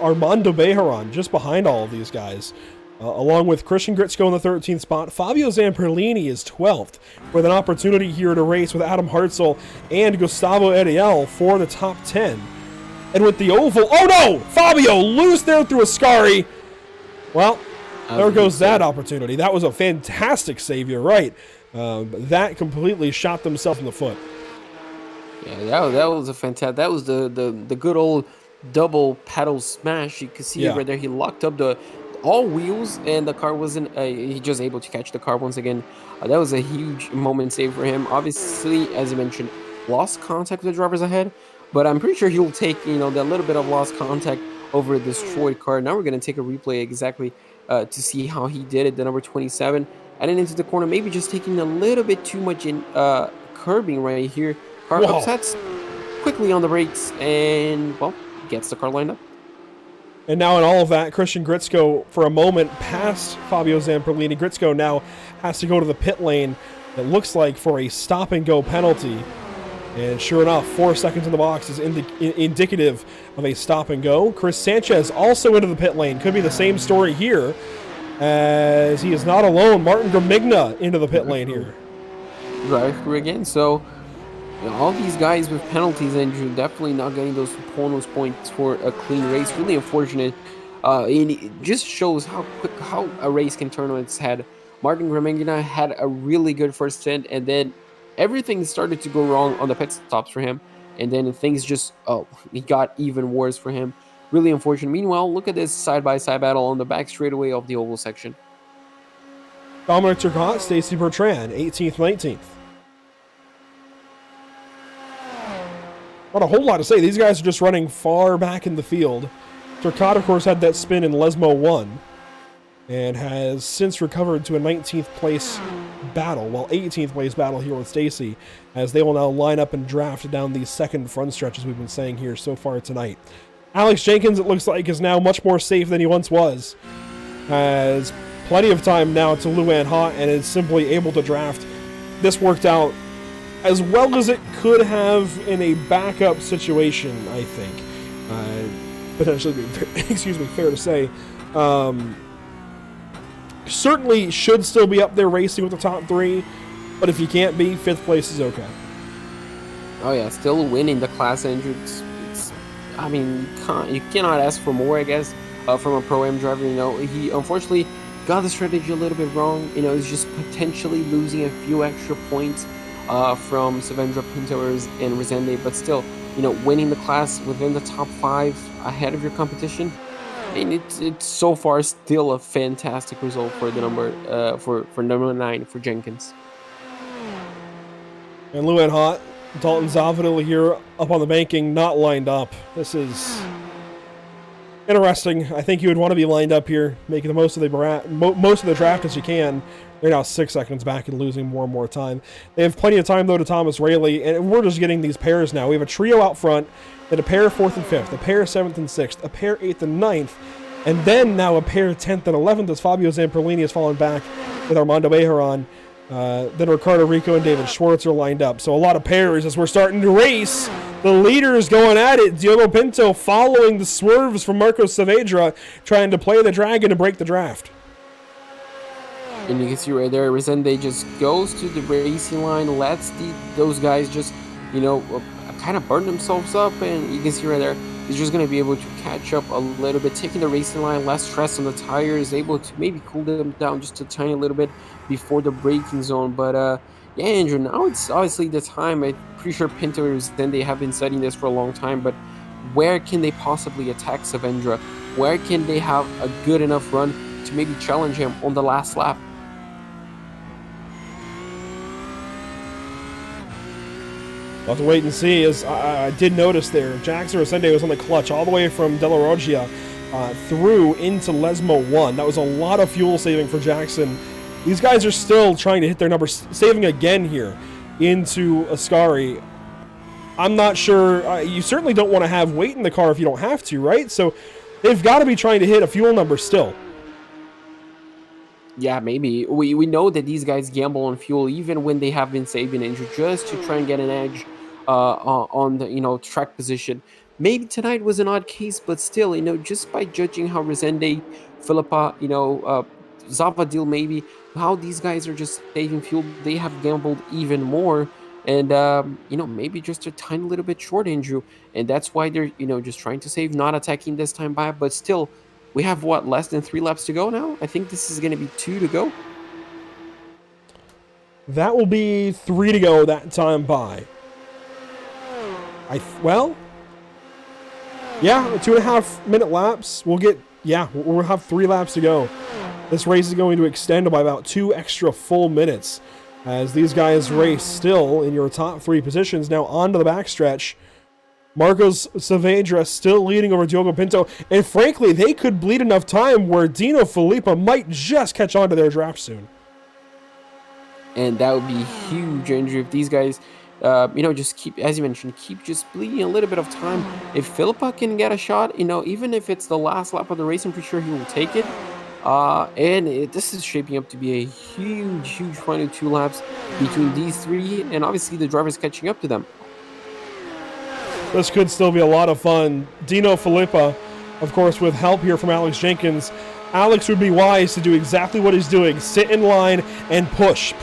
Armando Bejaran just behind all of these guys. Along with Christian Gritsko in the 13th spot. Fabio Zamperlini is 12th, with an opportunity here to race with Adam Hartzell and Gustavo Ariel for the top 10. And with the oval, oh no! Fabio loose there through Ascari. Well, there goes that opportunity. That was a fantastic save, you're right. That completely shot themselves in the foot.
Yeah, that was a fantastic. That was the good old double pedal smash. You can see it right there. He locked up all wheels, and the car wasn't. He just able to catch the car once again. That was a huge moment save for him. Obviously, as you mentioned, lost contact with the drivers ahead, but I'm pretty sure he'll take that little bit of lost contact over a destroyed car. Now we're gonna take a replay exactly to see how he did it. The number 27, and then into the corner, maybe just taking a little bit too much in curbing right here. Car upsets quickly on the brakes, and well, gets the car lined up.
And now in all of that, Christian Gritsko, for a moment, passed Fabio Zamperlini. Gritsko now has to go to the pit lane, it looks like, for a stop-and-go penalty. And sure enough, 4 seconds in the box is indicative of a stop-and-go. Chris Sanchez also into the pit lane. Could be the same story here, as he is not alone. Martin Gramigna into the pit lane here.
Right through again, so all these guys with penalties, Andrew, definitely not getting those bonus points for a clean race. Really unfortunate. And it just shows how a race can turn on its head. Martin Gramigna had a really good first stint, and then everything started to go wrong on the pit stops for him. And then things just, it got even worse for him. Really unfortunate. Meanwhile, look at this side-by-side battle on the back straightaway of the oval section.
Dominic Turcotte, Stacy Bertrand, 18th, 19th. Not a whole lot to say. These guys are just running far back in the field. Turcotte, of course, had that spin in Lesmo 1 and has since recovered to a 19th place battle, well, 18th place battle here with Stacy, as they will now line up and draft down these second front stretches we've been saying here so far tonight. Alex Jenkins, it looks like, is now much more safe than he once was. Has plenty of time now to Luan Haut and is simply able to draft. This worked out as well as it could have in a backup situation, I think. Potentially, fair to say. Certainly should still be up there racing with the top 3, but if you can't be, 5th place is okay.
Oh yeah, still winning the class, Andrew. I mean, you cannot ask for more, I guess, from a Pro-Am driver. He unfortunately got the strategy a little bit wrong. He's just potentially losing a few extra points from Savendra Pintos and Resende, but still, winning the class within the top 5 ahead of your competition. I mean, it's so far still a fantastic result for the number for number 9 for Jenkins.
And Luan Haut, Dalton Zavadil here up on the banking, not lined up. This is interesting. I think you would want to be lined up here, making the most of the draft as you can. They're now 6 seconds back and losing more and more time. They have plenty of time, though, to Thomas Rayleigh, and we're just getting these pairs now. We have a trio out front, then a pair 4th and 5th, a pair 7th and 6th, a pair 8th and 9th, and then now a pair 10th and 11th as Fabio Zamperlini has fallen back with Armando Bejaran. Then Ricardo Rico and David Schwartz are lined up. So a lot of pairs as we're starting to race. The leaders going at it. Diogo Pinto following the swerves from Marcos Saavedra, trying to play the dragon to break the draft.
And you can see right there, Resende just goes to the racing line, lets those guys just, kind of burn themselves up, and you can see right there, he's just going to be able to catch up a little bit, taking the racing line, less stress on the tires, able to maybe cool them down just a tiny little bit before the braking zone. But yeah, Andrew, now it's obviously the time. I'm pretty sure Pinto and Resende have been studying this for a long time, but where can they possibly attack Savendra? Where can they have a good enough run to maybe challenge him on the last lap?
We'll have to wait and see. As I did notice there, Jackson Resende was on the clutch all the way from Della Roggia through into Lesmo 1. That was a lot of fuel saving for Jackson. These guys are still trying to hit their numbers, saving again here into Ascari. I'm not sure. You certainly don't want to have weight in the car if you don't have to, right? So They've got to be trying to hit a fuel number still.
Yeah, maybe. We know that these guys gamble on fuel even when they have been saving injured just to try and get an edge on the track position. Maybe tonight was an odd case, but still, just by judging how Resende, Philippa, Zavadil, maybe how these guys are just saving fuel, they have gambled even more. And maybe just a tiny little bit short, Andrew, and that's why they're just trying to save, not attacking this time by. But still, we have less than 3 laps to go now. I think this is going to be 2 to go.
That will be 3 to go that time by. Well, yeah, 2.5 minute laps. We'll have 3 laps to go. This race is going to extend by about 2 extra full minutes as these guys race still in your top 3 positions. Now onto the backstretch. Marcos Saavedra still leading over Diogo Pinto, and frankly, they could bleed enough time where Dino Filippa might just catch on to their draft soon.
And that would be huge, Andrew, if these guys, just keep, as you mentioned, keep just bleeding a little bit of time. If Filippa can get a shot, even if it's the last lap of the race, I'm pretty sure he will take it. This is shaping up to be a huge final 2 laps between these 3, and obviously the driver's catching up to them.
This could still be a lot of fun. Dino Filippa, of course, with help here from Alex Jenkins. Alex would be wise to do exactly what he's doing. Sit in line and push.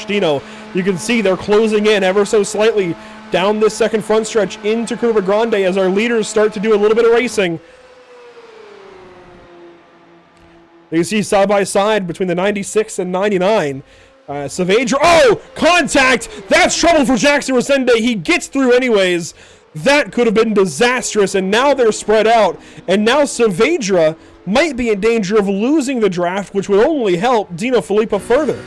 Dino, you can see they're closing in ever so slightly down this second front stretch into Curva Grande as our leaders start to do a little bit of racing. You can see side by side between the 96 and 99. Saavedra, contact! That's trouble for Jackson Resende. He gets through anyways. That could have been disastrous, and now they're spread out. And now Saavedra might be in danger of losing the draft, which would only help Dino Filippa further.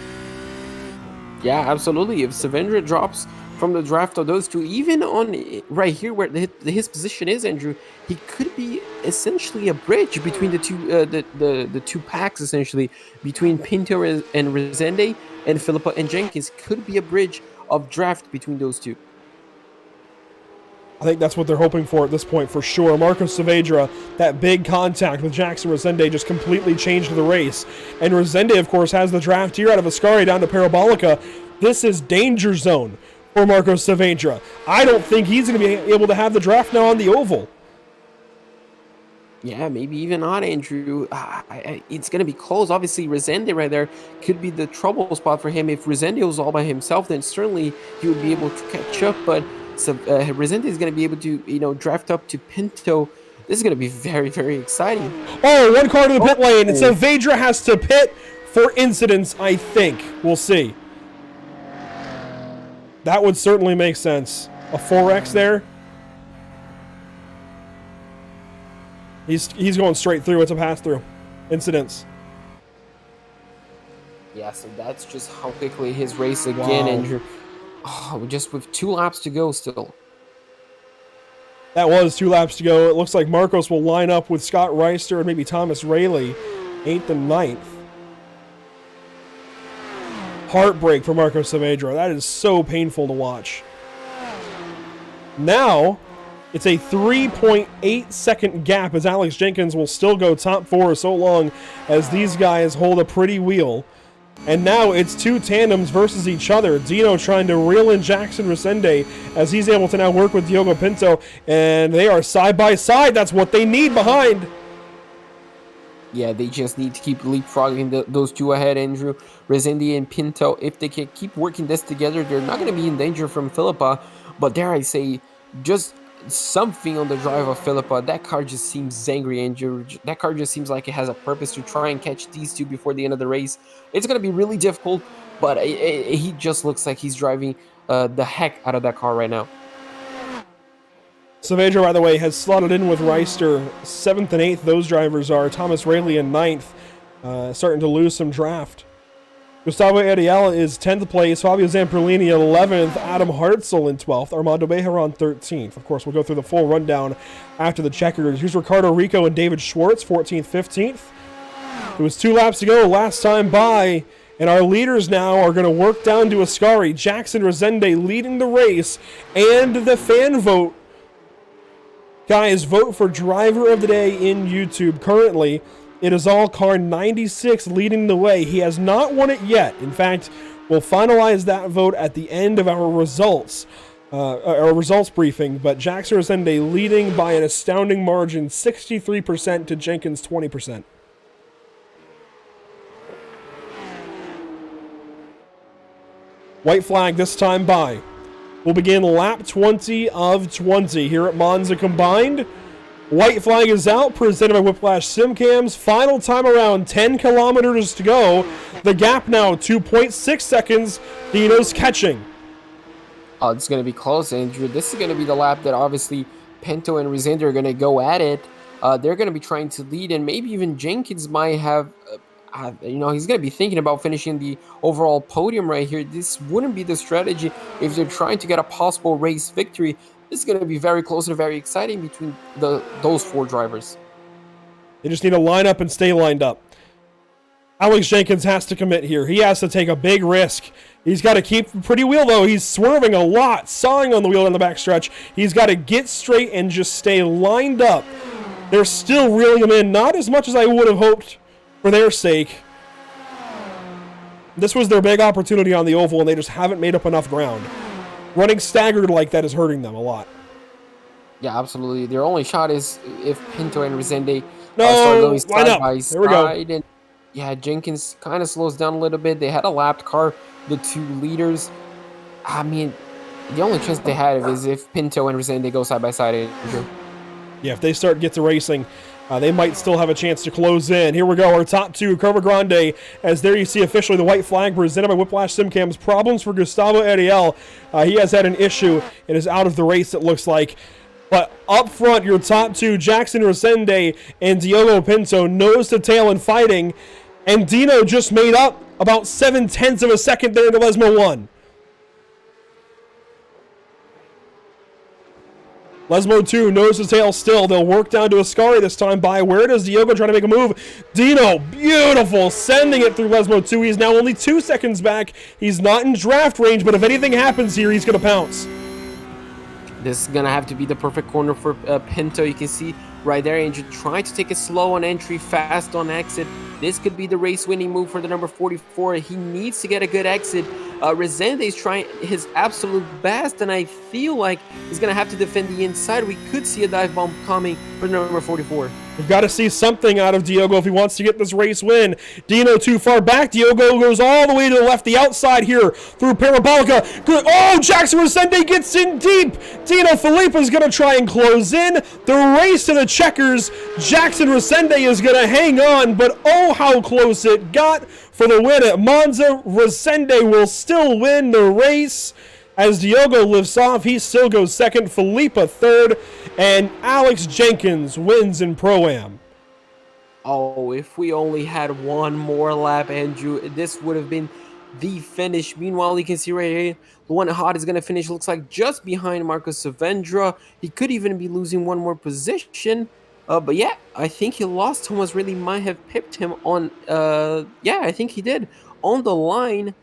Yeah, absolutely. If Saavedra drops from the draft of those 2, even on right here where his position is, Andrew, he could be essentially a bridge between the two the 2 packs, essentially between Pinto and Resende, and Filippa and Jenkins could be a bridge of draft between those 2.
I think that's what they're hoping for at this point for sure. Marcos Saavedra, that big contact with Jackson Resende just completely changed the race. And Resende, of course, has the draft here out of Ascari down to Parabolica. This is danger zone for Marcos Saavedra. I don't think he's going to be able to have the draft now on the oval.
Yeah, maybe even not, Andrew. It's going to be close. Obviously, Resende right there could be the trouble spot for him. If Resende was all by himself, then certainly he would be able to catch up. But Resende is going to be able to, draft up to Pinto. This is going to be very, very exciting.
Oh, 1 car to the pit lane. And Saavedra has to pit for incidents, I think. We'll see. That would certainly make sense. A 4X there. He's going straight through. It's a pass-through. Incidents.
Yeah, so that's just how quickly his race again, Andrew. Just with 2 laps to go still.
That was 2 laps to go. It looks like Marcos will line up with Scott Reister and maybe Thomas Rayleigh, 8th and 9th. Heartbreak for Marcos Saavedra. That is so painful to watch. Now, it's a 3.8 second gap as Alex Jenkins will still go top 4 so long as these guys hold a pretty wheel. And now it's 2 tandems versus each other. Dino trying to reel in Jackson Resende as he's able to now work with Diogo Pinto. And they are side by side. That's what they need behind.
Yeah, they just need to keep leapfrogging those 2 ahead, Andrew. Resende and Pinto, if they can keep working this together, they're not going to be in danger from Filippa. But dare I say, just something on the drive of Filippa. That car just seems angry, Andrew. That car just seems like it has a purpose to try and catch these 2 before the end of the race. It's going to be really difficult, but he just looks like he's driving the heck out of that car right now.
Saavedra, by the way, has slotted in with Reister 7th and 8th. Those drivers are Thomas Rayleigh in 9th, starting to lose some draft. Gustavo Ariel is 10th place, Fabio Zamperlini 11th, Adam Hartzell in 12th, Armando Bejaran 13th. Of course, we'll go through the full rundown after the checkers. Here's Ricardo Rico and David Schwartz, 14th, 15th. It was 2 laps to go last time by, and our leaders now are going to work down to Ascari. Jackson Resende leading the race, and the fan vote Guys, vote for driver of the day in YouTube. Currently, it is all car 96 leading the way. He has not won it yet. In fact, we'll finalize that vote at the end of our results briefing. But Jackson Resende leading by an astounding margin, 63% to Jenkins 20%. White flag this time by. We'll begin lap 20 of 20 here at Monza Combined. White flag is out, presented by Whiplash Simcams. Final time around, 10 kilometers to go. The gap now, 2.6 seconds. Dino's catching.
Oh, it's going to be close, Andrew. This is going to be the lap that obviously Pinto and Resende are going to go at it. They're going to be trying to lead, and maybe even Jenkins might have... he's going to be thinking about finishing the overall podium right here. This wouldn't be the strategy if they're trying to get a possible race victory. This is going to be very close and very exciting between those 4 drivers.
They just need to line up and stay lined up. Alex Jenkins has to commit here. He has to take a big risk. He's got to keep the pretty wheel, though. He's swerving a lot, sawing on the wheel in the backstretch. He's got to get straight and just stay lined up. They're still reeling him in, not as much as I would have hoped for their sake. This was their big opportunity on the oval, and they just haven't made up enough ground. Running staggered like that is hurting them a lot.
Yeah, absolutely. Their only shot is if Pinto and Resende start going side by side.
There we go.
And yeah, Jenkins kind of slows down a little bit. They had a lapped car, the 2 leaders. I mean, the only chance they had is if Pinto and Resende go side by side.
Yeah, if they get to racing, they might still have a chance to close in. Here we go, our top 2, Curva Grande, as there you see officially the white flag presented by Whiplash Simcams. Problems for Gustavo Ariel. He has had an issue and is out of the race, it looks like. But up front, your top 2, Jackson Resende and Diogo Pinto, nose to tail and fighting. And Dino just made up about 0.7 of a second there into Lesmo 1. Lesmo 2, nose to tail still. They'll work down to Ascari this time by. Where does Diogo try to make a move? Dino, beautiful, sending it through Lesmo 2. He's now only 2 seconds back. He's not in draft range, but if anything happens here, he's going to pounce.
This is going to have to be the perfect corner for Pinto. You can see right there, Andrew trying to take it slow on entry, fast on exit. This could be the race-winning move for the number 44. He needs to get a good exit. Resende is trying his absolute best, and I feel like he's going to have to defend the inside. We could see a dive bomb coming for the number 44.
We've got to see something out of Diogo if he wants to get this race win. Dino too far back. Diogo goes all the way to the left, the outside here through Parabolica. Good. Oh, Jackson Resende gets in deep. Dino Filippa is going to try and close in. The race to the checkers. Jackson Resende is going to hang on, but oh, how close it got for the win at Monza. Resende will still win the race. As Diogo lifts off, he still goes second, Filippa third, and Alex Jenkins wins in Pro-Am.
Oh, if we only had one more lap, Andrew, this would have been the finish. Meanwhile, you can see right here, the one hot is going to finish, looks like just behind Marcos Saavedra. He could even be losing one more position. But yeah, I think he lost. Thomas really might have pipped him on, yeah, I think he did. On the line.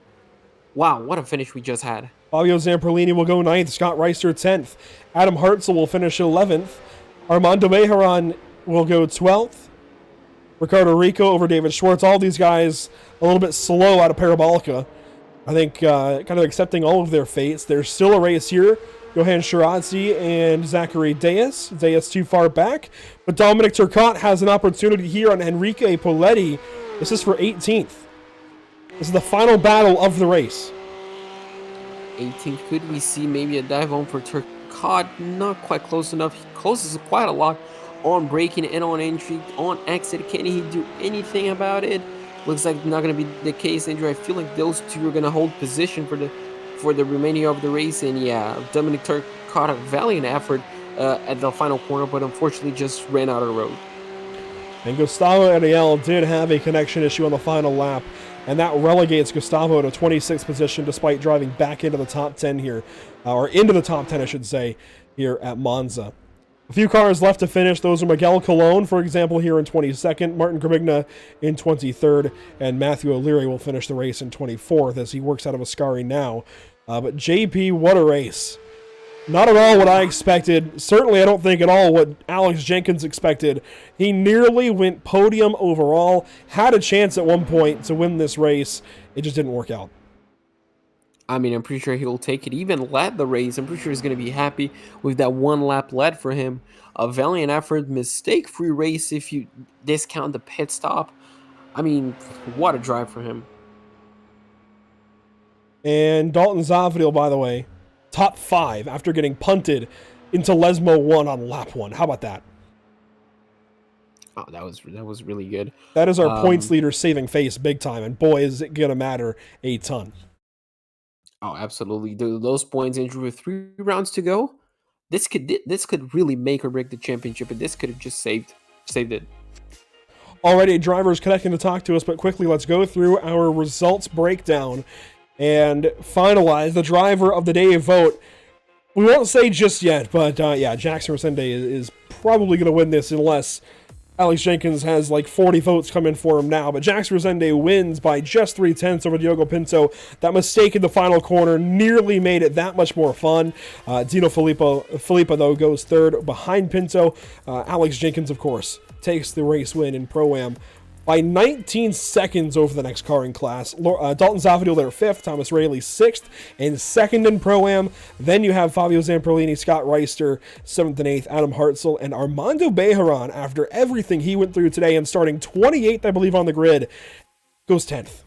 Wow, what a finish we just had.
Fabio Zamperlini will go 9th. Scott Reister 10th. Adam Hartzell will finish 11th. Armando Mejeran will go 12th. Ricardo Rico over David Schwartz. All these guys a little bit slow out of Parabolica. I think kind of accepting all of their fates. There's still a race here. Johan Shirazzi and Zachary Deas. Deas too far back. But Dominic Turcotte has an opportunity here on Enrique Poletti. This is for 18th. This is the final battle of the race.
18th, could we see maybe a dive on for Turcotte? Not quite close enough. He closes quite a lot on braking and on entry, on exit. Can he do anything about it? Looks like not going to be the case, Andrew. I feel like those two are going to hold position for the remaining of the race. And yeah, Dominic Turcotte, a valiant effort at the final corner, but unfortunately just ran out of the road.
And Gustavo Ariel did have a connection issue on the final lap, and that relegates Gustavo to 26th position despite driving back into the top 10 here, or into the top 10, I should say, here at Monza. A few cars left to finish. Those are Miguel Colon, for example, here in 22nd, Martin Grimigna in 23rd, and Matthew O'Leary will finish the race in 24th as he works out of Ascari now. But JP, what a race. Not at all what I expected. Certainly, I don't think at all what Alex Jenkins expected. He nearly went podium overall, had a chance at one point to win this race. It just didn't work out.
I mean, I'm pretty sure he'll take it. He even led the race. I'm pretty sure he's going to be happy with that one lap led for him. A valiant effort, mistake-free race if you discount the pit stop. I mean, what a drive for him.
And Dalton Zavadil, by the way, top 5 after getting punted into Lesmo 1 on lap 1. How about that?
Oh, that was really good.
That is our points leader saving face big time, and boy, is it going to matter a ton.
Oh, absolutely. Those points injured with 3 rounds to go. This could really make or break the championship, and this could have just saved it.
Already, drivers connecting to talk to us, but quickly, let's go through our results breakdown and finalize the driver of the day vote. We won't say just yet, but yeah, Jackson Resende is probably going to win this unless Alex Jenkins has like 40 votes come in for him now. But Jackson Resende wins by just 0.3 over Diogo Pinto. That mistake in the final corner nearly made it that much more fun. Dino Filippo, though, goes third behind Pinto. Alex Jenkins, of course, takes the race win in Pro-Am by 19 seconds over the next car in class. Dalton Zavadil there 5th, Thomas Rayleigh 6th, and 2nd in Pro-Am. Then you have Fabio Zamperlini, Scott Reister 7th and 8th, Adam Hartzell, and Armando Bejaran, after everything he went through today and starting 28th, I believe, on the grid, goes 10th.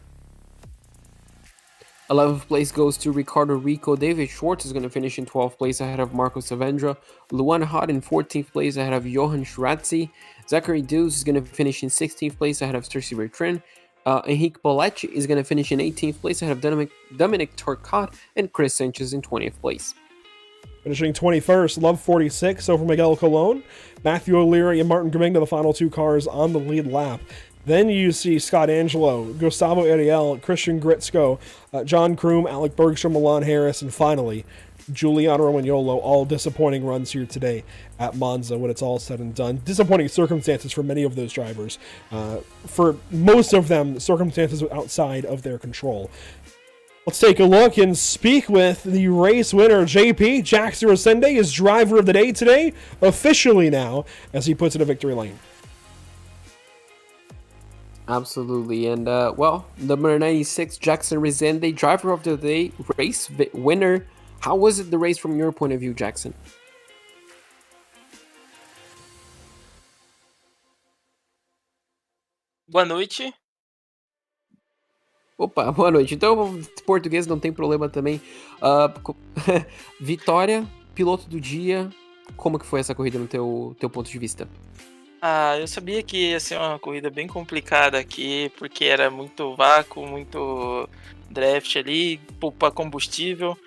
11th place goes to Ricardo Rico. David Schwartz is going to finish in 12th place ahead of Marco Savendra. Luan Hott in 14th place ahead of Johan Schratzi. Zachary Dews is going to finish in 16th place ahead of Cersei Bertrand. Henrique Boletti is going to finish in 18th place ahead of Dominic Turcotte, and Chris Sanchez in 20th place.
Finishing 21st, Love 46 over Miguel Colon. Matthew O'Leary and Martin Gaminga, the final 2 cars on the lead lap. Then you see Scott Angelo, Gustavo Ariel, Christian Gritzko, John Kroom, Alec Bergstrom, Milan Harris, and finally, Giuliano Romagnolo, all disappointing runs here today at Monza when it's all said and done. Disappointing circumstances for many of those drivers. For most of them, circumstances outside of their control. Let's take a look and speak with the race winner, JP. Jackson Resende is driver of the day today, officially now, as he puts in a victory lane.
Absolutely, and well, number 96, Jackson Resende, driver of the day, race winner. How was it the race from your point of view, Jackson?
Boa noite.
Opa, boa noite. Então, português não tem problema também. Vitória, piloto do dia. Como que foi essa corrida no teu ponto de vista?
Eu sabia que ia ser uma corrida bem complicada aqui, porque era muito vácuo, muito draft ali, poupa combustível,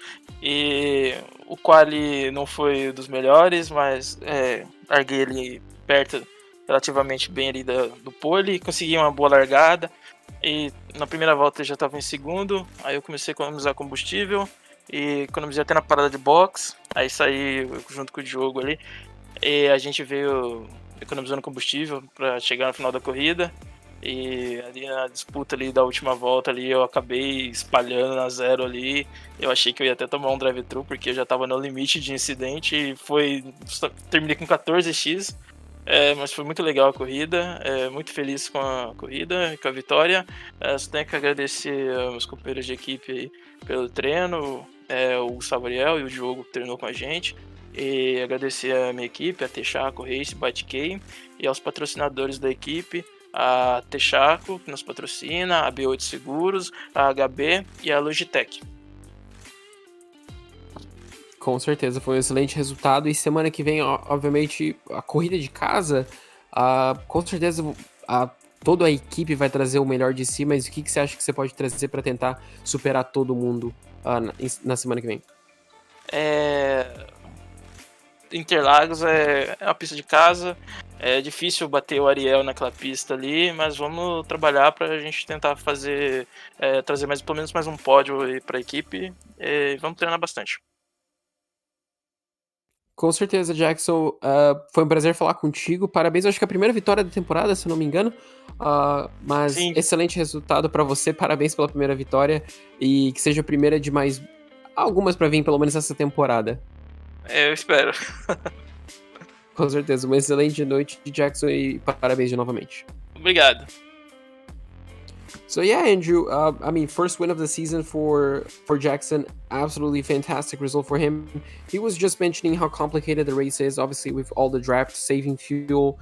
e o quali não foi dos melhores, mas larguei ali perto, relativamente bem ali do pole, consegui uma boa largada, e na primeira volta eu já estava em segundo, aí eu comecei a economizar combustível, e economizei até na parada de box, aí saí junto com o Diogo ali, e a gente veio economizando combustível para chegar no final da corrida, e ali na disputa ali da última volta ali eu acabei espalhando na zero ali. Eu achei que eu ia até tomar um drive-thru porque eu já estava no limite de incidente, e terminei com 14x, mas foi muito legal a corrida, muito feliz com a corrida e com a vitória. Só tenho que agradecer aos meus companheiros de equipe aí pelo treino, o Savariel e o Diogo que treinou com a gente. E agradecer a minha equipe, a Texaco Race, Bytekey, e aos patrocinadores da equipe, a Texaco, que nos patrocina, a B8 Seguros, a HB e a Logitech.
Com certeza, foi um excelente resultado, e semana que vem, obviamente, a corrida de casa, com certeza toda a equipe vai trazer o melhor de si, mas o que você acha que você pode trazer para tentar superar todo mundo na semana que vem?
Interlagos é uma pista de casa, é difícil bater o Ariel naquela pista ali, mas vamos trabalhar para a gente tentar trazer pelo menos mais um pódio para a equipe, e vamos treinar bastante.
Com certeza, Jackson, foi um prazer falar contigo, parabéns, acho que é a primeira vitória da temporada, se eu não me engano, mas sim, excelente resultado para você, parabéns pela primeira vitória, e que seja a primeira de mais algumas para vir, pelo menos essa temporada.
Eu espero.
Com certeza, uma excelente noite de Jackson e parabéns novamente.
Obrigado.
So yeah, Andrew, I mean, first win of the season for Jackson, absolutely fantastic result for him. He was just mentioning how complicated the race is, obviously with all the draft, saving fuel,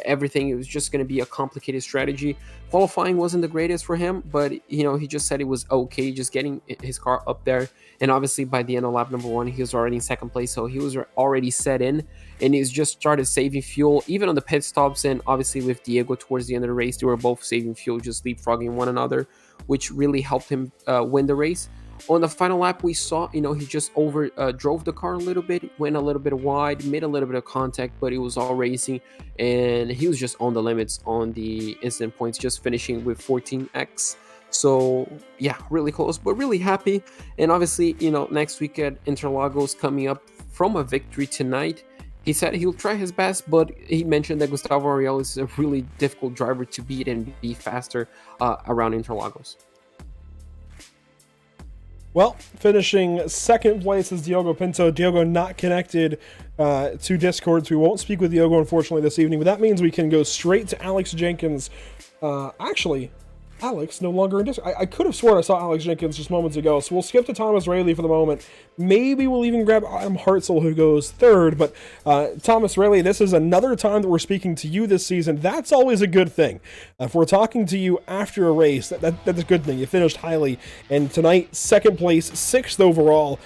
everything. It was just going to be a complicated strategy. Qualifying wasn't the greatest for him, but he just said it was okay, just getting his car up there. And obviously by the end of lap number 1, he was already in second place, so he was already set in, and he's just started saving fuel, even on the pit stops. And obviously with Diego towards the end of the race, they were both saving fuel, just leapfrogging one another, which really helped him win the race. On the final lap, we saw, he just drove the car a little bit, went a little bit wide, made a little bit of contact, but it was all racing, and he was just on the limits on the incident points, just finishing with 14x. So yeah, really close, but really happy. And obviously, next week at Interlagos, coming up from a victory tonight, he said he'll try his best, but he mentioned that Gustavo Ariel is a really difficult driver to beat and be faster around Interlagos.
Well, finishing second place is Diogo Pinto. Diogo not connected to Discord, so we won't speak with Diogo, unfortunately, this evening. But that means we can go straight to Alex Jenkins. Actually, Alex no longer in Discord. I could have sworn I saw Alex Jenkins just moments ago, so we'll skip to Thomas Rayleigh for the moment. Maybe we'll even grab Adam Hartzell, who goes third. But Thomas Rayleigh, this is another time that we're speaking to you this season. That's always a good thing. If we're talking to you after a race, that's a good thing. You finished highly. And tonight, second place, 6th overall.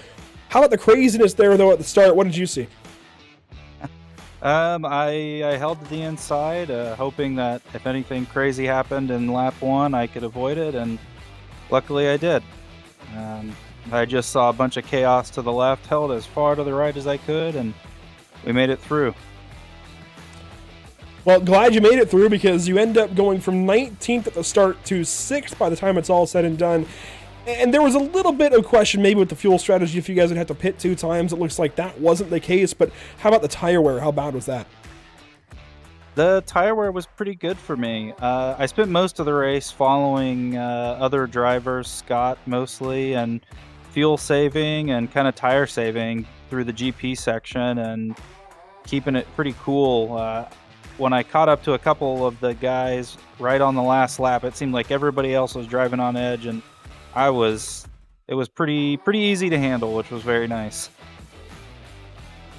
How about the craziness there, though, at the start? What did you see?
I held to the inside, hoping that if anything crazy happened in lap 1, I could avoid it, and luckily I did. I just saw a bunch of chaos to the left, held as far to the right as I could, and we made it through.
Well, glad you made it through, because you end up going from 19th at the start to 6th by the time it's all said and done. And there was a little bit of question maybe with the fuel strategy if you guys would have to pit 2 times. It looks like that wasn't the case, but how about the tire wear? How bad was that?
The tire wear was pretty good for me. I spent most of the race following other drivers, Scott mostly, and fuel saving and kind of tire saving through the GP section and keeping it pretty cool. When I caught up to a couple of the guys right on the last lap, it seemed like everybody else was driving on edge, and it was pretty easy to handle, which was very nice.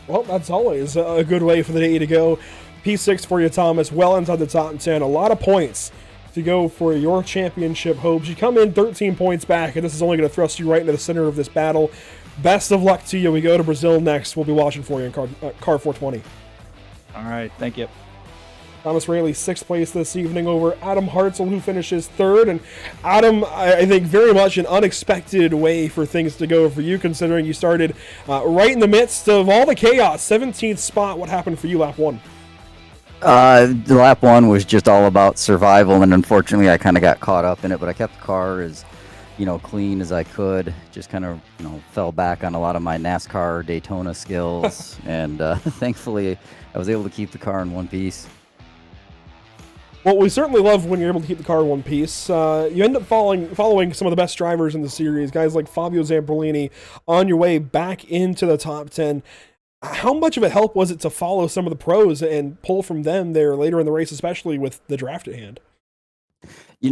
Well, that's always a good way for the day to go. P6 for you, Thomas, well inside the top 10. A lot of points to go for your championship hopes. You come in 13 points back, and this is only going to thrust you right into the center of this battle. Best of luck to you. We go to Brazil next. We'll be watching for you in car 420.
All right, thank you.
Thomas Rayleigh, 6th place this evening over Adam Hartzell, who finishes 3rd. And Adam, I think very much an unexpected way for things to go for you, considering you started right in the midst of all the chaos. 17th spot. What happened for you lap 1?
The lap 1 was just all about survival, and unfortunately I kind of got caught up in it, but I kept the car as clean as I could. Just kind of fell back on a lot of my NASCAR Daytona skills, and thankfully I was able to keep the car in one piece.
Well, we certainly love when you're able to keep the car in one piece. You end up following some of the best drivers in the series, guys like Fabio Zamperlini, on your way back into the top 10. How much of a help was it to follow some of the pros and pull from them there later in the race, especially with the draft at hand?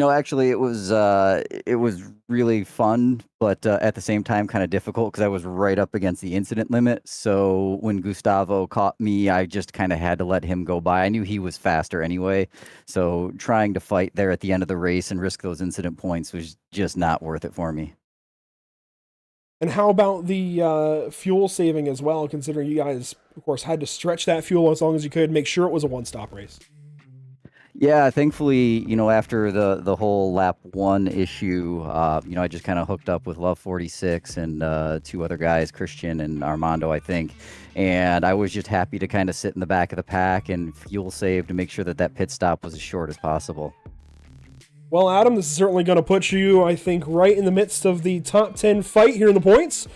Actually, it was really fun, but at the same time kind of difficult because I was right up against the incident limit. So when Gustavo caught me, I just kind of had to let him go by. I knew he was faster anyway, so trying to fight there at the end of the race and risk those incident points was just not worth it for me.
And how about the fuel saving as well, considering you guys, of course, had to stretch that fuel as long as you could, make sure it was a one-stop race?
Yeah, thankfully, after the whole lap 1 issue, I just kind of hooked up with Love 46 and 2 other guys, Christian and Armando, I think. And I was just happy to kind of sit in the back of the pack and fuel save to make sure that pit stop was as short as possible.
Well, Adam, this is certainly going to put you, I think, right in the midst of the top 10 fight here in the points.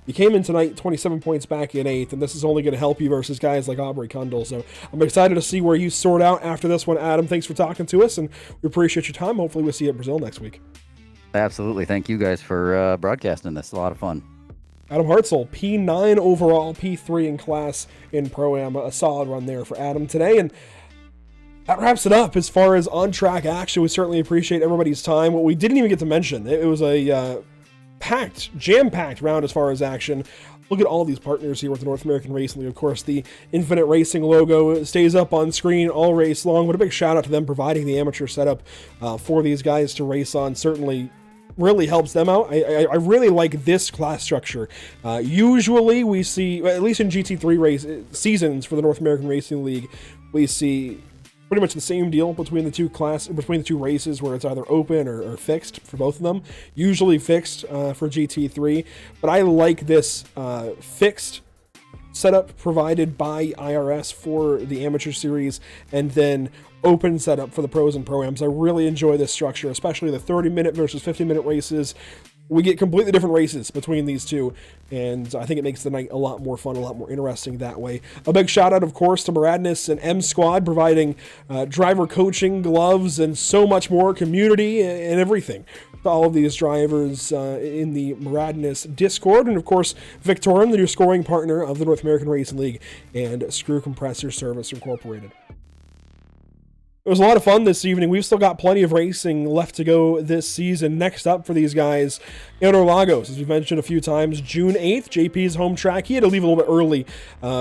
You came in tonight 27 points back in 8th, and this is only going to help you versus guys like Aubrey Kundal. So I'm excited to see where you sort out after this one, Adam. Thanks for talking to us, and we appreciate your time. Hopefully we'll see you at Brazil next week.
Absolutely. Thank you guys for broadcasting this. A lot of fun.
Adam Hartzell, P9 overall, P3 in class in Pro-Am. A solid run there for Adam today. And that wraps it up as far as on-track action. We certainly appreciate everybody's time. What we didn't even get to mention, it was a jam-packed round as far as action. Look at all these partners here with the North American Racing League. Of course, the Infinite Racing logo stays up on screen all race long. But a big shout out to them providing the amateur setup for these guys to race on. Certainly really helps them out. I really like this class structure. Usually we see, at least in GT3 race seasons for the North American Racing League, we see pretty much the same deal between the two races, where it's either open or fixed for both of them. Usually fixed for GT3, but I like this fixed setup provided by IRS for the amateur series, and then open setup for the pros and pro-ams. I really enjoy this structure, especially the 30-minute versus 50-minute races. We get completely different races between these two, and I think it makes the night a lot more fun, a lot more interesting that way. A big shout out, of course, to Muradness and M Squad, providing driver coaching, gloves, and so much more, community and everything to all of these drivers in the Muradness Discord. And of course, Victorian, the new scoring partner of the North American Racing League and Screw Compressor Service Incorporated. It was a lot of fun this evening. We've still got plenty of racing left to go this season. Next up for these guys, Interlagos, as we've mentioned a few times, June 8th, JP's home track. He had to leave a little bit early,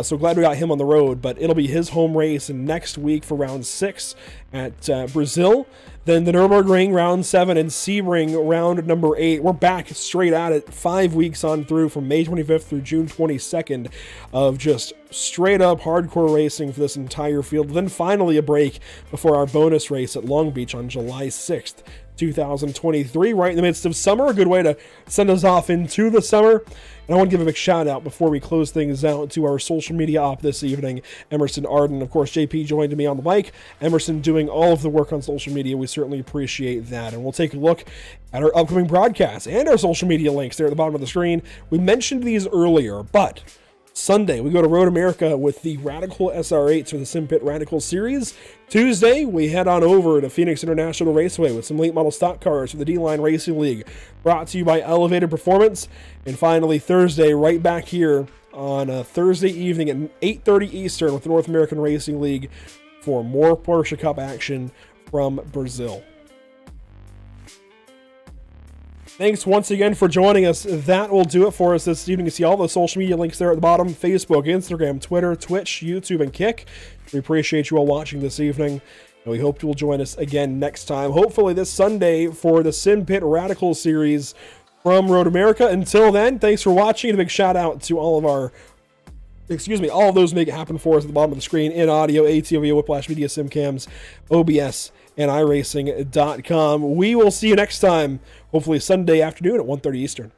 so glad we got him on the road, but it'll be his home race next week for round 6 at Brazil. Then the Nürburgring round 7 and Sebring round number 8. We're back straight at it 5 weeks on through, from May 25th through June 22nd, of just straight up hardcore racing for this entire field. Then finally a break before our bonus race at Long Beach on July 6th, 2023, right in the midst of summer. A good way to send us off into the summer. And I want to give a big shout out before we close things out to our social media op this evening, Emerson Arden. Of course, JP joined me on the mic. Emerson doing all of the work on social media. We certainly appreciate that. And we'll take a look at our upcoming broadcasts and our social media links there at the bottom of the screen. We mentioned these earlier, but Sunday, we go to Road America with the Radical SR8s for the SimPit Radical Series. Tuesday, we head on over to Phoenix International Raceway with some late model stock cars for the D-Line Racing League, brought to you by Elevated Performance. And finally, Thursday, right back here on a Thursday evening at 8:30 Eastern with the North American Racing League for more Porsche Cup action from Brazil. Thanks once again for joining us. That will do it for us this evening. You see all the social media links there at the bottom: Facebook, Instagram, Twitter, Twitch, YouTube, and Kick. We appreciate you all watching this evening, and we hope you will join us again next time, hopefully this Sunday, for the SimPit Radical Series from Road America. Until then, thanks for watching, and a big shout out to all of our, all of those who make it happen for us at the bottom of the screen in audio: ATV, Whiplash Media, SimCams, OBS, and iRacing.com. We will see you next time, hopefully Sunday afternoon at 1:30 Eastern.